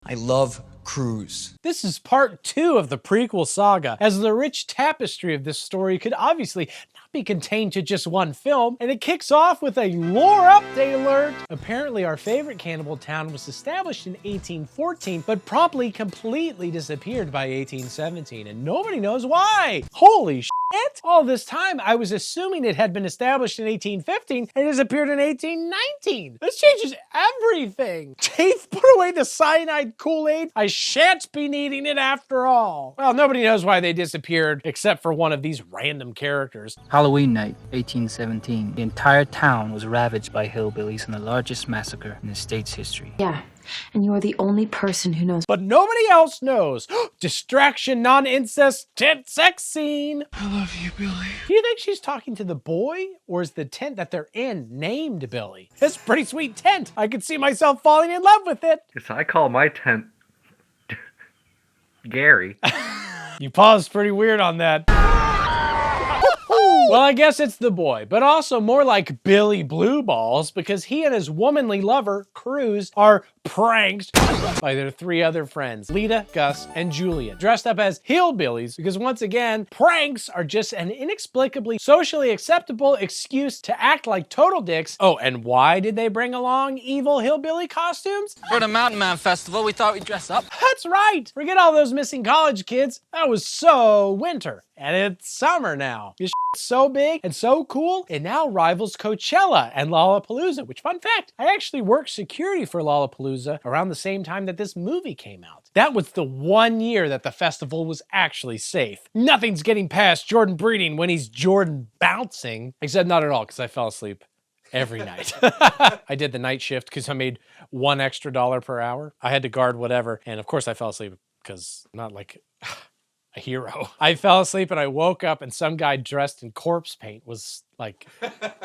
I love Cruise. This is part 2 of the prequel saga, as the rich tapestry of this story could obviously not be contained to just one film, and it kicks off with a lore update alert. Apparently our favorite cannibal town was established in 1814, but promptly completely disappeared by 1817, and nobody knows why. Holy shit! All this time, I was assuming it had been established in 1815 and disappeared in 1819. This changes everything. Teeth, put away the cyanide Kool-Aid. I shan't be needing it after all. Well, nobody knows why they disappeared except for one of these random characters. Halloween night, 1817. The entire town was ravaged by hillbillies in the largest massacre in the state's history. Yeah. And you are the only person who knows. But nobody else knows. Distraction, non-incest, tent sex scene. I love you, Billy. Do you think she's talking to the boy? Or is the tent that they're in named Billy? It's a pretty sweet tent. I could see myself falling in love with it. Yes, I call my tent Gary. You paused pretty weird on that. Well, I guess it's the boy, but also more like Billy Blue Balls, because he and his womanly lover, Cruz, are pranked by their 3 other friends, Lita, Gus, and Julian, dressed up as hillbillies, because once again, pranks are just an inexplicably socially acceptable excuse to act like total dicks. Oh, and why did they bring along evil hillbilly costumes? For the Mountain Man Festival, we thought we'd dress up. That's right! Forget all those missing college kids. That was so winter. And it's summer now. This shit's so big and so cool, it now rivals Coachella and Lollapalooza, which, fun fact, I actually worked security for Lollapalooza around the same time that this movie came out. That was the one year that the festival was actually safe. Nothing's getting past Jordan Breeding when he's Jordan bouncing. Except not at all, because I fell asleep every night. I did the night shift because I made $1 extra per hour. I had to guard whatever, and of course I fell asleep because I'm not like a hero. I fell asleep and I woke up and some guy dressed in corpse paint was like,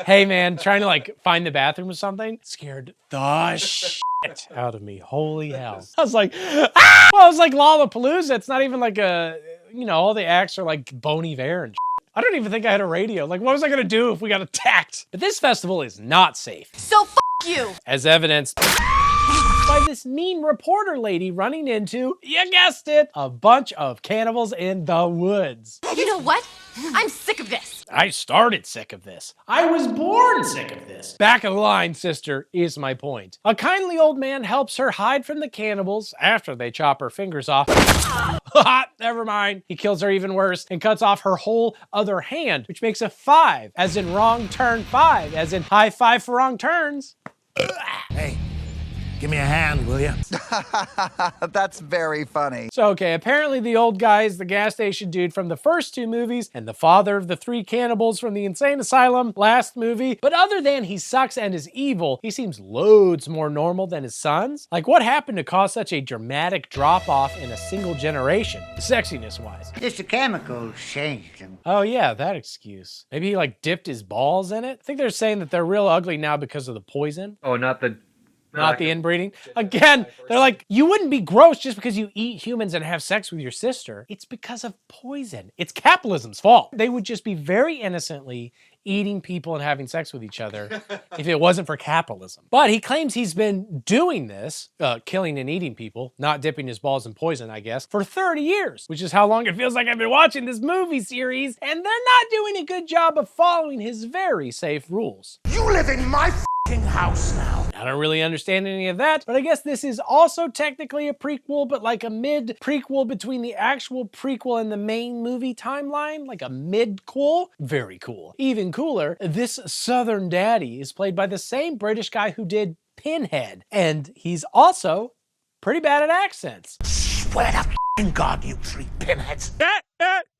hey man, trying to like find the bathroom or something. Scared the shit out of me. Holy hell. I was like, ah! Well, it was like Lollapalooza. It's not even like a, you know, all the acts are like Bon Iver and shit. I don't even think I had a radio. Like, what was I gonna do if we got attacked? But this festival is not safe. So f*** you! As evidenced by this mean reporter lady running into, you guessed it, a bunch of cannibals in the woods. You know what? I'm sick of this. I started sick of this. I was born sick of this. Back of the line, sister, is my point. A kindly old man helps her hide from the cannibals after they chop her fingers off. Never mind. He kills her even worse and cuts off her whole other hand, which makes a 5, as in Wrong Turn 5, as in high five for wrong turns. Hey, give me a hand, will you? That's very funny. So, okay, apparently the old guy is the gas station dude from the first 2 movies and the father of the 3 cannibals from the insane asylum last movie. But other than he sucks and is evil, he seems loads more normal than his sons. Like, what happened to cause such a dramatic drop-off in a single generation, sexiness-wise? Just the chemicals changed him. Oh yeah, that excuse. Maybe he like dipped his balls in it? I think they're saying that they're real ugly now because of the poison. Oh, not the inbreeding. Again, they're like, you wouldn't be gross just because you eat humans and have sex with your sister. It's because of poison. It's capitalism's fault. They would just be very innocently eating people and having sex with each other if it wasn't for capitalism. But he claims he's been doing this, killing and eating people, not dipping his balls in poison, I guess, for 30 years, which is how long it feels like I've been watching this movie series, and they're not doing a good job of following his very safe rules. You live in my house now. I don't really understand any of that, but I guess this is also technically a prequel, but like a mid-prequel between the actual prequel and the main movie timeline, like a mid-quel. Very cool. Even cooler, this Southern daddy is played by the same British guy who did Pinhead, and he's also pretty bad at accents. Swear to God, you 3 pinheads.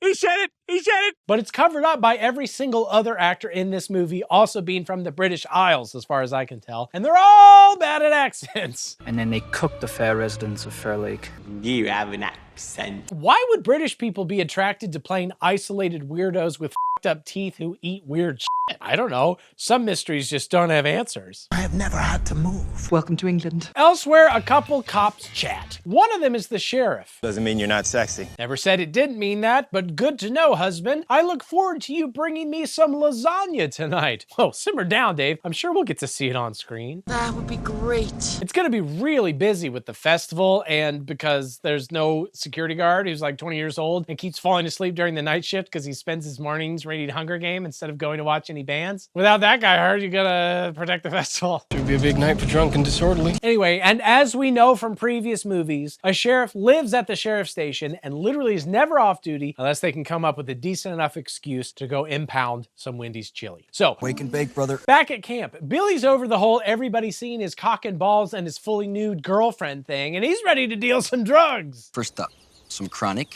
He said it! He said it! But it's covered up by every single other actor in this movie also being from the British Isles, as far as I can tell. And they're all bad at accents. And then they cooked the fair residents of Fair Lake. You have an accent. Why would British people be attracted to playing isolated weirdos with f***ed up teeth who eat weird shit? I don't know. Some mysteries just don't have answers. I have never had to move. Welcome to England. Elsewhere, a couple cops chat. One of them is the sheriff. Doesn't mean you're not sexy. Never said it didn't mean that, but good to know, husband. I look forward to you bringing me some lasagna tonight. Whoa, simmer down, Dave. I'm sure we'll get to see it on screen. That would be great. It's gonna be really busy with the festival, and because there's no security guard who's like 20 years old and keeps falling asleep during the night shift because he spends his mornings reading Hunger Game instead of going to watch any bands. Without that guy hard, you gotta protect the festival. Should be a big night for drunk and disorderly. Anyway, and as we know from previous movies, a sheriff lives at the sheriff's station and literally is never off duty unless they can come up with a decent enough excuse to go impound some Wendy's chili. So, Wake and bake, brother. back at camp, Billy's over the whole everybody seeing his cock and balls and his fully nude girlfriend thing, and he's ready to deal some drugs. First up, some chronic.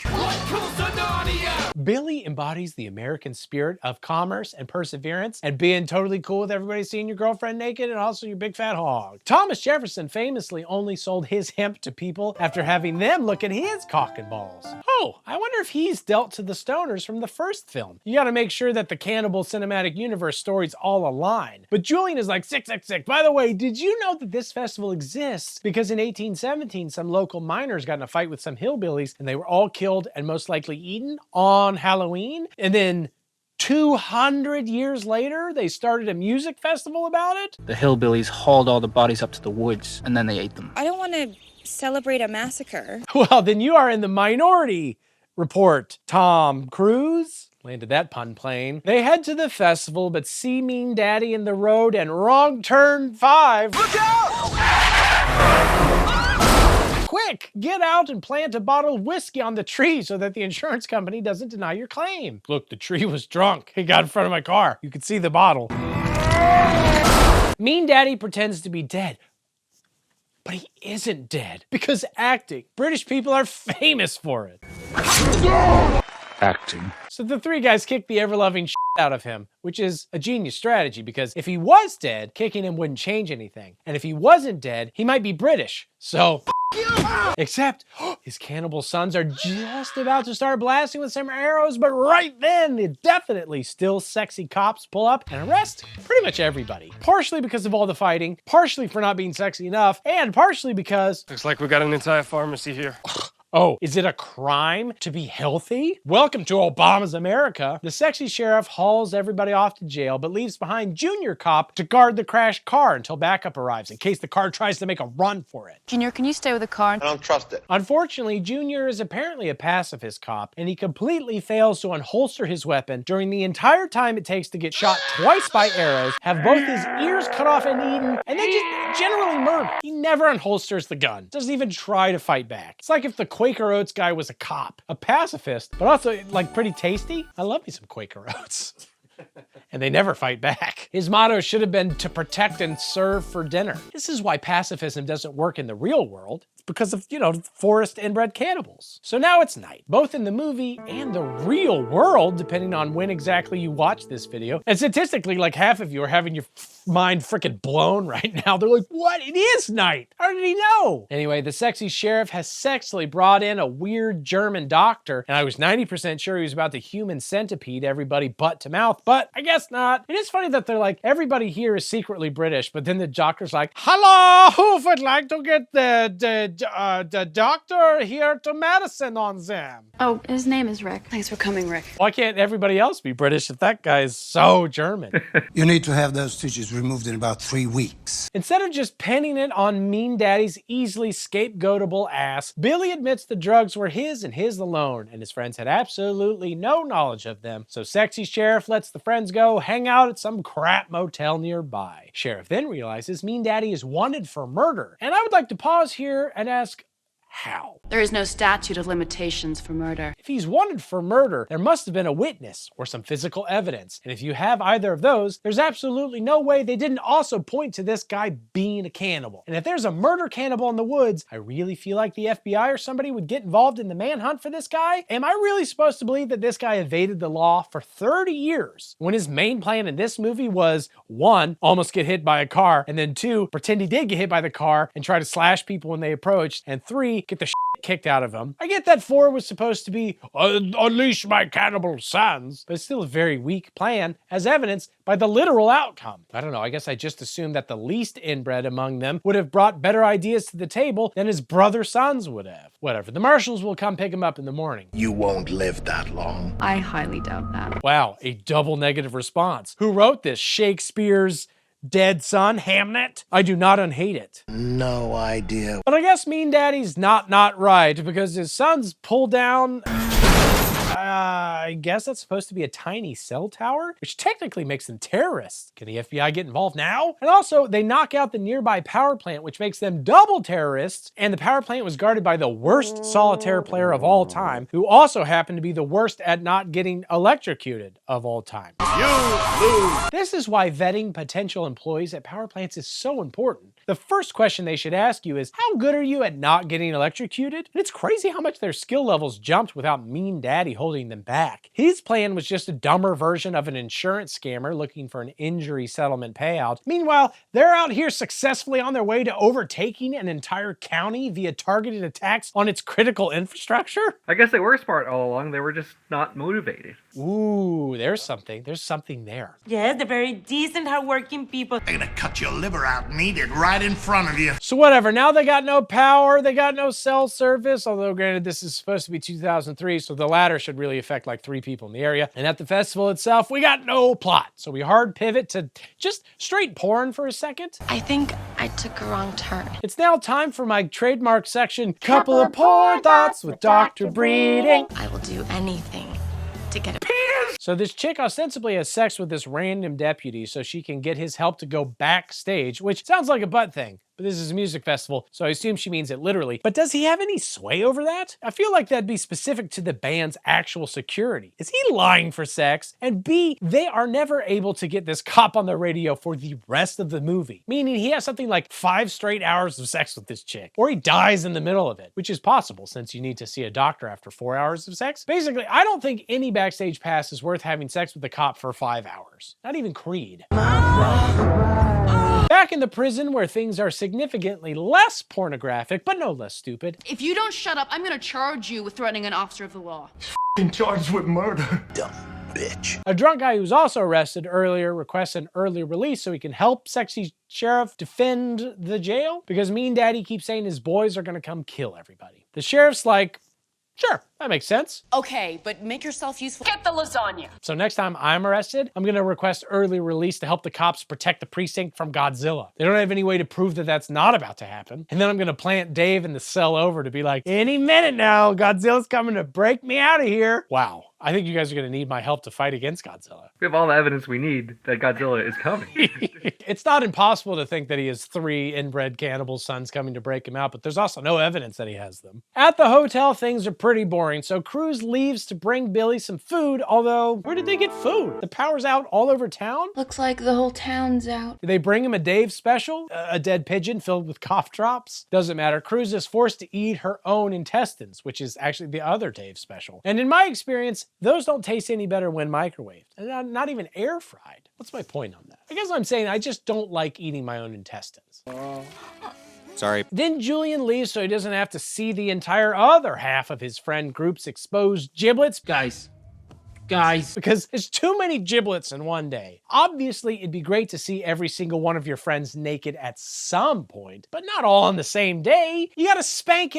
Billy embodies the American spirit of commerce and perseverance and being totally cool with everybody seeing your girlfriend naked and also your big fat hog. Thomas Jefferson famously only sold his hemp to people after having them look at his cock and balls. Oh, I wonder if he's dealt to the stoners from the first film. You gotta make sure that the Cannibal Cinematic Universe stories all align. But Julian is like, sick. By the way, did you know that this festival exists? Because in 1817, some local miners got in a fight with some hillbillies and they were all killed and most likely eaten on Halloween. And then 200 years later, they started a music festival about it. The hillbillies hauled all the bodies up to the woods, and then they ate them. I don't want to celebrate a massacre. Well, then you are in the minority report, Tom Cruise. Landed that pun plane. They head to the festival, but see Mean Daddy in the road and Wrong Turn VIII. Look out! Quick, get out and plant a bottle of whiskey on the tree so that the insurance company doesn't deny your claim. Look, the tree was drunk. He got in front of my car. You could see the bottle. Mean Daddy pretends to be dead. But he isn't dead because acting. British people are famous for it. Acting. So the 3 guys kick the ever-loving shit out of him, which is a genius strategy because if he was dead, kicking him wouldn't change anything. And if he wasn't dead, he might be British. So, except his cannibal sons are just about to start blasting with some arrows, but right then, the definitely still sexy cops pull up and arrest pretty much everybody. Partially because of all the fighting, partially for not being sexy enough, and partially because... Looks like we got an entire pharmacy here. Oh, is it a crime to be healthy? Welcome to Obama's America. The sexy sheriff hauls everybody off to jail, but leaves behind Junior Cop to guard the crashed car until backup arrives in case the car tries to make a run for it. Junior, can you stay with the car? I don't trust it. Unfortunately, Junior is apparently a pacifist cop, and he completely fails to unholster his weapon during the entire time it takes to get shot twice by arrows, have both his ears cut off and eaten, and then just generally murdered. He never unholsters the gun, doesn't even try to fight back. It's like if the Quaker Oats guy was a cop, a pacifist, but also like pretty tasty. I love me some Quaker Oats. And they never fight back. His motto should have been to protect and serve for dinner. This is why pacifism doesn't work in the real world. It's because of, forest inbred cannibals. So now it's night, both in the movie and the real world, depending on when exactly you watch this video. And statistically, like half of you are having your mind freaking blown right now. They're like, what? It is night. How did he know? Anyway, the sexy sheriff has sexily brought in a weird German doctor, and I was 90% sure he was about to human centipede everybody butt to mouth, but I guess not. It is funny that they're like, everybody here is secretly British, but then the doctor's like, hello, who would like to get the doctor here to medicine on them? Oh, his name is Rick. Thanks for coming, Rick. Why can't everybody else be British if that guy is so German? You need to have those stitches removed in about 3 weeks. Instead of just penning it on Mean Daddy's easily scapegoatable ass, Billy admits the drugs were his and his alone, and his friends had absolutely no knowledge of them. So sexy sheriff lets the friends go hang out at some crap motel nearby. Sheriff then realizes Mean Daddy is wanted for murder. And I would like to pause here and ask, how? There is no statute of limitations for murder. If he's wanted for murder, there must have been a witness or some physical evidence. And if you have either of those, there's absolutely no way they didn't also point to this guy being a cannibal. And if there's a murder cannibal in the woods, I really feel like the FBI or somebody would get involved in the manhunt for this guy. Am I really supposed to believe that this guy evaded the law for 30 years when his main plan in this movie was 1, almost get hit by a car, and then 2, pretend he did get hit by the car and try to slash people when they approached, and 3, get the shit kicked out of him. I get that 4 was supposed to be unleash my cannibal sons, but it's still a very weak plan, as evidenced by the literal outcome. I don't know, I guess I just assumed that the least inbred among them would have brought better ideas to the table than his brother sons would have. Whatever, the marshals will come pick him up in the morning. You won't live that long. I highly doubt that. Wow, a double negative response. Who wrote this? Shakespeare's dead son, Hamnet? I do not unhate it. No idea. But I guess Mean Daddy's not right, because his sons pull down... I guess that's supposed to be a tiny cell tower, which technically makes them terrorists. Can the FBI get involved now? And also, they knock out the nearby power plant, which makes them double terrorists, and the power plant was guarded by the worst solitaire player of all time, who also happened to be the worst at not getting electrocuted of all time. You lose! This is why vetting potential employees at power plants is so important. The first question they should ask you is, how good are you at not getting electrocuted? And it's crazy how much their skill levels jumped without Mean Daddy holding them back. His plan was just a dumber version of an insurance scammer looking for an injury settlement payout. Meanwhile, they're out here successfully on their way to overtaking an entire county via targeted attacks on its critical infrastructure. I guess they were smart all along. They were just not motivated. Ooh, there's something there. Yes, they're very decent, hardworking people. They're gonna cut your liver out and eat it right in front of you. So whatever, now they got no power, they got no cell service, although granted this is supposed to be 2003, so the latter should really affect like 3 people in the area. And at the festival itself, we got no plot. So we hard pivot to just straight porn for a second. I think I took a wrong turn. It's now time for my trademark section, Couple of Porn Thoughts with Dr. Breeding. I will do anything to get a penis. So this chick ostensibly has sex with this random deputy so she can get his help to go backstage, which sounds like a butt thing. But this is a music festival, so I assume she means it literally. But does he have any sway over that? I feel like that'd be specific to the band's actual security. Is he lying for sex? And B, they are never able to get this cop on the radio for the rest of the movie, meaning he has something like 5 straight hours of sex with this chick, or he dies in the middle of it, which is possible since you need to see a doctor after 4 hours of sex. Basically, I don't think any backstage pass is worth having sex with the cop for 5 hours. Not even Creed. Back in the prison where things are significantly less pornographic, but no less stupid. If you don't shut up, I'm gonna charge you with threatening an officer of the law. Charged with murder. Dumb. bitch. A drunk guy who's also arrested earlier requests an early release so he can help sexy sheriff defend the jail because Mean Daddy keeps saying his boys are gonna come kill everybody. The sheriff's like, sure, that makes sense. Okay, but make yourself useful. Get the lasagna. So next time I'm arrested, I'm gonna request early release to help the cops protect the precinct from Godzilla. They don't have any way to prove that that's not about to happen. And then I'm gonna plant Dave in the cell over to be like, any minute now, Godzilla's coming to break me out of here. Wow. I think you guys are going to need my help to fight against Godzilla. We have all the evidence we need that Godzilla is coming. It's not impossible to think that he has 3 inbred cannibal sons coming to break him out, but there's also no evidence that he has them. At the hotel, things are pretty boring, so Cruz leaves to bring Billy some food, although where did they get food? The power's out all over town? Looks like the whole town's out. Did they bring him a Dave special? A dead pigeon filled with cough drops? Doesn't matter. Cruz is forced to eat her own intestines, which is actually the other Dave special. And in my experience, those don't taste any better when microwaved, and not even air fried. What's my point on that? I guess I'm saying I just don't like eating my own intestines. Sorry. Then Julian leaves so he doesn't have to see the entire other half of his friend group's exposed giblets. Guys. Because there's too many giblets in one day. Obviously, it'd be great to see every single one of your friends naked at some point, but not all on the same day. You gotta space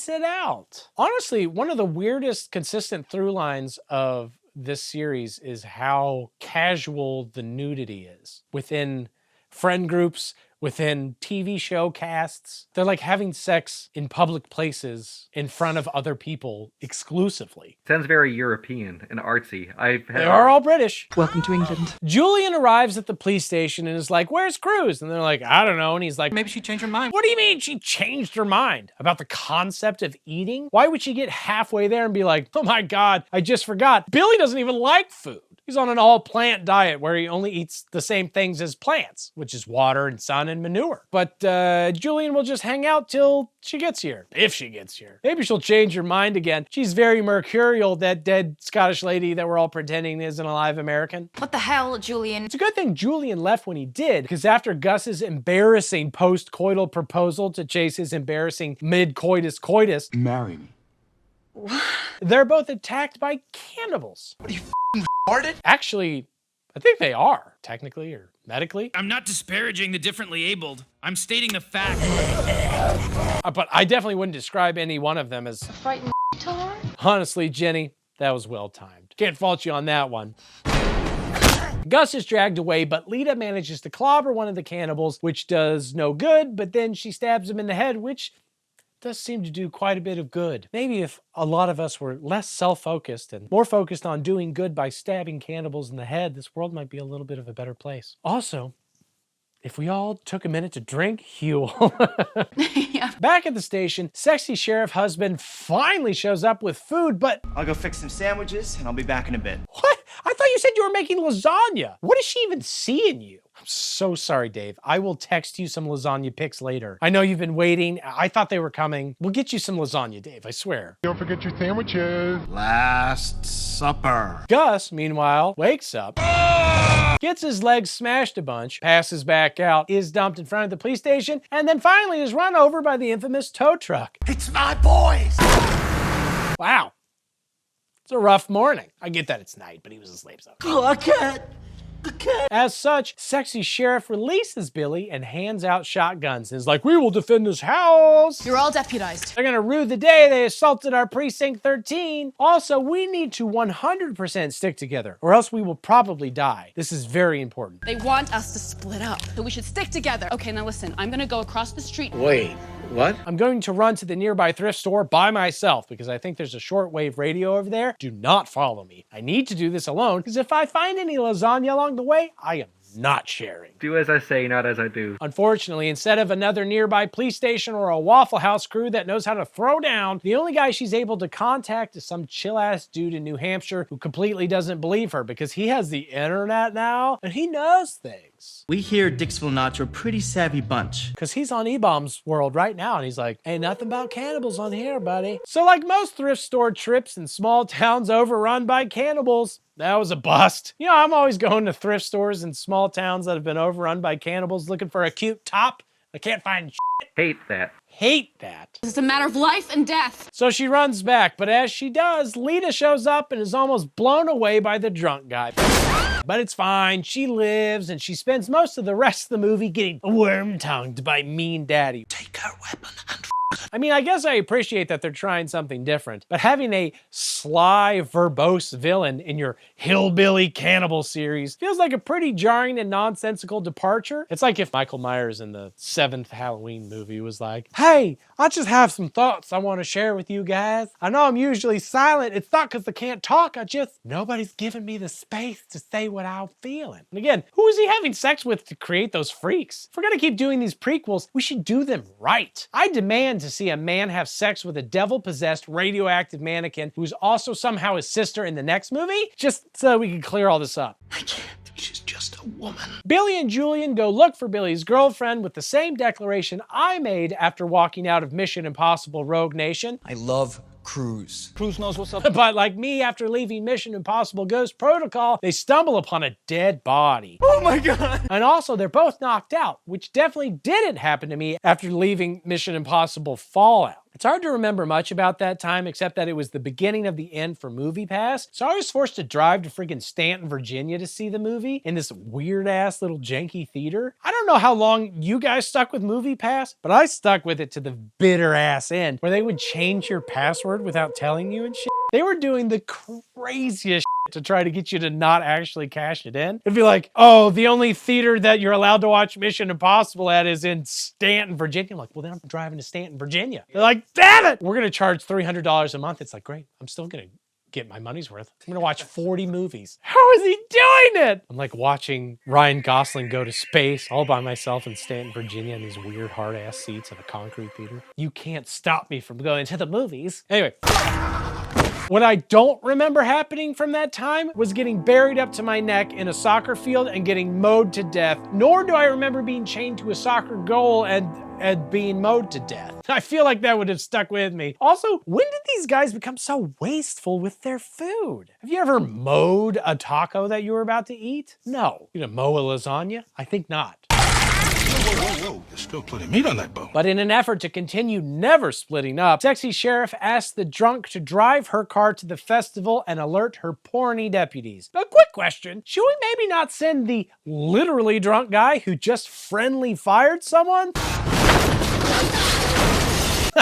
it out. Honestly, one of the weirdest consistent through lines of this series is how casual the nudity is within friend groups, within TV show casts. They're like having sex in public places in front of other people exclusively. Sounds very European and artsy. They are all British. Welcome to England. Julian arrives at the police station and is like, where's Cruz? And they're like, I don't know. And he's like, Maybe she changed her mind. What do you mean she changed her mind? About the concept of eating? Why would she get halfway there and be like, oh my God, I just forgot. Billy doesn't even like food. He's on an all-plant diet where he only eats the same things as plants, which is water and sun and manure. But Julian will just hang out till she gets here, if she gets here. Maybe she'll change her mind again. She's very mercurial, that dead Scottish lady that we're all pretending is an alive American. What the hell, Julian? It's a good thing Julian left when he did, because after Gus's embarrassing post-coital proposal to chase his embarrassing mid-coitus coitus, marry me. They're both attacked by cannibals. What are you f***ing Actually, I think they are, technically or medically. I'm not disparaging the differently abled. I'm stating the fact. But I definitely wouldn't describe any one of them as A frightened tar? Honestly, Jenny, that was well timed. Can't fault you on that one. Gus is dragged away, but Lita manages to clobber one of the cannibals, which does no good, but then she stabs him in the head, which does seem to do quite a bit of good. Maybe if a lot of us were less self-focused and more focused on doing good by stabbing cannibals in the head, this world might be a little bit of a better place. Also, if we all took a minute to drink, Huel. Yeah. Back at the station, sexy sheriff husband finally shows up with food, but I'll go fix some sandwiches and I'll be back in a bit. what? I thought you said you were making lasagna. What does she even see in you? I'm so sorry, Dave. I will text you some lasagna pics later. I know you've been waiting. I thought they were coming. We'll get you some lasagna, Dave, I swear. Don't forget your sandwiches. Last Supper. Gus, meanwhile, wakes up, gets his legs smashed a bunch, passes back out, is dumped in front of the police station, and then finally is run over by the infamous tow truck. It's my boys! Wow. It's a rough morning. I get that it's night, but he was asleep, so. Oh, I can't. As such, sexy sheriff releases Billy and hands out shotguns and is like, we will defend this house. You're all deputized. They're gonna rue the day they assaulted our precinct 13. Also, we need to 100% stick together or else we will probably die. This is very important. They want us to split up, so we should stick together. Okay, now listen, I'm gonna go across the street. Wait, what? I'm going to run to the nearby thrift store by myself because I think there's a shortwave radio over there. Do not follow me. I need to do this alone because if I find any lasagna along the way, I am not sharing. Do as I say, not as I do. Unfortunately, instead of another nearby police station or a Waffle House crew that knows how to throw down, the only guy she's able to contact is some chill-ass dude in New Hampshire who completely doesn't believe her because he has the internet now and he knows things. We here at Dixville Notch are a pretty savvy bunch. Because he's on E-Bomb's world right now and he's like, ain't nothing about cannibals on here, buddy. So like most thrift store trips in small towns overrun by cannibals, that was a bust. You know, I'm always going to thrift stores in small towns that have been overrun by cannibals looking for a cute top. I can't find shit. Hate that. hate that. It's a matter of life and death. So she runs back, but as she does, Lita shows up and is almost blown away by the drunk guy. But it's fine, she lives, and she spends most of the rest of the movie getting worm-tongued by Mean Daddy. Take her weapon and I mean, I guess I appreciate that they're trying something different, but having a sly, verbose villain in your hillbilly cannibal series feels like a pretty jarring and nonsensical departure. It's like if Michael Myers in the 7th Halloween movie was like, hey, I just have some thoughts I want to share with you guys. I know I'm usually silent. It's not because I can't talk. Nobody's giving me the space to say what I'm feeling. And again, who is he having sex with to create those freaks? If we're gonna keep doing these prequels, we should do them right. I demand to see a man have sex with a devil-possessed radioactive mannequin who's also somehow his sister in the next movie, just so we can clear all this up. I can't. She's just a woman. Billy and Julian go look for Billy's girlfriend with the same declaration I made after walking out of Mission Impossible Rogue Nation. I love Cruz. Cruz knows what's up. But like me, after leaving Mission Impossible Ghost Protocol, they stumble upon a dead body. Oh my God. And also, they're both knocked out, which definitely didn't happen to me after leaving Mission Impossible Fallout. It's hard to remember much about that time, except that it was the beginning of the end for MoviePass. So I was forced to drive to friggin' Stanton, Virginia to see the movie in this weird-ass little janky theater. I don't know how long you guys stuck with MoviePass, but I stuck with it to the bitter-ass end, where they would change your password without telling you and shit. They were doing the craziest shit to try to get you to not actually cash it in. It'd be like, oh, the only theater that you're allowed to watch Mission Impossible at is in Stanton, Virginia. I'm like, well, then I'm driving to Stanton, Virginia. They're like, damn it! We're gonna charge $300 a month. It's like, great, I'm still gonna get my money's worth. I'm gonna watch 40 movies. How is he doing it? I'm like watching Ryan Gosling go to space all by myself in Stanton, Virginia in these weird hard-ass seats in a concrete theater. You can't stop me from going to the movies. Anyway. What I don't remember happening from that time was getting buried up to my neck in a soccer field and getting mowed to death, nor do I remember being chained to a soccer goal and being mowed to death. I feel like that would have stuck with me. Also, when did these guys become so wasteful with their food? Have you ever mowed a taco that you were about to eat? No. You gonna mow a lasagna? I think not. Whoa, there's still plenty of meat on that bone. But in an effort to continue never splitting up, Sexy Sheriff asks the drunk to drive her car to the festival and alert her porny deputies. A quick question, should we maybe not send the literally drunk guy who just friendly fired someone?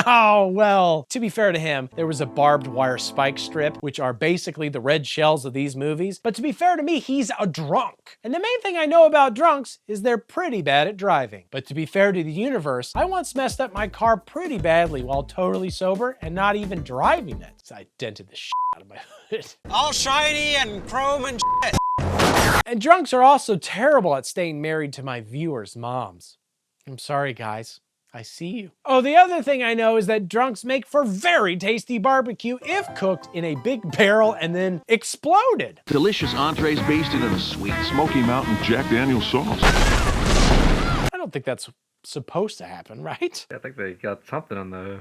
Oh, well, to be fair to him, there was a barbed wire spike strip, which are basically the red shells of these movies. But to be fair to me, he's a drunk. And the main thing I know about drunks is they're pretty bad at driving. But to be fair to the universe, I once messed up my car pretty badly while totally sober and not even driving it. So I dented the shit out of my hood. All shiny and chrome and shit. And drunks are also terrible at staying married to my viewers' moms. I'm sorry, guys. I see you. Oh, the other thing I know is that drunks make for very tasty barbecue if cooked in a big barrel and then exploded. Delicious entrees basted in a sweet Smoky Mountain Jack Daniel's sauce. I don't think that's supposed to happen, right? I think they got something on the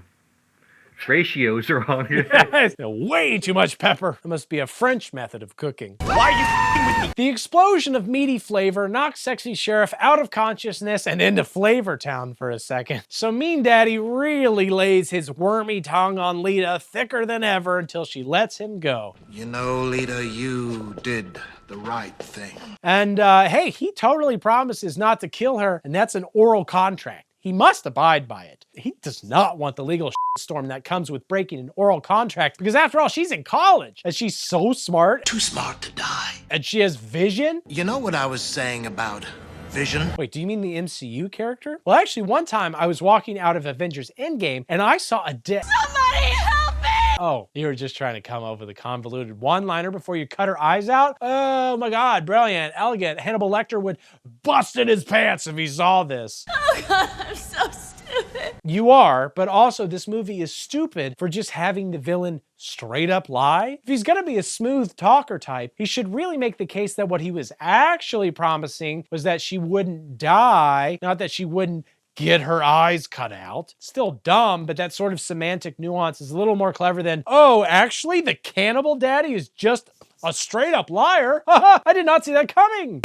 ratios wrong. Yes. Way too much pepper. It must be a French method of cooking. Why are you f***ing with me? The explosion of meaty flavor knocks Sexy Sheriff out of consciousness and into Flavor Town for a second. So Mean Daddy really lays his wormy tongue on Lita thicker than ever until she lets him go. You know, Lita, you did the right thing. And hey, he totally promises not to kill her, and that's an oral contract. He must abide by it. He does not want the legal storm that comes with breaking an oral contract because after all, she's in college and she's so smart. Too smart to die. And she has vision. You know what I was saying about vision? Wait, do you mean the MCU character? Well, actually, one time I was walking out of Avengers Endgame and I saw a Somebody help me! Oh, you were just trying to come up with a convoluted one-liner before you cut her eyes out? Oh my God, brilliant, elegant. Hannibal Lecter would bust in his pants if he saw this. Oh God, I'm so stupid. You are, but also this movie is stupid for just having the villain straight up lie. If he's gonna be a smooth talker type, he should really make the case that what he was actually promising was that she wouldn't die, not that she wouldn't get her eyes cut out. Still dumb, but that sort of semantic nuance is a little more clever than, oh, actually, the cannibal daddy is just a straight up liar. I did not see that coming.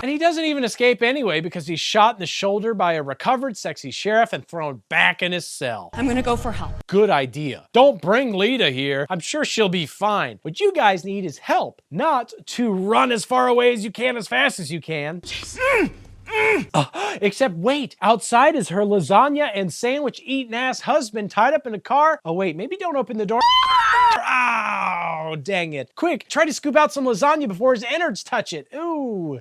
And he doesn't even escape anyway because he's shot in the shoulder by a recovered sexy sheriff and thrown back in his cell. I'm gonna go for help. Good idea. Don't bring Lita here. I'm sure she'll be fine. What you guys need is help, not to run as far away as you can as fast as you can. Except wait, outside is her lasagna and sandwich eating ass husband tied up in a car. Oh wait, maybe don't open the door. Oh, dang it. Quick, try to scoop out some lasagna before his innards touch it. Ooh.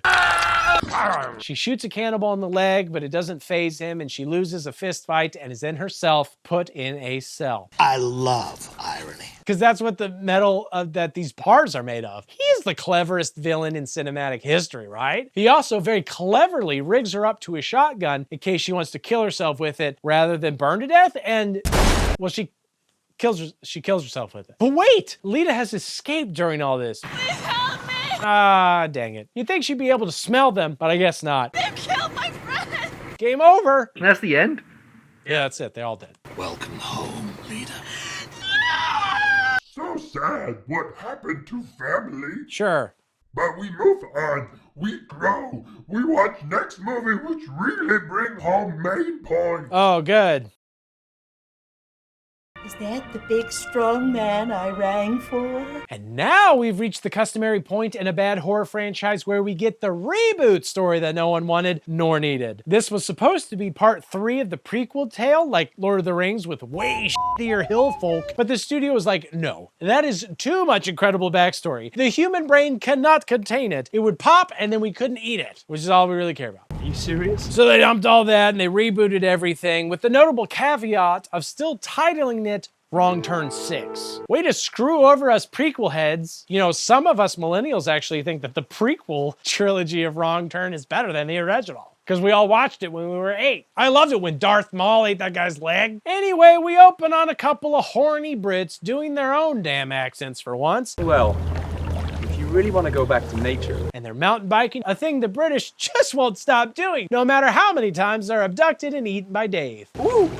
She shoots a cannibal in the leg, but it doesn't faze him, and she loses a fist fight and is then herself put in a cell. I love irony. Because that's what the metal that these bars are made of. He is the cleverest villain in cinematic history, right? He also very cleverly rigs her up to a shotgun in case she wants to kill herself with it rather than burn to death, and, well, she kills herself with it. But wait, Lita has escaped during all this. Please help me! Ah, dang it. You'd think she'd be able to smell them, but I guess not. They killed my friend! Game over. And that's the end? Yeah, that's it. They're all dead. Welcome home, Lita. So sad what happened to family. Sure. But we move on, we grow, we watch next movie which really bring home main points. Oh, good. Is that the big strong man I rang for? And now we've reached the customary point in a bad horror franchise where we get the reboot story that no one wanted nor needed. This was supposed to be part 3 of the prequel tale, like Lord of the Rings with way shittier hill folk, but the studio was like, no, that is too much incredible backstory. The human brain cannot contain it. It would pop and then we couldn't eat it, which is all we really care about. Are you serious? So they dumped all that and they rebooted everything with the notable caveat of still titling it Wrong Turn VI. Way to screw over us prequel heads. You know, some of us millennials actually think that the prequel trilogy of Wrong Turn is better than the original, because we all watched it when we were 8. I loved it when Darth Maul ate that guy's leg. Anyway, we open on a couple of horny Brits doing their own damn accents for once. Well, if you really want to go back to nature. And they're mountain biking, a thing the British just won't stop doing, no matter how many times they're abducted and eaten by Dave. Ooh.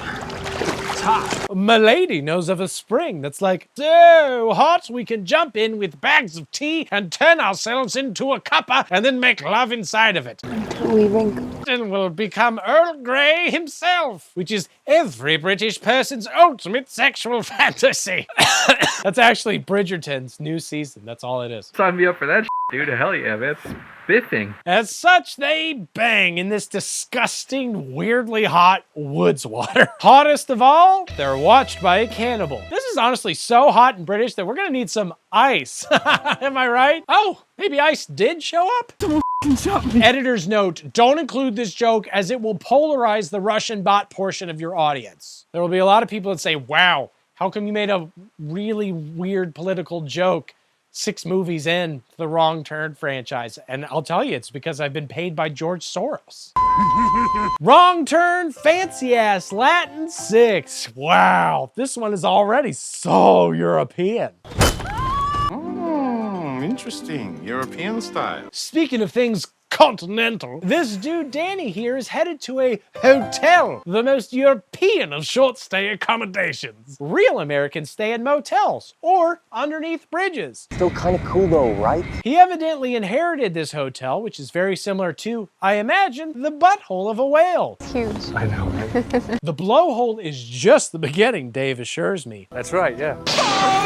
Hot. Milady knows of a spring that's like so hot we can jump in with bags of tea and turn ourselves into a cuppa and then make love inside of it. Until we wrinkle. And will become Earl Grey himself, which is every British person's ultimate sexual fantasy. That's actually Bridgerton's new season. That's all it is. Sign me up for that dude. Hell yeah, man. It's biffing. As such, they bang in this disgusting, weirdly hot woods water. Hottest of all, they're watched by a cannibal. This is honestly so hot and British that we're gonna need some ice. Am I right? Oh, maybe ice did show up? Editor's note, don't include this joke as it will polarize the Russian bot portion of your audience. There will be a lot of people that say, wow, how come you made a really weird political joke 6 movies in to the Wrong Turn franchise? And I'll tell you, it's because I've been paid by George Soros. Wrong Turn Fancy Ass Latin 6. Wow, this one is already so European. Interesting. European style. Speaking of things continental, this dude Danny here is headed to a hotel, the most European of short stay accommodations. Real Americans stay in motels or underneath bridges. Still kind of cool though, right? He evidently inherited this hotel, which is very similar to, I imagine, the butthole of a whale. It's huge. I know, right? The blowhole is just the beginning, Dave assures me. That's right, yeah.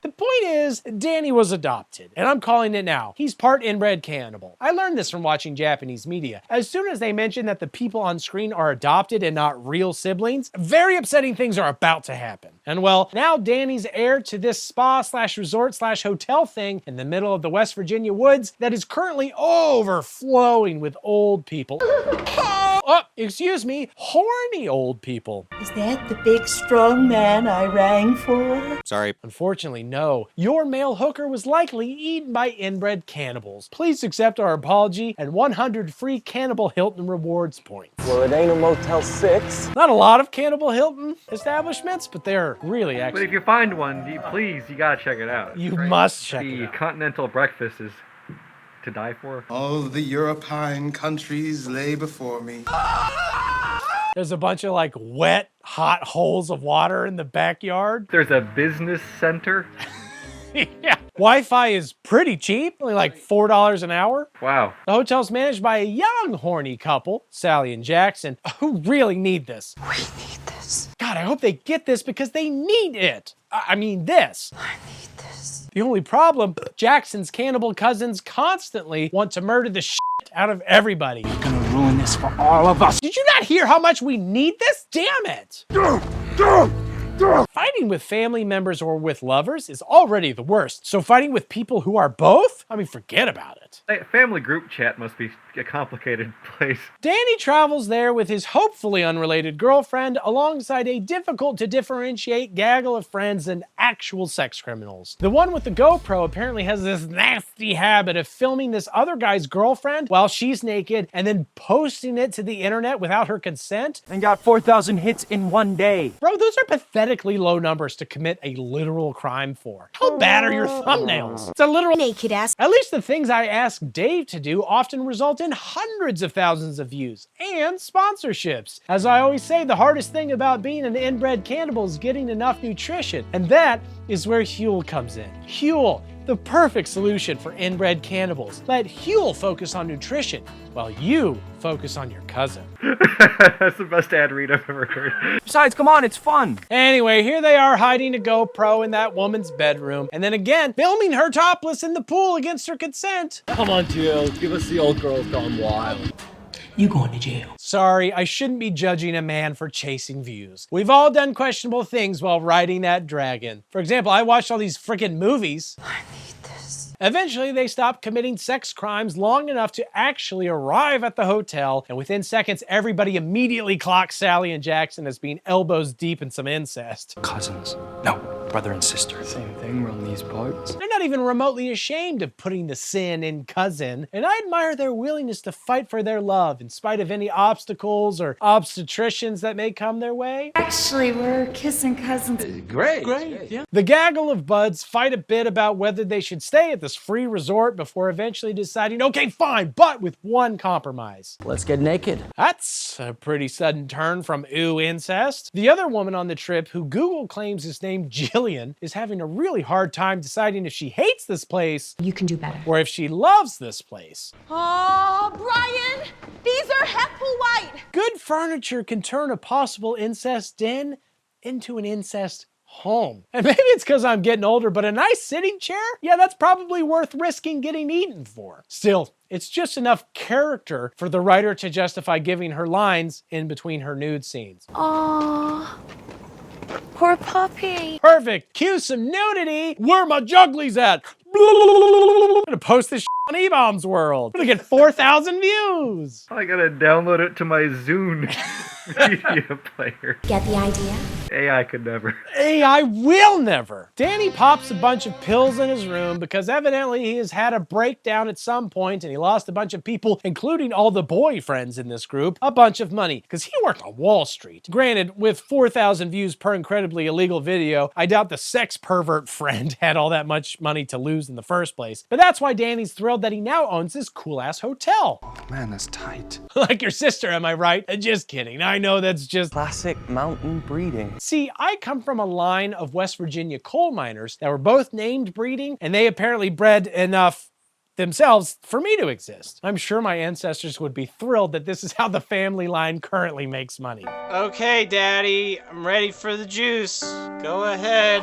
The point is, Danny was adopted, and I'm calling it now. He's part inbred cannibal. I learned this from watching Japanese media. As soon as they mention that the people on screen are adopted and not real siblings, very upsetting things are about to happen. And well, now Danny's heir to this spa/resort/hotel thing in the middle of the West Virginia woods that is currently overflowing with old people. Oh, excuse me, horny old people. Is that the big strong man I rang for? Sorry. Unfortunately, no. Your male hooker was likely eaten by inbred cannibals. Please accept our apology and 100 free Cannibal Hilton rewards points. Well, it ain't a Motel 6. Not a lot of Cannibal Hilton establishments, but they're really excellent. But if you find one, you gotta check it out. You must check it The out. continental breakfast is to die for. All the European countries lay before me. There's a bunch of like wet, hot holes of water in the backyard. There's a business center. Yeah. Wi-Fi is pretty cheap, only like $4 an hour. Wow. The hotel's managed by a young, horny couple, Sally and Jackson, who really need this. We need this. God, I hope they get this because they need it. I mean this. I need this. The only problem, Jackson's cannibal cousins constantly want to murder the shit out of everybody. You're gonna ruin this for all of us. Did you not hear how much we need this? Damn it! Fighting with family members or with lovers is already the worst. So fighting with people who are both? I mean, forget about it. Family group chat must be a complicated place. Danny travels there with his hopefully unrelated girlfriend alongside a difficult to differentiate gaggle of friends and actual sex criminals. The one with the GoPro apparently has this nasty habit of filming this other guy's girlfriend while she's naked and then posting it to the internet without her consent. And got 4,000 hits in one day. Bro, those are pathetically low numbers to commit a literal crime for. How bad are your thumbnails? It's a literal naked ass. At least the things I ask Dave to do often result in hundreds of thousands of views and sponsorships. As I always say, the hardest thing about being an inbred cannibal is getting enough nutrition, and that is where Huel comes in. Huel, the perfect solution for inbred cannibals. Let Huel focus on nutrition while you focus on your cousin. That's the best ad read I've ever heard. Besides, come on, it's fun. Anyway, here they are hiding a GoPro in that woman's bedroom, and then again, filming her topless in the pool against her consent. Come on, TL, give us the old girls gone wild. You going to jail. Sorry, I shouldn't be judging a man for chasing views. We've all done questionable things while riding that dragon. For example, I watched all these freaking movies. I need this. Eventually, they stopped committing sex crimes long enough to actually arrive at the hotel, and within seconds, everybody immediately clocks Sally and Jackson as being elbows deep in some incest. Cousins. No, brother and sister. Same thing around these parts. They're not even remotely ashamed of putting the sin in cousin, and I admire their willingness to fight for their love in spite of any obstacles or obstetricians that may come their way. Actually, we're kissing cousins. Great. Yeah. The gaggle of buds fight a bit about whether they should stay at this free resort before eventually deciding, okay, fine, but with one compromise. Let's get naked. That's a pretty sudden turn from ooh incest. The other woman on the trip, who Google claims is named Jillian, is having a really hard time deciding if she hates this place. You can do better. Or if she loves this place. Oh, Bryan, these are Hepplewhite. Good furniture can turn a possible incest den into an incest home. And maybe it's because I'm getting older, but a nice sitting chair? Yeah, that's probably worth risking getting eaten for. Still, it's just enough character for the writer to justify giving her lines in between her nude scenes. Oh, poor puppy. Perfect. Cue some nudity. Where my jugglies at? I'm gonna post this on E-Bombs World. I'm gonna get 4,000 views. I gotta download it to my Zune media player. Get the idea? AI could never. AI will never. Danny pops a bunch of pills in his room because evidently he has had a breakdown at some point and he lost a bunch of people, including all the boyfriends in this group, a bunch of money because he worked on Wall Street. Granted, with 4,000 views per incredibly illegal video, I doubt the sex pervert friend had all that much money to lose in the first place. But that's why Danny's thrilled that he now owns this cool-ass hotel. Oh man, that's tight. Like your sister, am I right? Just kidding. I know that's just Classic mountain breeding. See, I come from a line of West Virginia coal miners that were both named breeding, and they apparently bred enough themselves for me to exist. I'm sure my ancestors would be thrilled that this is how the family line currently makes money. Okay, Daddy, I'm ready for the juice. Go ahead.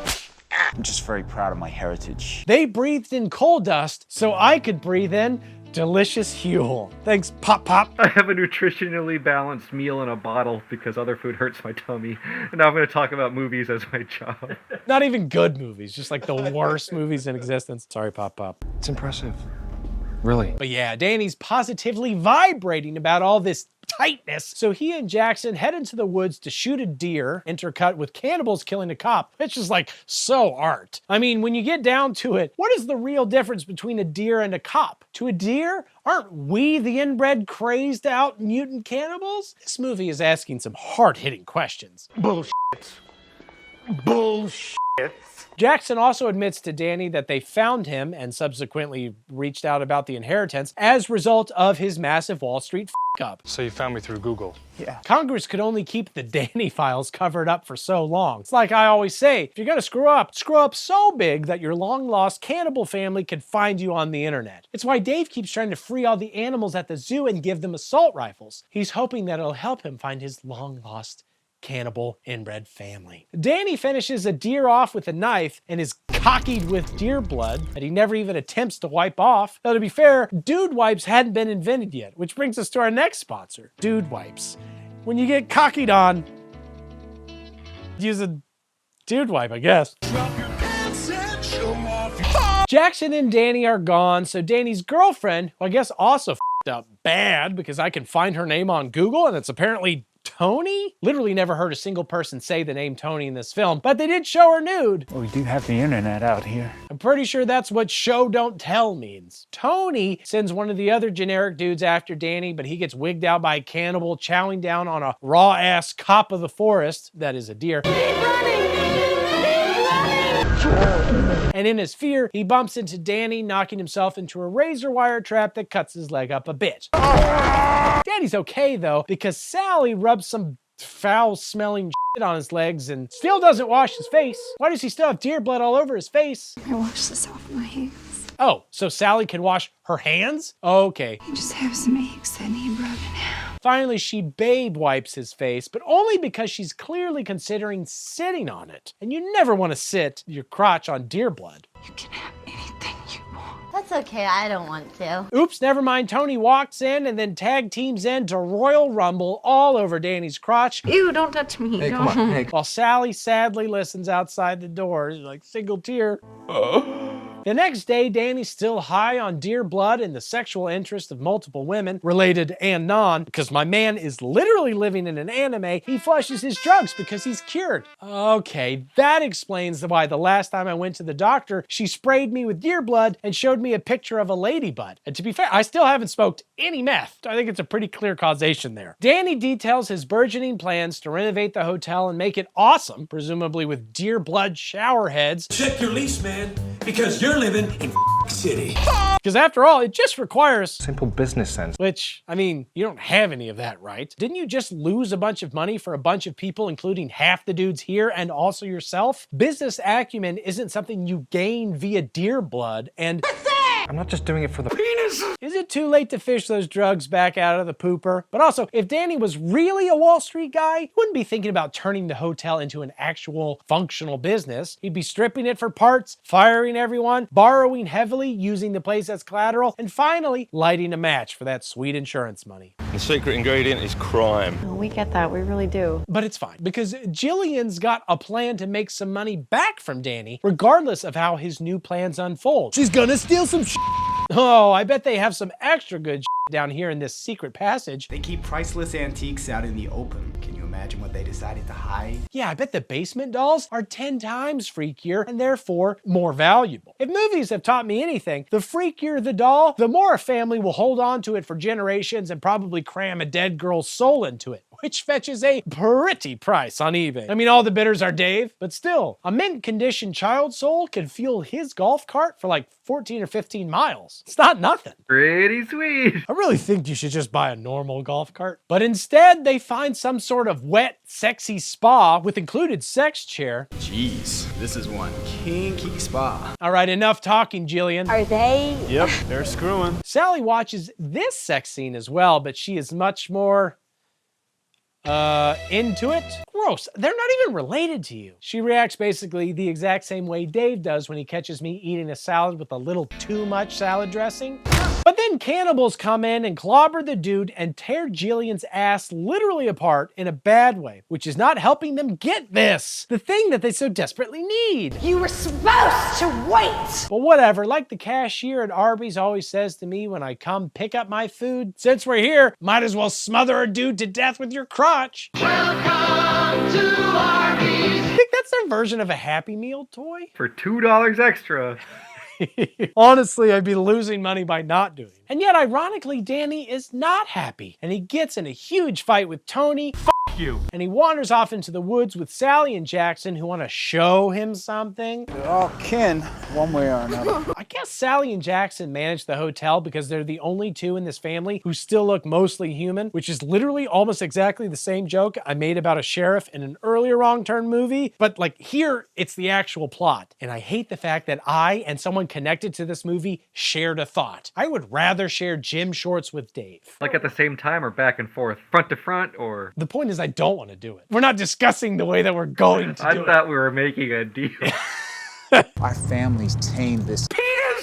I'm just very proud of my heritage. They breathed in coal dust so I could breathe in delicious Huel. Thanks, Pop Pop. I have a nutritionally balanced meal in a bottle because other food hurts my tummy. And now I'm going to talk about movies as my job. Not even good movies, just like the worst movies in existence. Sorry, Pop Pop. It's impressive. Really? But yeah, Danny's positively vibrating about all this tightness. So he and Jackson head into the woods to shoot a deer, intercut with cannibals killing a cop. It's just like so art. I mean, when you get down to it, what is the real difference between a deer and a cop? To a deer, aren't we the inbred, crazed out mutant cannibals? This movie is asking some hard-hitting questions. Bullshit. Bullshit. Jackson also admits to Danny that they found him and subsequently reached out about the inheritance as a result of his massive Wall Street up. So you found me through Google? Yeah. Congress could only keep the Danny files covered up for so long. It's like I always say, if you're gonna screw up so big that your long-lost cannibal family can find you on the internet. It's why Dave keeps trying to free all the animals at the zoo and give them assault rifles. He's hoping that it'll help him find his long-lost cannibal inbred family. Danny finishes a deer off with a knife and is cockied with deer blood that he never even attempts to wipe off. Though to be fair, dude wipes hadn't been invented yet, which brings us to our next sponsor, Dude Wipes. When you get cockied on, use a dude wipe, I guess. Jackson and Danny are gone, so Danny's girlfriend, who I guess also f***ed up bad because I can find her name on Google and it's apparently Tony? Literally never heard a single person say the name Tony in this film, but they did show her nude. Well, we do have the internet out here. I'm pretty sure that's what show don't tell means. Tony sends one of the other generic dudes after Danny, but he gets wigged out by a cannibal chowing down on a raw-ass cop of the forest, that is a deer. And in his fear, he bumps into Danny, knocking himself into a razor wire trap that cuts his leg up a bit. Danny's okay though, because Sally rubs some foul-smelling shit on his legs and still doesn't wash his face. Why does he still have deer blood all over his face? I wash this off my hands. Oh, so Sally can wash her hands? Okay. I just have some aches that need rubbing out. Finally, she babe wipes his face, but only because she's clearly considering sitting on it. And you never want to sit your crotch on deer blood. You can have anything you want. That's okay, I don't want to. Oops, never mind. Tony walks in and then tag teams in to Royal Rumble all over Danny's crotch. Ew, don't touch me. Hey, come on. Hey. While Sally sadly listens outside the door, like single tear. The next day, Danny's still high on deer blood and the sexual interest of multiple women, related and non, because my man is literally living in an anime. He flushes his drugs because he's cured. Okay, that explains why the last time I went to the doctor, she sprayed me with deer blood and showed me a picture of a lady butt. And to be fair, I still haven't smoked any meth. I think it's a pretty clear causation there. Danny details his burgeoning plans to renovate the hotel and make it awesome, presumably with deer blood shower heads. Check your lease, man, because you're living in city. Because after all, it just requires simple business sense. Which, I mean, you don't have any of that, right? Didn't you just lose a bunch of money for a bunch of people, including half the dudes here and also yourself? Business acumen isn't something you gain via deer blood, and I'm not just doing it for the penis. Is it too late to fish those drugs back out of the pooper? But also, if Danny was really a Wall Street guy, he wouldn't be thinking about turning the hotel into an actual functional business. He'd be stripping it for parts, firing everyone, borrowing heavily, using the place as collateral, and finally, lighting a match for that sweet insurance money. The secret ingredient is crime. Oh, we get that, we really do. But it's fine, because Jillian's got a plan to make some money back from Danny, regardless of how his new plans unfold. She's gonna steal some shit. Oh, I bet they have some extra good shit down here in this secret passage. They keep priceless antiques out in the open. Can you imagine what they decided to hide? Yeah, I bet the basement dolls are 10 times freakier and therefore more valuable. If movies have taught me anything, the freakier the doll, the more a family will hold on to it for generations and probably cram a dead girl's soul into it, which fetches a pretty price on eBay. I mean, all the bidders are Dave, but still, a mint condition child soul could fuel his golf cart for like 14 or 15 miles. It's not nothing. Pretty sweet. I really think you should just buy a normal golf cart. But instead, they find some sort of wet, sexy spa with included sex chair. Jeez, this is one kinky spa. All right, enough talking, Jillian. Are they? Yep, they're screwing. Sally watches this sex scene as well, but she is much more into it. Gross. They're not even related to you. She reacts basically the exact same way Dave does when he catches me eating a salad with a little too much salad dressing. But then cannibals come in and clobber the dude and tear Jillian's ass literally apart in a bad way, which is not helping them get this, the thing that they so desperately need. You were supposed to wait! But whatever, like the cashier at Arby's always says to me when I come pick up my food, since we're here, might as well smother a dude to death with your crotch. Welcome to Arby's. I think that's their version of a Happy Meal toy. For $2 extra. Honestly, I'd be losing money by not doing it. And yet, ironically, Danny is not happy. And he gets in a huge fight with Tony, you. And he wanders off into the woods with Sally and Jackson, who want to show him something. They're all kin, one way or another. I guess Sally and Jackson manage the hotel because they're the only two in this family who still look mostly human, which is literally almost exactly the same joke I made about a sheriff in an earlier Wrong Turn movie. But like here, it's the actual plot. And I hate the fact that I and someone connected to this movie shared a thought. I would rather share gym shorts with Dave. Like at the same time or back and forth? Front to front or? The point is I don't want to do it. We're not discussing the way that we're going to do it. I thought we were making a deal. Our family's tamed this.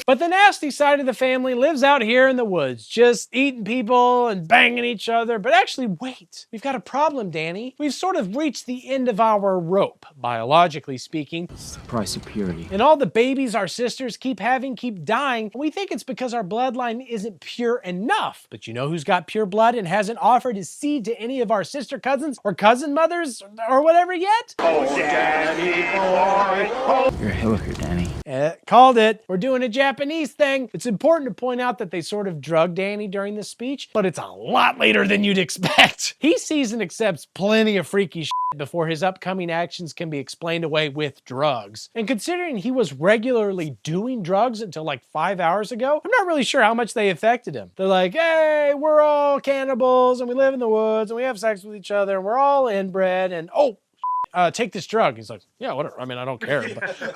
But the nasty side of the family lives out here in the woods, just eating people and banging each other. But actually, wait, we've got a problem, Danny. We've sort of reached the end of our rope, biologically speaking. It's the price of purity. And all the babies our sisters keep having keep dying. And we think it's because our bloodline isn't pure enough. But you know who's got pure blood and hasn't offered his seed to any of our sister cousins or cousin mothers or whatever yet? Oh, Danny boy. Oh. You're a hooker, Danny. Called it. We're doing a Japanese thing. It's important to point out that they sort of drug Danny during this speech, but it's a lot later than you'd expect. He sees and accepts plenty of freaky shit before his upcoming actions can be explained away with drugs. And considering he was regularly doing drugs until like 5 hours ago, I'm not really sure how much they affected him. They're like, hey, we're all cannibals and we live in the woods and we have sex with each other and we're all inbred and take this drug. He's like, yeah, whatever. I mean, I don't care.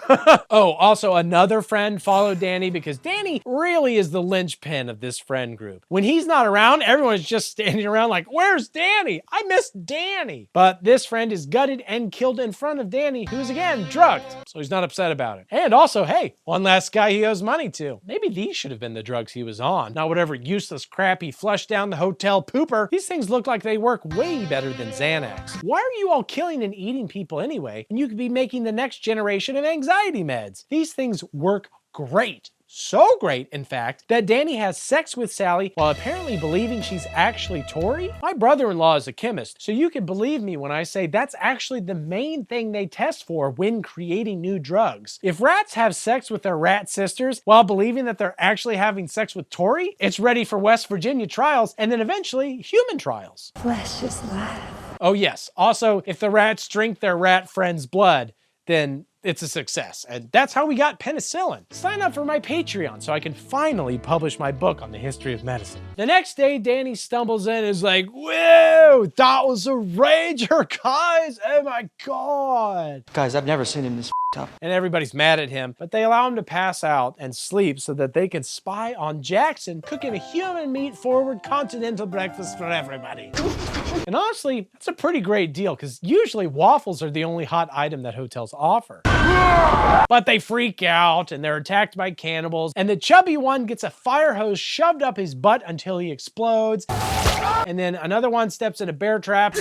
But oh, also another friend followed Danny because Danny really is the linchpin of this friend group. When he's not around, everyone's just standing around like, where's Danny? I miss Danny. But this friend is gutted and killed in front of Danny, who's again drugged. So he's not upset about it. And also, hey, one last guy he owes money to. Maybe these should have been the drugs he was on, not whatever useless crap he flushed down the hotel pooper. These things look like they work way better than Xanax. Why are you all killing and eating people anyway, and you could be making the next generation of anxiety meds? These things work great. So great, in fact, that Danny has sex with Sally while apparently believing she's actually Tori. My brother-in-law is a chemist, so you can believe me when I say that's actually the main thing they test for when creating new drugs. If rats have sex with their rat sisters while believing that they're actually having sex with Tori, it's ready for West Virginia trials and then eventually human trials. Flesh is life. Oh yes, also, if the rats drink their rat friend's blood, then it's a success. And that's how we got penicillin. Sign up for my Patreon so I can finally publish my book on the history of medicine. The next day, Danny stumbles in and is like, whoa, that was a rager, guys. Oh my God. Guys, I've never seen him this up. And everybody's mad at him, but they allow him to pass out and sleep so that they can spy on Jackson cooking a human meat forward continental breakfast for everybody. And honestly, that's a pretty great deal because usually waffles are the only hot item that hotels offer. But they freak out and they're attacked by cannibals, and the chubby one gets a fire hose shoved up his butt until he explodes. And then another one steps in a bear trap.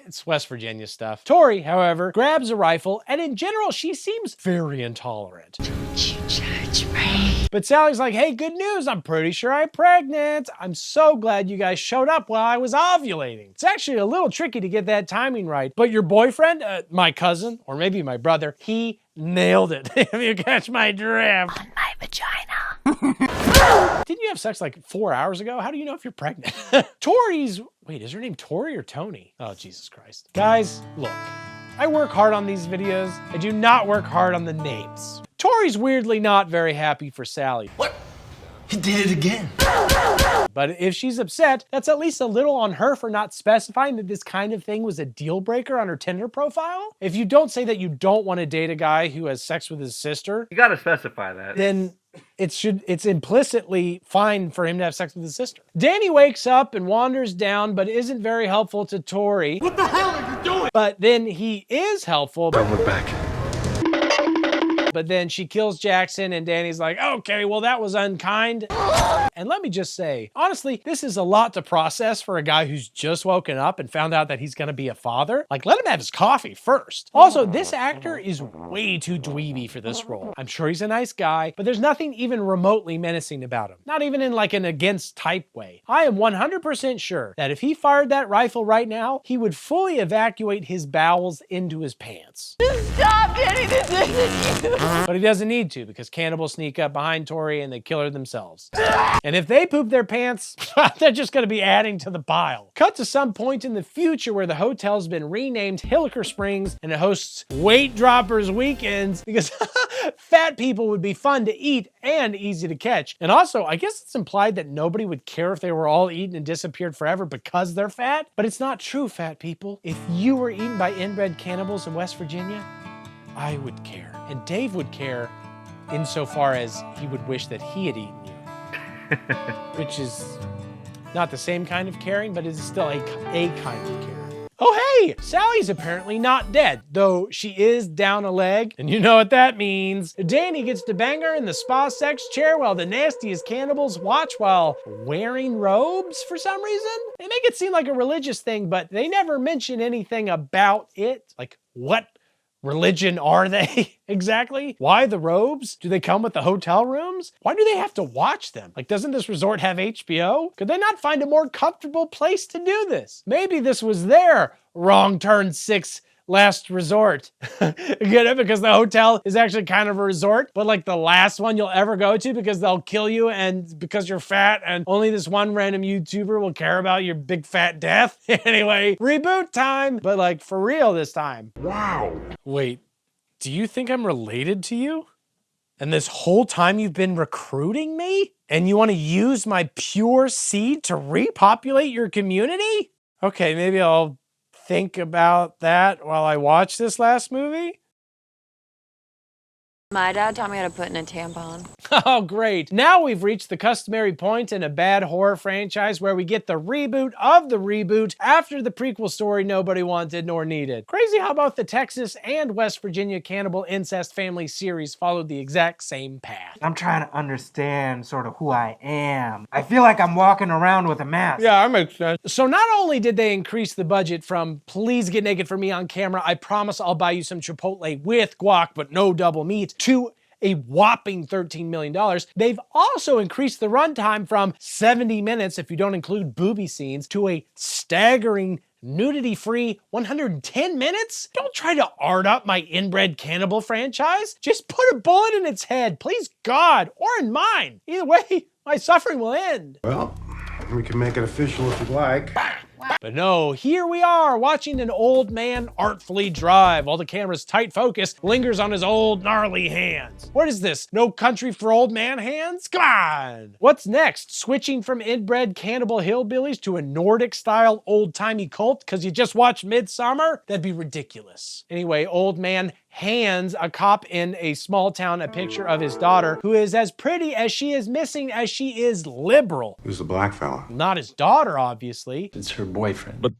It's West Virginia stuff. Tori, however, grabs a rifle, and in general, she seems very intolerant. Don't you judge me. But Sally's like, hey, good news, I'm pretty sure I'm pregnant. I'm so glad you guys showed up while I was ovulating. It's actually a little tricky to get that timing right, but your boyfriend, my cousin, or maybe my brother, he nailed it, if you catch my drift. On my vagina. Didn't you have sex like 4 hours ago? How do you know if you're pregnant? Tori's, wait, is her name Tori or Tony? Oh, Jesus Christ. Guys, look, I work hard on these videos. I do not work hard on the names. Tori's weirdly not very happy for Sally. What? He did it again. But if she's upset, that's at least a little on her for not specifying that this kind of thing was a deal breaker on her Tinder profile. If you don't say that you don't want to date a guy who has sex with his sister, you gotta specify that. Then it's implicitly fine for him to have sex with his sister. Danny wakes up and wanders down, but isn't very helpful to Tori. What the hell are you doing? But then he is helpful. Don't look back. But then she kills Jackson and Danny's like, okay, well, that was unkind. And let me just say, honestly, this is a lot to process for a guy who's just woken up and found out that he's gonna be a father. Like, let him have his coffee first. Also, this actor is way too dweeby for this role. I'm sure he's a nice guy, but there's nothing even remotely menacing about him. Not even in like an against type way. I am 100% sure that if he fired that rifle right now, he would fully evacuate his bowels into his pants. Stop, Danny, this is But he doesn't need to because cannibals sneak up behind Tori and they kill her themselves. And if they poop their pants, they're just gonna be adding to the pile. Cut to some point in the future where the hotel's been renamed Hilliker Springs and it hosts Weight Droppers Weekends because fat people would be fun to eat and easy to catch. And also, I guess it's implied that nobody would care if they were all eaten and disappeared forever because they're fat. But it's not true, fat people. If you were eaten by inbred cannibals in West Virginia, I would care. And Dave would care insofar as he would wish that he had eaten you. Which is not the same kind of caring, but it is still a kind of caring. Oh hey, Sally's apparently not dead, though she is down a leg, and you know what that means. Danny gets to bang her in the spa sex chair while the nastiest cannibals watch while wearing robes for some reason. They make it seem like a religious thing, but they never mention anything about it. Like, what religion are they exactly? Why the robes? Do they come with the hotel rooms? Why do they have to watch them? Like, doesn't this resort have HBO? Could they not find a more comfortable place to do this? Maybe this was their Wrong Turn VI last resort. Get it? Because the hotel is actually kind of a resort, but like the last one you'll ever go to because they'll kill you and because you're fat and only this one random YouTuber will care about your big fat death. Anyway, reboot time, but like for real this time. Wow. Wait, do you think I'm related to you? And this whole time you've been recruiting me? And you want to use my pure seed to repopulate your community? Okay, maybe I'll think about that while I watch this last movie. My dad taught me how to put in a tampon. Oh, great. Now we've reached the customary point in a bad horror franchise where we get the reboot of the reboot after the prequel story nobody wanted nor needed. Crazy how both the Texas and West Virginia cannibal incest family series followed the exact same path. I'm trying to understand sort of who I am. I feel like I'm walking around with a mask. Yeah, that makes sense. So not only did they increase the budget from please get naked for me on camera, I promise I'll buy you some Chipotle with guac but no double meat, to a whopping $13 million. They've also increased the runtime from 70 minutes, if you don't include booby scenes, to a staggering nudity-free 110 minutes? Don't try to art up my inbred cannibal franchise. Just put a bullet in its head, please God, or in mine. Either way, my suffering will end. Well, we can make it official if you'd like. But no, here we are watching an old man artfully drive while the camera's tight focus lingers on his old gnarly hands. What is this? No Country for Old Man hands? Come on! What's next? Switching from inbred cannibal hillbillies to a Nordic-style old-timey cult because you just watched Midsummer? That'd be ridiculous. Anyway, old man hands a cop in a small town a picture of his daughter, who is as pretty as she is missing as she is liberal. Who's the black fella? Not his daughter, obviously. It's her boyfriend. But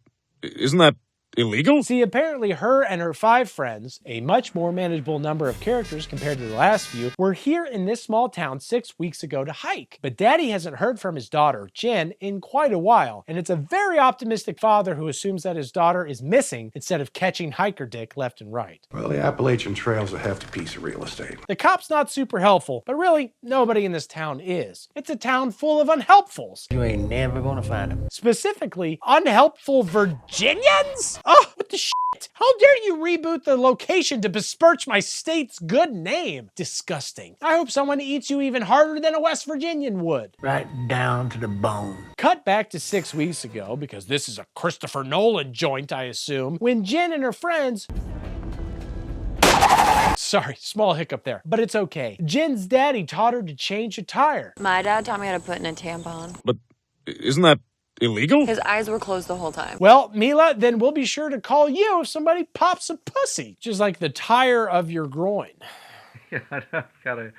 isn't that illegal? See, apparently her and her 5 friends, a much more manageable number of characters compared to the last few, were here in this small town 6 weeks ago to hike. But Daddy hasn't heard from his daughter, Jen, in quite a while, and it's a very optimistic father who assumes that his daughter is missing instead of catching hiker dick left and right. Well, the Appalachian Trail's a hefty piece of real estate. The cop's not super helpful, but really, nobody in this town is. It's a town full of unhelpfuls. You ain't never gonna find him. Specifically, unhelpful Virginians? Oh, what the shit? How dare you reboot the location to besmirch my state's good name? Disgusting. I hope someone eats you even harder than a West Virginian would. Right down to the bone. Cut back to 6 weeks ago, because this is a Christopher Nolan joint, I assume, when Jen and her friends... Sorry, small hiccup there, but it's okay. Jen's daddy taught her to change a tire. My dad taught me how to put in a tampon. But isn't that illegal? His eyes were closed the whole time. Well, Mila, then we'll be sure to call you if somebody pops a pussy, just like the tire of your groin. Yeah, gotta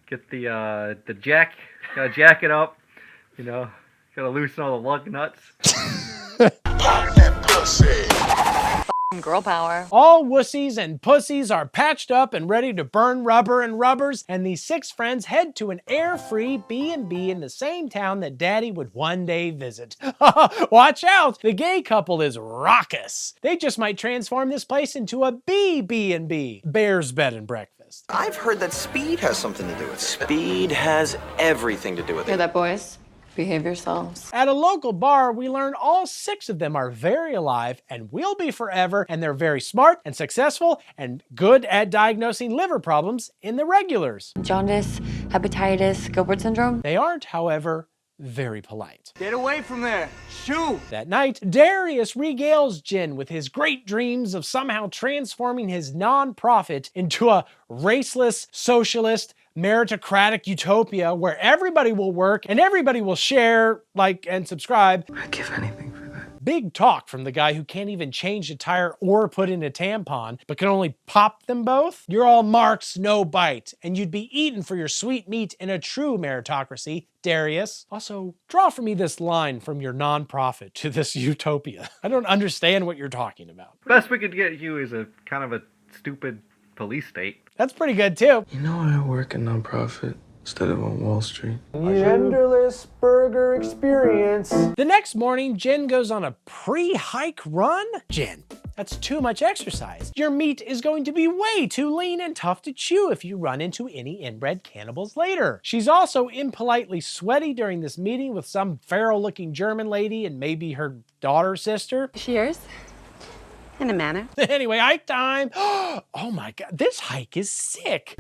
get the jack, gotta jack it up, you know, gotta loosen all the lug nuts. Pop that pussy. Girl power. All wussies and pussies are patched up and ready to burn rubber and rubbers, and these 6 friends head to an air-free B&B in the same town that Daddy would one day visit. Watch out! The gay couple is raucous. They just might transform this place into a B&B, Bear's Bed and Breakfast. I've heard that speed has something to do with it. Speed has everything to do with it. Hear that, boys? Behave yourselves. At a local bar, we learn all 6 of them are very alive and will be forever, and they're very smart and successful and good at diagnosing liver problems in the regulars. Jaundice, hepatitis, Gilbert syndrome. They aren't, however, very polite. Get away from there. Shoo! That night, Darius regales Jen with his great dreams of somehow transforming his non-profit into a raceless, socialist, meritocratic utopia where everybody will work and everybody will share, like, and subscribe. I'd give anything for that. Big talk from the guy who can't even change a tire or put in a tampon, but can only pop them both. You're all marks, no bite, and you'd be eaten for your sweet meat in a true meritocracy, Darius. Also, draw for me this line from your non-profit to this utopia. I don't understand what you're talking about. Best we could get you is a kind of a stupid police state. That's pretty good too. You know, I work in nonprofit instead of on Wall Street. Genderless burger experience. The next morning, Jen goes on a pre-hike run. Jen, that's too much exercise. Your meat is going to be way too lean and tough to chew if you run into any inbred cannibals later. She's also impolitely sweaty during this meeting with some feral-looking German lady and maybe her daughter's sister. Cheers. In a manner. Anyway, hike time. Oh my God, this hike is sick.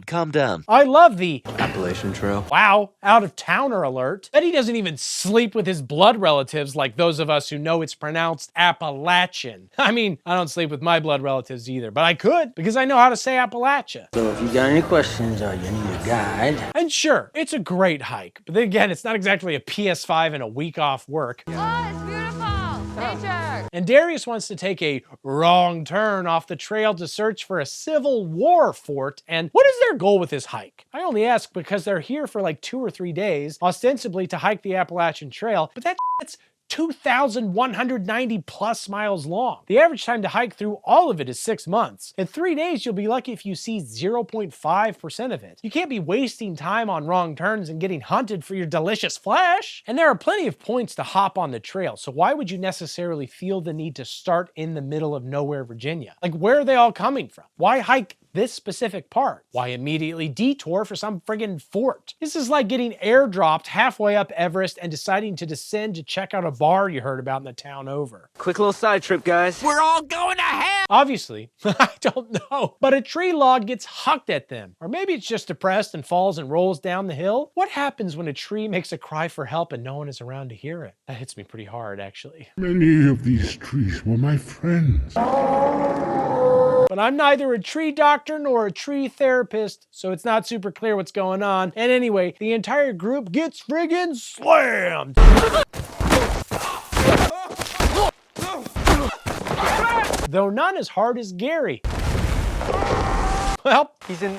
Calm down. I love the Appalachian Trail. wow, out of towner alert. Bet he doesn't even sleep with his blood relatives like those of us who know it's pronounced Appalachian. I mean, I don't sleep with my blood relatives either, but I could because I know how to say Appalachia. So if you got any questions or you need a guide. And sure, it's a great hike, but then again, it's not exactly a PS5 and a week off work. Oh, it's beautiful. Nature. And Darius wants to take a wrong turn off the trail to search for a Civil War fort. And what is their goal with this hike? I only ask because they're here for like 2 or 3 days, ostensibly to hike the Appalachian Trail, but that's 2,190 plus miles long. The average time to hike through all of it is 6 months. In 3 days, you'll be lucky if you see 0.5% of it. You can't be wasting time on wrong turns and getting hunted for your delicious flesh. And there are plenty of points to hop on the trail, so why would you necessarily feel the need to start in the middle of nowhere, Virginia? Like, where are they all coming from? Why hike this specific part? Why immediately detour for some friggin' fort? This is like getting airdropped halfway up Everest and deciding to descend to check out a bar you heard about in the town over. Quick little side trip, guys. We're all going to hell! Obviously, I don't know, but a tree log gets hucked at them. Or maybe it's just depressed and falls and rolls down the hill. What happens when a tree makes a cry for help and no one is around to hear it? That hits me pretty hard, actually. Many of these trees were my friends. But I'm neither a tree doctor nor a tree therapist, so it's not super clear what's going on. And anyway, the entire group gets friggin' slammed. Though none as hard as Gary. Well, He's in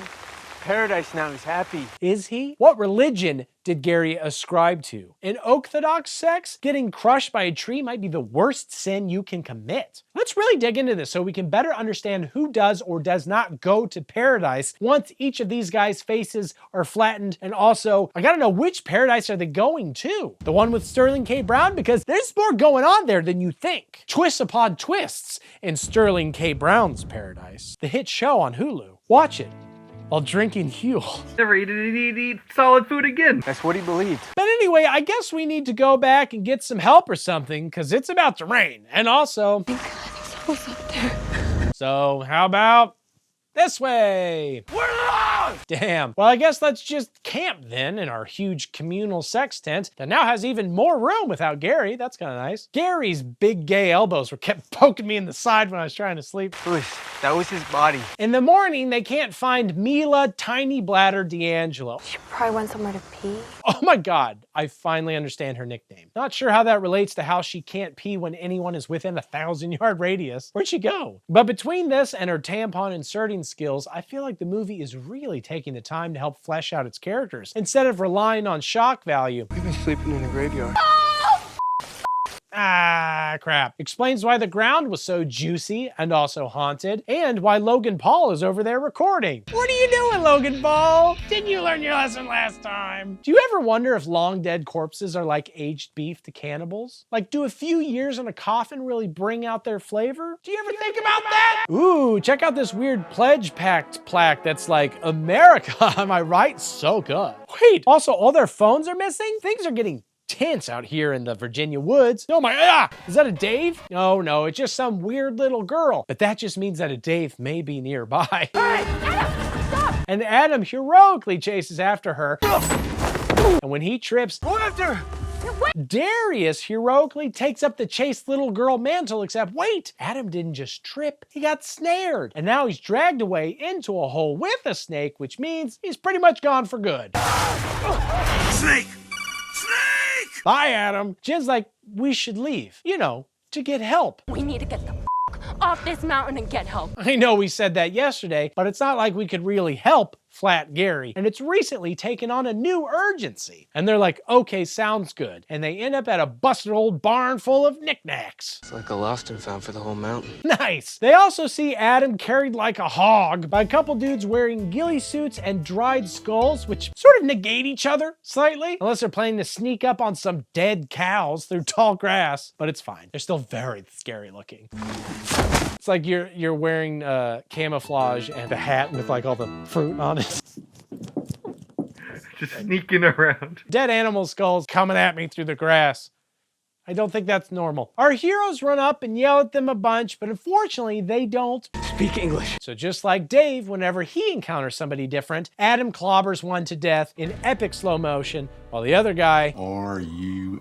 paradise now. He's happy. is he? What religion did Gary ascribe to? In Orthodox sects, getting crushed by a tree might be the worst sin you can commit. Let's really dig into this so we can better understand who does or does not go to paradise once each of these guys' faces are flattened. And also, I gotta know, which paradise are they going to? The one with Sterling K. Brown? Because there's more going on there than you think. Twists upon twists in Sterling K. Brown's paradise. The hit show on Hulu. Watch it while drinking Huel. Never eat solid food again. That's what he believed. But anyway, I guess we need to go back and get some help or something, because it's about to rain. And also, so how about this way? We're lost! Damn. Well, I guess let's just camp then in our huge communal sex tent that now has even more room without Gary. That's kind of nice. Gary's big gay elbows were kept poking me in the side when I was trying to sleep. That was his body. In the morning, they can't find Mila Tiny Bladder D'Angelo. She probably went somewhere to pee. Oh my God, I finally understand her nickname. Not sure how that relates to how she can't pee when anyone is within a 1,000-yard radius. Where'd she go? But between this and her tampon inserting skills, I feel like the movie is really taking the time to help flesh out its characters, instead of relying on shock value. We've been sleeping in the graveyard. Ah, crap. Explains why the ground was so juicy and also haunted, and why Logan Paul is over there recording. What are you doing, Logan Paul? Didn't you learn your lesson last time? Do you ever wonder if long dead corpses are like aged beef to cannibals? Like, do a few years in a coffin really bring out their flavor? Do you ever think about that? Ooh, check out this weird pledge pact plaque that's like, America, am I right? So good. Wait, also all their phones are missing? Things are getting tense out here in the Virginia woods. Oh my, is that a Dave? No, it's just some weird little girl. But that just means that a Dave may be nearby. Hey, Adam, stop! And Adam heroically chases after her. And when he trips, go after her. Darius heroically takes up the chased little girl mantle, except wait, Adam didn't just trip, he got snared. And now he's dragged away into a hole with a snake, which means he's pretty much gone for good. Snake! Bye, Adam. Jen's like, we should leave, you know, to get help. We need to get the off this mountain and get help. I know we said that yesterday, but it's not like we could really help Flat Gary. And it's recently taken on a new urgency. And they're like, okay, sounds good. And they end up at a busted old barn full of knickknacks. It's like a lost and found for the whole mountain. Nice. They also see Adam carried like a hog by a couple dudes wearing ghillie suits and dried skulls, which sort of negate each other slightly, unless they're planning to sneak up on some dead cows through tall grass. But it's fine. They're still very scary looking. It's like you're wearing camouflage and a hat with like all the fruit on it. Just sneaking around. Dead animal skulls coming at me through the grass. I don't think that's normal. Our heroes run up and yell at them a bunch, but unfortunately they don't speak English. So just like Dave, whenever he encounters somebody different, Adam clobbers one to death in epic slow motion, while the other guy... R-U-N-N-O-F-T.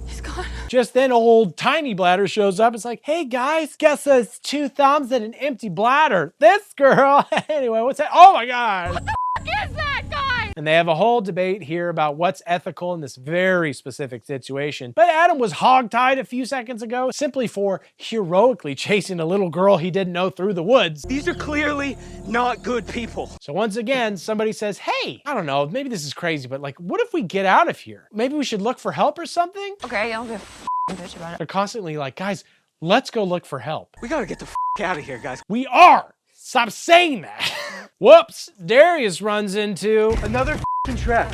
He's gone. Just then old Tiny Bladder shows up. It's like, hey guys, guess those 2 thumbs and an empty bladder. This girl. Anyway, what's that? Oh my God. What the f is that guy? And they have a whole debate here about what's ethical in this very specific situation. But Adam was hogtied a few seconds ago simply for heroically chasing a little girl he didn't know through the woods. These are clearly not good people. So once again, somebody says, hey, I don't know, maybe this is crazy, but like, what if we get out of here? Maybe we should look for help or something? Okay, I'll be a bitch about it. They're constantly like, guys, let's go look for help. We gotta get the out of here, guys. We are! Stop saying that. Whoops, Darius runs into another trap.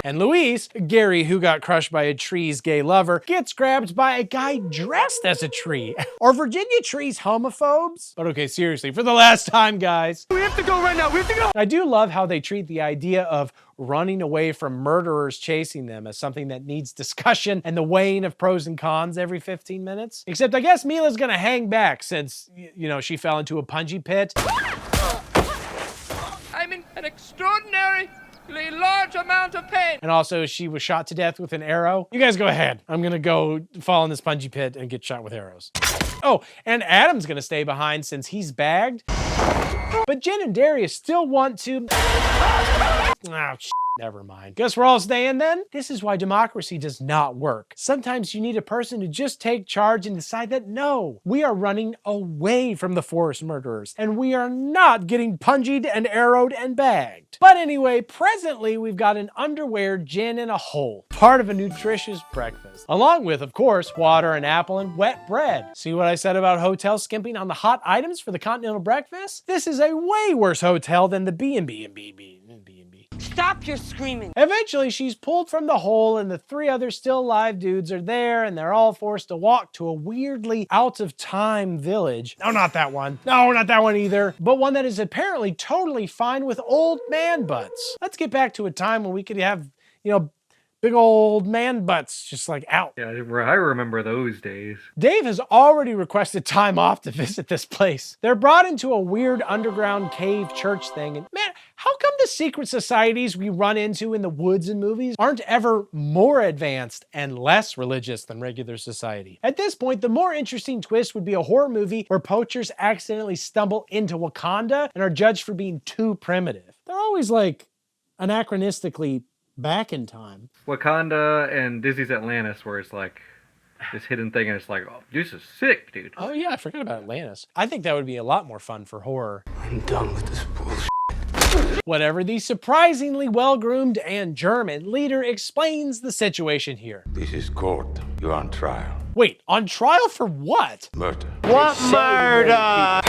And Luis, Gary, who got crushed by a tree's gay lover, gets grabbed by a guy dressed as a tree. Are Virginia trees homophobes? But okay, seriously, for the last time, guys. We have to go right now, we have to go! I do love how they treat the idea of running away from murderers chasing them as something that needs discussion and the weighing of pros and cons every 15 minutes. Except I guess Mila's gonna hang back since, you know, she fell into a punji pit. I'm in an extraordinarily large amount of pain. And also she was shot to death with an arrow. You guys go ahead. I'm gonna go fall in this punji pit and get shot with arrows. Oh, and Adam's gonna stay behind since he's bagged. But Jen and Darius still want to... Oh, never mind. Guess we're all staying then? This is why democracy does not work. Sometimes you need a person to just take charge and decide that no, we are running away from the forest murderers and we are not getting pungied and arrowed and bagged. But anyway, presently we've got an underwear Jen in a hole, part of a nutritious breakfast, along with, of course, water, an apple, and wet bread. See what I said about hotels skimping on the hot items for the continental breakfast? This is a way worse hotel than the B&B. Stop your screaming. Eventually, she's pulled from the hole and the 3 other still alive dudes are there and they're all forced to walk to a weirdly out of time village. No, not that one. No, not that one either. But one that is apparently totally fine with old man butts. Let's get back to a time when we could have, you know, big old man butts just like out. Yeah, I remember those days. Dave has already requested time off to visit this place. They're brought into a weird underground cave church thing. And man, how come the secret societies we run into in the woods and movies aren't ever more advanced and less religious than regular society? At this point, the more interesting twist would be a horror movie where poachers accidentally stumble into Wakanda and are judged for being too primitive. They're always like anachronistically back in time. Wakanda and Disney's Atlantis, where it's like this hidden thing and it's like, oh, this is sick, dude. Oh yeah, I forgot about Atlantis. I think that would be a lot more fun for horror. I'm done with this bullshit. Whatever, the surprisingly well-groomed and German leader explains the situation here. This is court. You're on trial. Wait, on trial for what? Murder. What murder?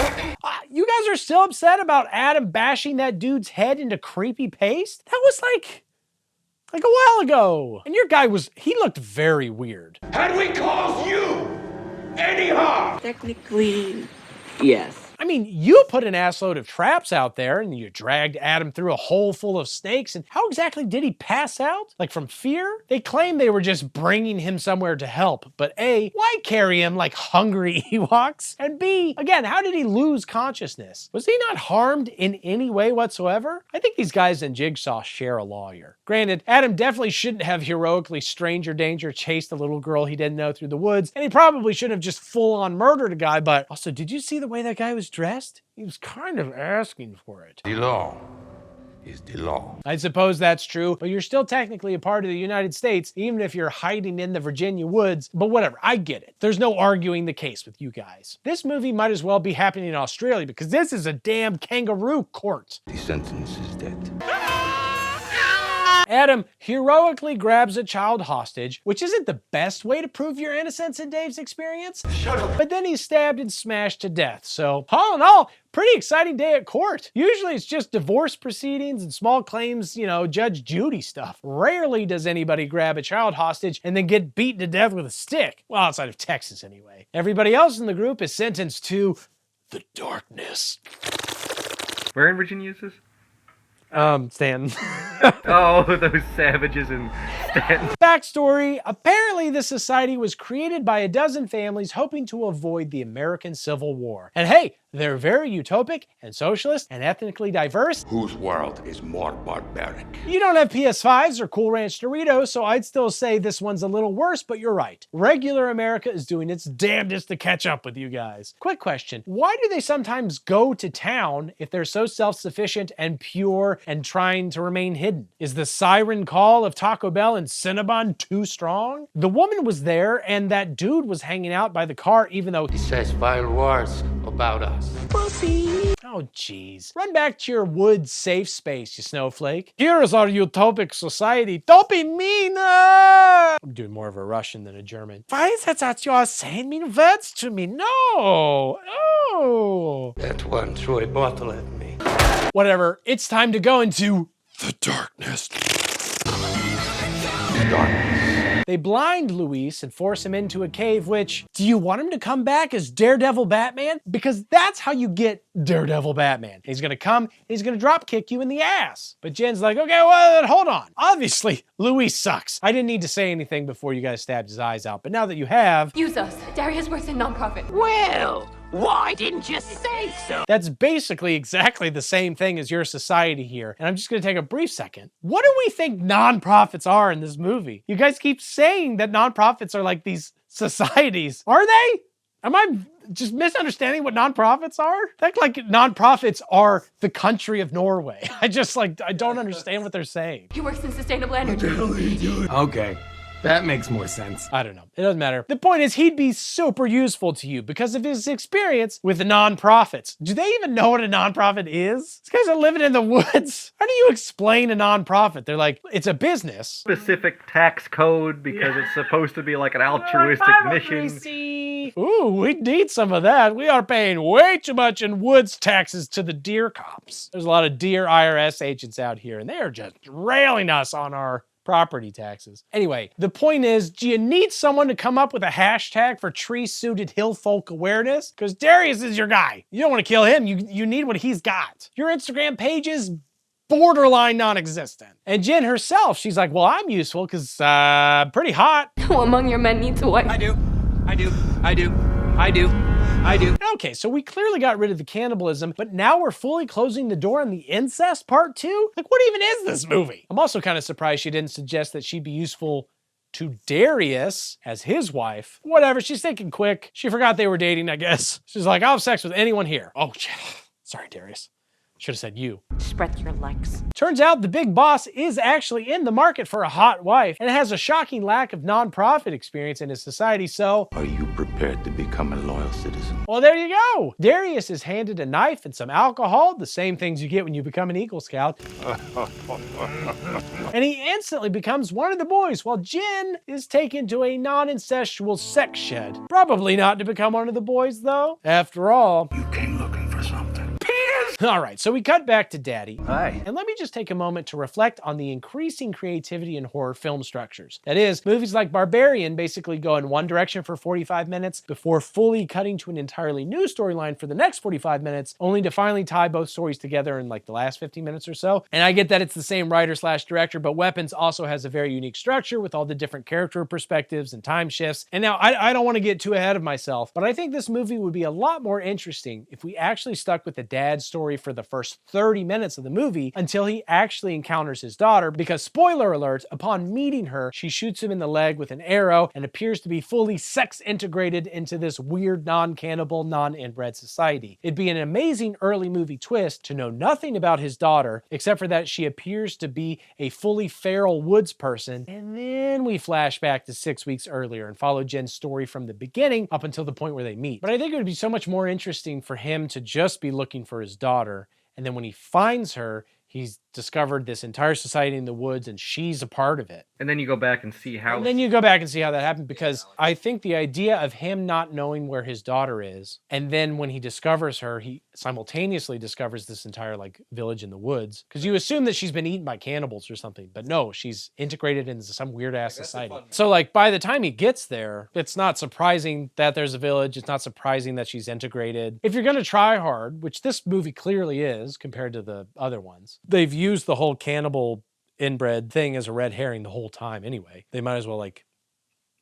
You guys are still upset about Adam bashing that dude's head into creepy paste? That was like a while ago. And your guy he looked very weird. Had we caused you any harm? Technically, yes. I mean, you put an assload of traps out there and you dragged Adam through a hole full of snakes, and how exactly did he pass out? Like from fear? They claim they were just bringing him somewhere to help, but A, why carry him like hungry Ewoks? And B, again, how did he lose consciousness? Was he not harmed in any way whatsoever? I think these guys in Jigsaw share a lawyer. Granted, Adam definitely shouldn't have heroically stranger danger chased a little girl he didn't know through the woods, and he probably shouldn't have just full-on murdered a guy, but also, did you see the way that guy was dressed? He was kind of asking for it. The law is the law. I suppose that's true, but you're still technically a part of the United States, even if you're hiding in the Virginia woods. But whatever, I get it. There's no arguing the case with you guys. This movie might as well be happening in Australia because this is a damn kangaroo court. The sentence is death. Adam heroically grabs a child hostage, which isn't the best way to prove your innocence in Dave's experience. Shut up. But then he's stabbed and smashed to death. So, all in all, pretty exciting day at court. Usually it's just divorce proceedings and small claims, Judge Judy stuff. Rarely does anybody grab a child hostage and then get beaten to death with a stick. Well, outside of Texas anyway. Everybody else in the group is sentenced to the darkness. Where in Virginia is this? Stanton. Oh, those savages in Stanton. Backstory, apparently this society was created by a dozen families hoping to avoid the American Civil War. And hey, they're very utopic and socialist and ethnically diverse. Whose world is more barbaric? You don't have PS5s or Cool Ranch Doritos, so I'd still say this one's a little worse, but you're right. Regular America is doing its damnedest to catch up with you guys. Quick question, why do they sometimes go to town if they're so self-sufficient and pure and trying to remain hidden? Is the siren call of Taco Bell and Cinnabon too strong? The woman was there and that dude was hanging out by the car even though He says vile words about us. Pussy. Oh, jeez. Run back to your woods safe space, you snowflake. Here is our utopic society. Don't be mean! I'm doing more of a Russian than a German. Why is it that you are saying mean words to me? No! No! That one threw a bottle at me. Whatever. It's time to go into the darkness. They blind Luis and force him into a cave, which, do you want him to come back as Daredevil Batman? Because that's how you get Daredevil Batman. He's gonna come, he's gonna drop kick you in the ass. But Jen's like, okay, well, then hold on. Obviously, Luis sucks. I didn't need to say anything before you guys stabbed his eyes out, but now that you have... Use us. Darius works in non-profit. Well, why didn't you say so? That's basically exactly the same thing as your society here. And I'm just gonna take a brief second. What do we think nonprofits are in this movie? You guys keep saying that nonprofits are like these societies. Are they? Am I just misunderstanding what nonprofits are? Act like nonprofits are the country of Norway. I don't understand what they're saying. He works in sustainable energy. Okay. That makes more sense. I don't know. It doesn't matter. The point is he'd be super useful to you because of his experience with nonprofits. Do they even know what a nonprofit is? These guys are living in the woods. How do you explain a nonprofit? They're like, it's a business. Specific tax code because it's supposed to be like an altruistic mission. Ooh, we need some of that. We are paying way too much in woods taxes to the deer cops. There's a lot of deer IRS agents out here and they are just railing us on our property taxes. Anyway, the point is, do you need someone to come up with a hashtag for tree-suited hill folk awareness? Because Darius is your guy. You don't want to kill him. You need what he's got. Your Instagram page is borderline non-existent. And Jen herself, she's like, well, I'm useful because pretty hot. Who among your men needs a wife? I do. Okay, so we clearly got rid of the cannibalism, but now we're fully closing the door on the incest part 2? Like, what even is this movie? I'm also kind of surprised she didn't suggest that she'd be useful to Darius as his wife. Whatever, she's thinking quick. She forgot they were dating, I guess. She's like, I'll have sex with anyone here. Oh, shit. Sorry, Darius. Should have said you. Spread your legs. Turns out the big boss is actually in the market for a hot wife and has a shocking lack of non-profit experience in his society, so... Are you prepared to become a loyal citizen? Well, there you go. Darius is handed a knife and some alcohol, the same things you get when you become an Eagle Scout. And he instantly becomes one of the boys, while Jin is taken to a non-incestual sex shed. Probably not to become one of the boys, though. After all... You came looking for something. All right, so we cut back to Daddy. Hi. And let me just take a moment to reflect on the increasing creativity in horror film structures. That is, movies like Barbarian basically go in one direction for 45 minutes before fully cutting to an entirely new storyline for the next 45 minutes, only to finally tie both stories together in like the last 15 minutes or so. And I get that it's the same writer/director, but Weapons also has a very unique structure with all the different character perspectives and time shifts. And now I don't want to get too ahead of myself, but I think this movie would be a lot more interesting if we actually stuck with the dad's story for the first 30 minutes of the movie until he actually encounters his daughter, because spoiler alert, upon meeting her, she shoots him in the leg with an arrow and appears to be fully sex integrated into this weird non-cannibal, non-inbred society. It'd be an amazing early movie twist to know nothing about his daughter, except for that she appears to be a fully feral woods person, and then we flash back to 6 weeks earlier and follow Jen's story from the beginning up until the point where they meet. But I think it would be so much more interesting for him to just be looking for his daughter, and then when he finds her, he's discovered this entire society in the woods and she's a part of it. And then you go back and see how... And then you go back and see how that happened, because I think the idea of him not knowing where his daughter is, and then when he discovers her, he simultaneously discovers this entire like village in the woods, because you assume that she's been eaten by cannibals or something, but no, she's integrated into some weird ass society. So like by the time he gets there, it's not surprising that there's a village. It's not surprising that she's integrated. If you're gonna try hard, which this movie clearly is compared to the other ones, they've used the whole cannibal inbred thing as a red herring the whole time anyway. They might as well like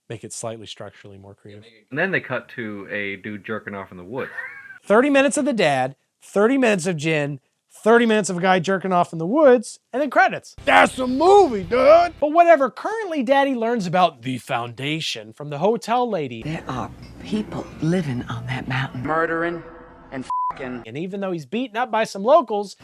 make it slightly structurally more creative. And then they cut to a dude jerking off in the woods. 30 minutes of the dad, 30 minutes of Jin, 30 minutes of a guy jerking off in the woods, and then credits. That's a movie, dude! But whatever, currently Daddy learns about the Foundation from the hotel lady. There are people living on that mountain. Murdering and f***ing. And even though he's beaten up by some locals,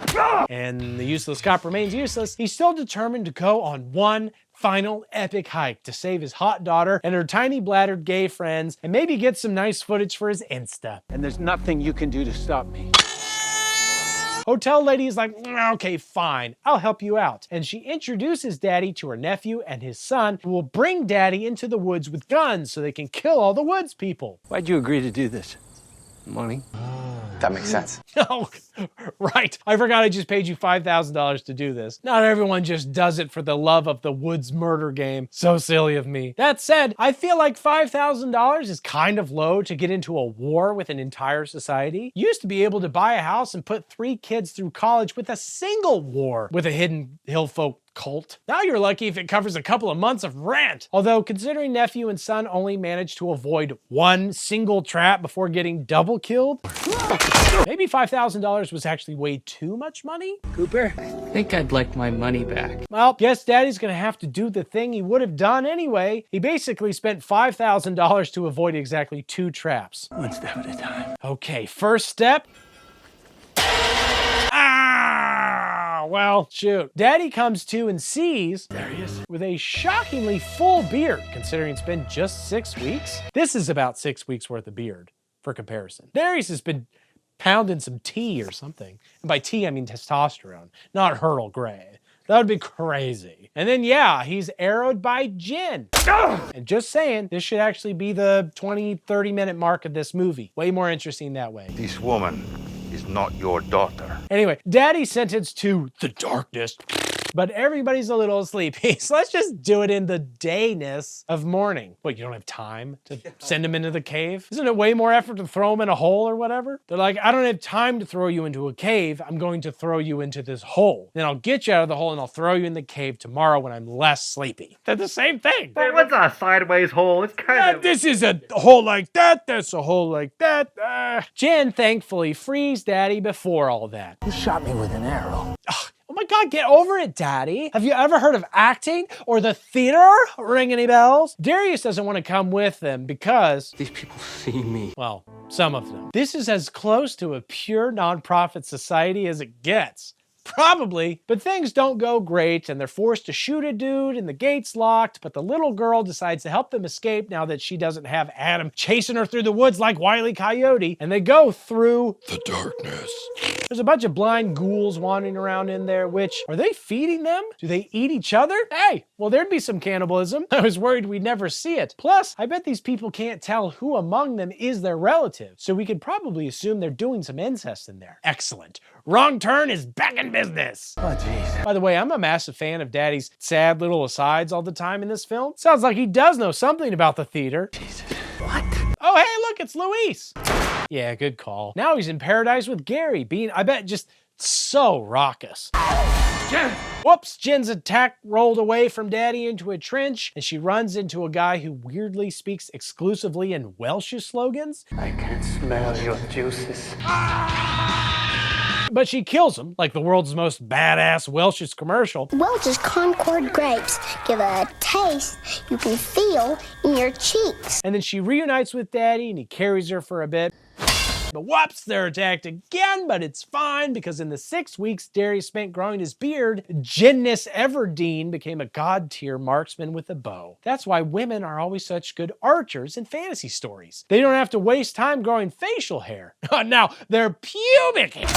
and the useless cop remains useless, he's still determined to go on one final epic hike to save his hot daughter and her tiny bladdered gay friends, and maybe get some nice footage for his Insta. And there's nothing you can do to stop me. Hotel lady is like, okay, fine, I'll help you out. And she introduces Daddy to her nephew and his son, who will bring Daddy into the woods with guns so they can kill all the woods people. Why'd you agree to do this? Money? That makes sense. Oh, right. I forgot I just paid you $5,000 to do this. Not everyone just does it for the love of the woods murder game. So silly of me. That said, I feel like $5,000 is kind of low to get into a war with an entire society. You used to be able to buy a house and put 3 kids through college with a single war with a hidden hill folk cult. Now you're lucky if it covers a couple of months of rent. Although, considering nephew and son only managed to avoid one single trap before getting double killed, maybe $5,000 was actually way too much money? Cooper, I think I'd like my money back. Well, guess Daddy's gonna have to do the thing he would have done anyway. He basically spent $5,000 to avoid exactly 2 traps. One step at a time. Okay, first step. Well, shoot. Daddy comes to and sees, there he is, with a shockingly full beard, considering it's been just 6 weeks. This is about 6 weeks worth of beard, for comparison. Darius has been pounding some tea or something. And by tea, I mean testosterone, not Earl Grey. That would be crazy. And then, yeah, he's arrowed by Jin. And just saying, this should actually be the 20, 30-minute mark of this movie. Way more interesting that way. This woman is not your daughter. Anyway, Daddy's sentenced to the darkness, but everybody's a little sleepy, so let's just do it in the dayness of morning. Wait, you don't have time to send him into the cave? Isn't it way more effort to throw him in a hole or whatever? They're like, I don't have time to throw you into a cave. I'm going to throw you into this hole. Then I'll get you out of the hole and I'll throw you in the cave tomorrow when I'm less sleepy. They're the same thing. Well, what's a sideways hole? It's kind of... This is a hole like that. That's a hole like that. Jen thankfully frees Daddy before all that. You shot me with an arrow. Oh my God, get over it, Daddy. Have you ever heard of acting or the theater? Ring any bells? Darius doesn't want to come with them because These people see me. well, some of them. This is as close to a pure nonprofit society as it gets. Probably, but things don't go great and they're forced to shoot a dude and the gate's locked, but the little girl decides to help them escape now that she doesn't have Adam chasing her through the woods like Wile E. Coyote, and they go through the darkness. There's a bunch of blind ghouls wandering around in there, which, are they feeding them? Do they eat each other? Hey, well there'd be some cannibalism. I was worried we'd never see it. Plus, I bet these people can't tell who among them is their relative, so we could probably assume they're doing some incest in there. Excellent. Wrong Turn is back in business. Oh, jeez. By the way, I'm a massive fan of Daddy's sad little asides all the time in this film. Sounds like he does know something about the theater. Jesus. What? Oh, hey, look, it's Luis. Yeah, good call. Now he's in paradise with Gary, being, I bet, just so raucous. Jen! Whoops, Jen's attack rolled away from Daddy into a trench, and she runs into a guy who weirdly speaks exclusively in Welsh slogans. I can smell your juices. But she kills him, like the world's most badass Welsh's commercial. Welch's Concord grapes give a taste you can feel in your cheeks. And then she reunites with Daddy, and he carries her for a bit. But whoops, they're attacked again, but it's fine because in the 6 weeks Darius spent growing his beard, Jenness Everdeen became a god-tier marksman with a bow. That's why women are always such good archers in fantasy stories. They don't have to waste time growing facial hair. Now, their pubic hair.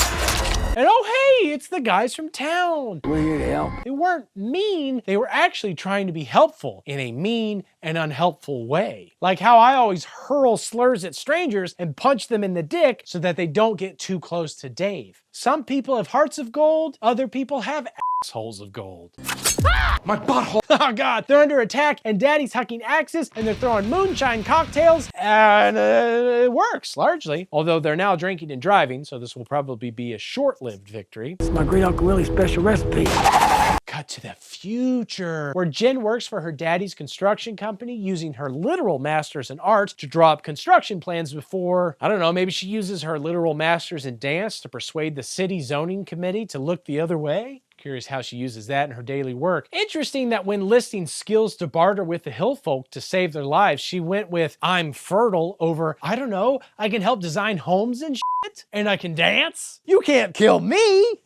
And oh hey, it's the guys from town. We're here to help. They weren't mean, they were actually trying to be helpful in a mean and unhelpful way. Like how I always hurl slurs at strangers and punch them in the dick so that they don't get too close to Dave. Some people have hearts of gold, other people have assholes of gold. My butthole! Oh God, they're under attack and Daddy's hucking axes and they're throwing moonshine cocktails and it works largely. Although they're now drinking and driving, so this will probably be a short-lived victory. It's my great Uncle Willie's special recipe. Cut to the future, where Jen works for her daddy's construction company using her literal masters in art to draw up construction plans before, I don't know, maybe she uses her literal masters in dance to persuade the city zoning committee to look the other way. Curious how she uses that in her daily work. Interesting that when listing skills to barter with the hill folk to save their lives, she went with I'm fertile over, I don't know, I can help design homes and shit, and I can dance. You can't kill me.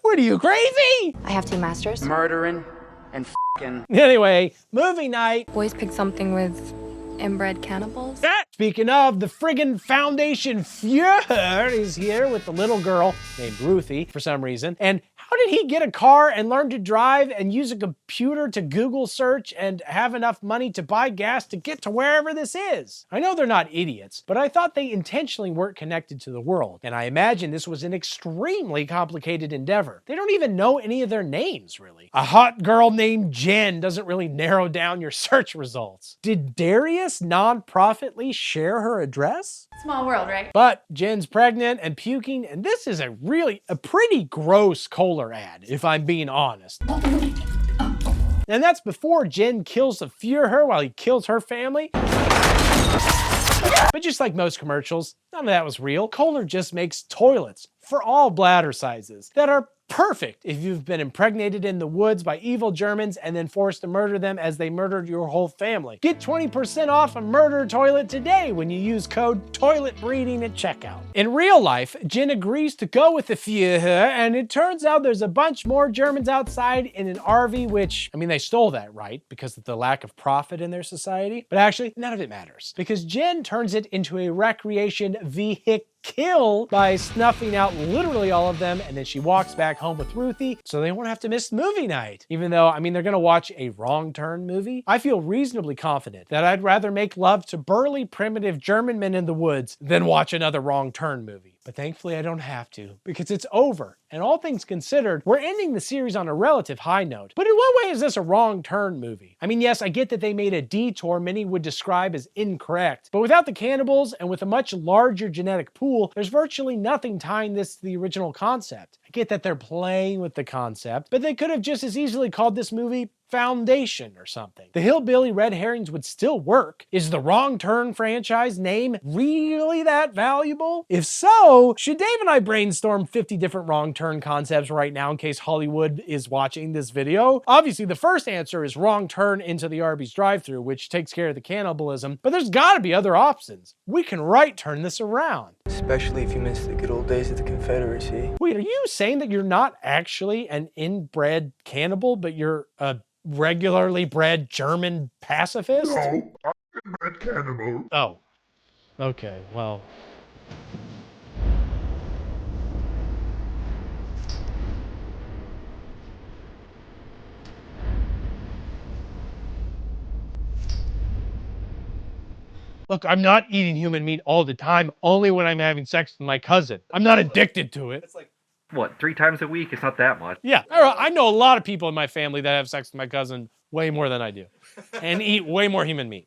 What are you, crazy? I have 2 masters. Murdering and f***ing. Anyway, movie night. Boys pick something with inbred cannibals. Speaking of, the friggin' Foundation Führer is here with the little girl named Ruthie for some reason. And how did he get a car and learn to drive and use a computer to Google search and have enough money to buy gas to get to wherever this is? I know they're not idiots, but I thought they intentionally weren't connected to the world. And I imagine this was an extremely complicated endeavor. They don't even know any of their names, really. A hot girl named Jen doesn't really narrow down your search results. Did Darius non-profitly share her address? Small world, right? But Jen's pregnant and puking, and this is a pretty gross Kohler ad, if I'm being honest. And that's before Jen kills the Führer while he kills her family. But just like most commercials, none of that was real. Kohler just makes toilets for all bladder sizes that are perfect if you've been impregnated in the woods by evil Germans and then forced to murder them as they murdered your whole family. Get 20% off a murder toilet today when you use code TOILETBREEDING at checkout. In real life, Jen agrees to go with the Führer, and it turns out there's a bunch more Germans outside in an RV, which, I mean, they stole that, right? Because of the lack of profit in their society. But actually, none of it matters, because Jen turns it into a recreation vehicle by snuffing out literally all of them, and then she walks back home with Ruthie so they won't have to miss movie night. Even though, I mean, they're gonna watch a Wrong Turn movie, I feel reasonably confident that I'd rather make love to burly, primitive German men in the woods than watch another Wrong Turn movie. But thankfully I don't have to, because it's over. And all things considered, we're ending the series on a relative high note. But in what way is this a Wrong Turn movie? I mean, yes, I get that they made a detour many would describe as incorrect, but without the cannibals and with a much larger genetic pool, there's virtually nothing tying this to the original concept. I get that they're playing with the concept, but they could have just as easily called this movie Foundation or something. The hillbilly red herrings would still work. Is the Wrong Turn franchise name really that valuable? If so, should Dave and I brainstorm 50 different Wrong Turns turn concepts right now in case Hollywood is watching this video. Obviously, the first answer is wrong turn into the Arby's drive-thru, which takes care of the cannibalism, but there's gotta be other options. We can right turn this around. Especially if you miss the good old days of the Confederacy. Wait, are you saying that you're not actually an inbred cannibal, but you're a regularly bred German pacifist? No, I'm an inbred cannibal. Oh. Okay, well. Look, I'm not eating human meat all the time, only when I'm having sex with my cousin. I'm not addicted to it. What, 3 times a week? It's not that much. Yeah, I know a lot of people in my family that have sex with my cousin way more than I do, and eat way more human meat.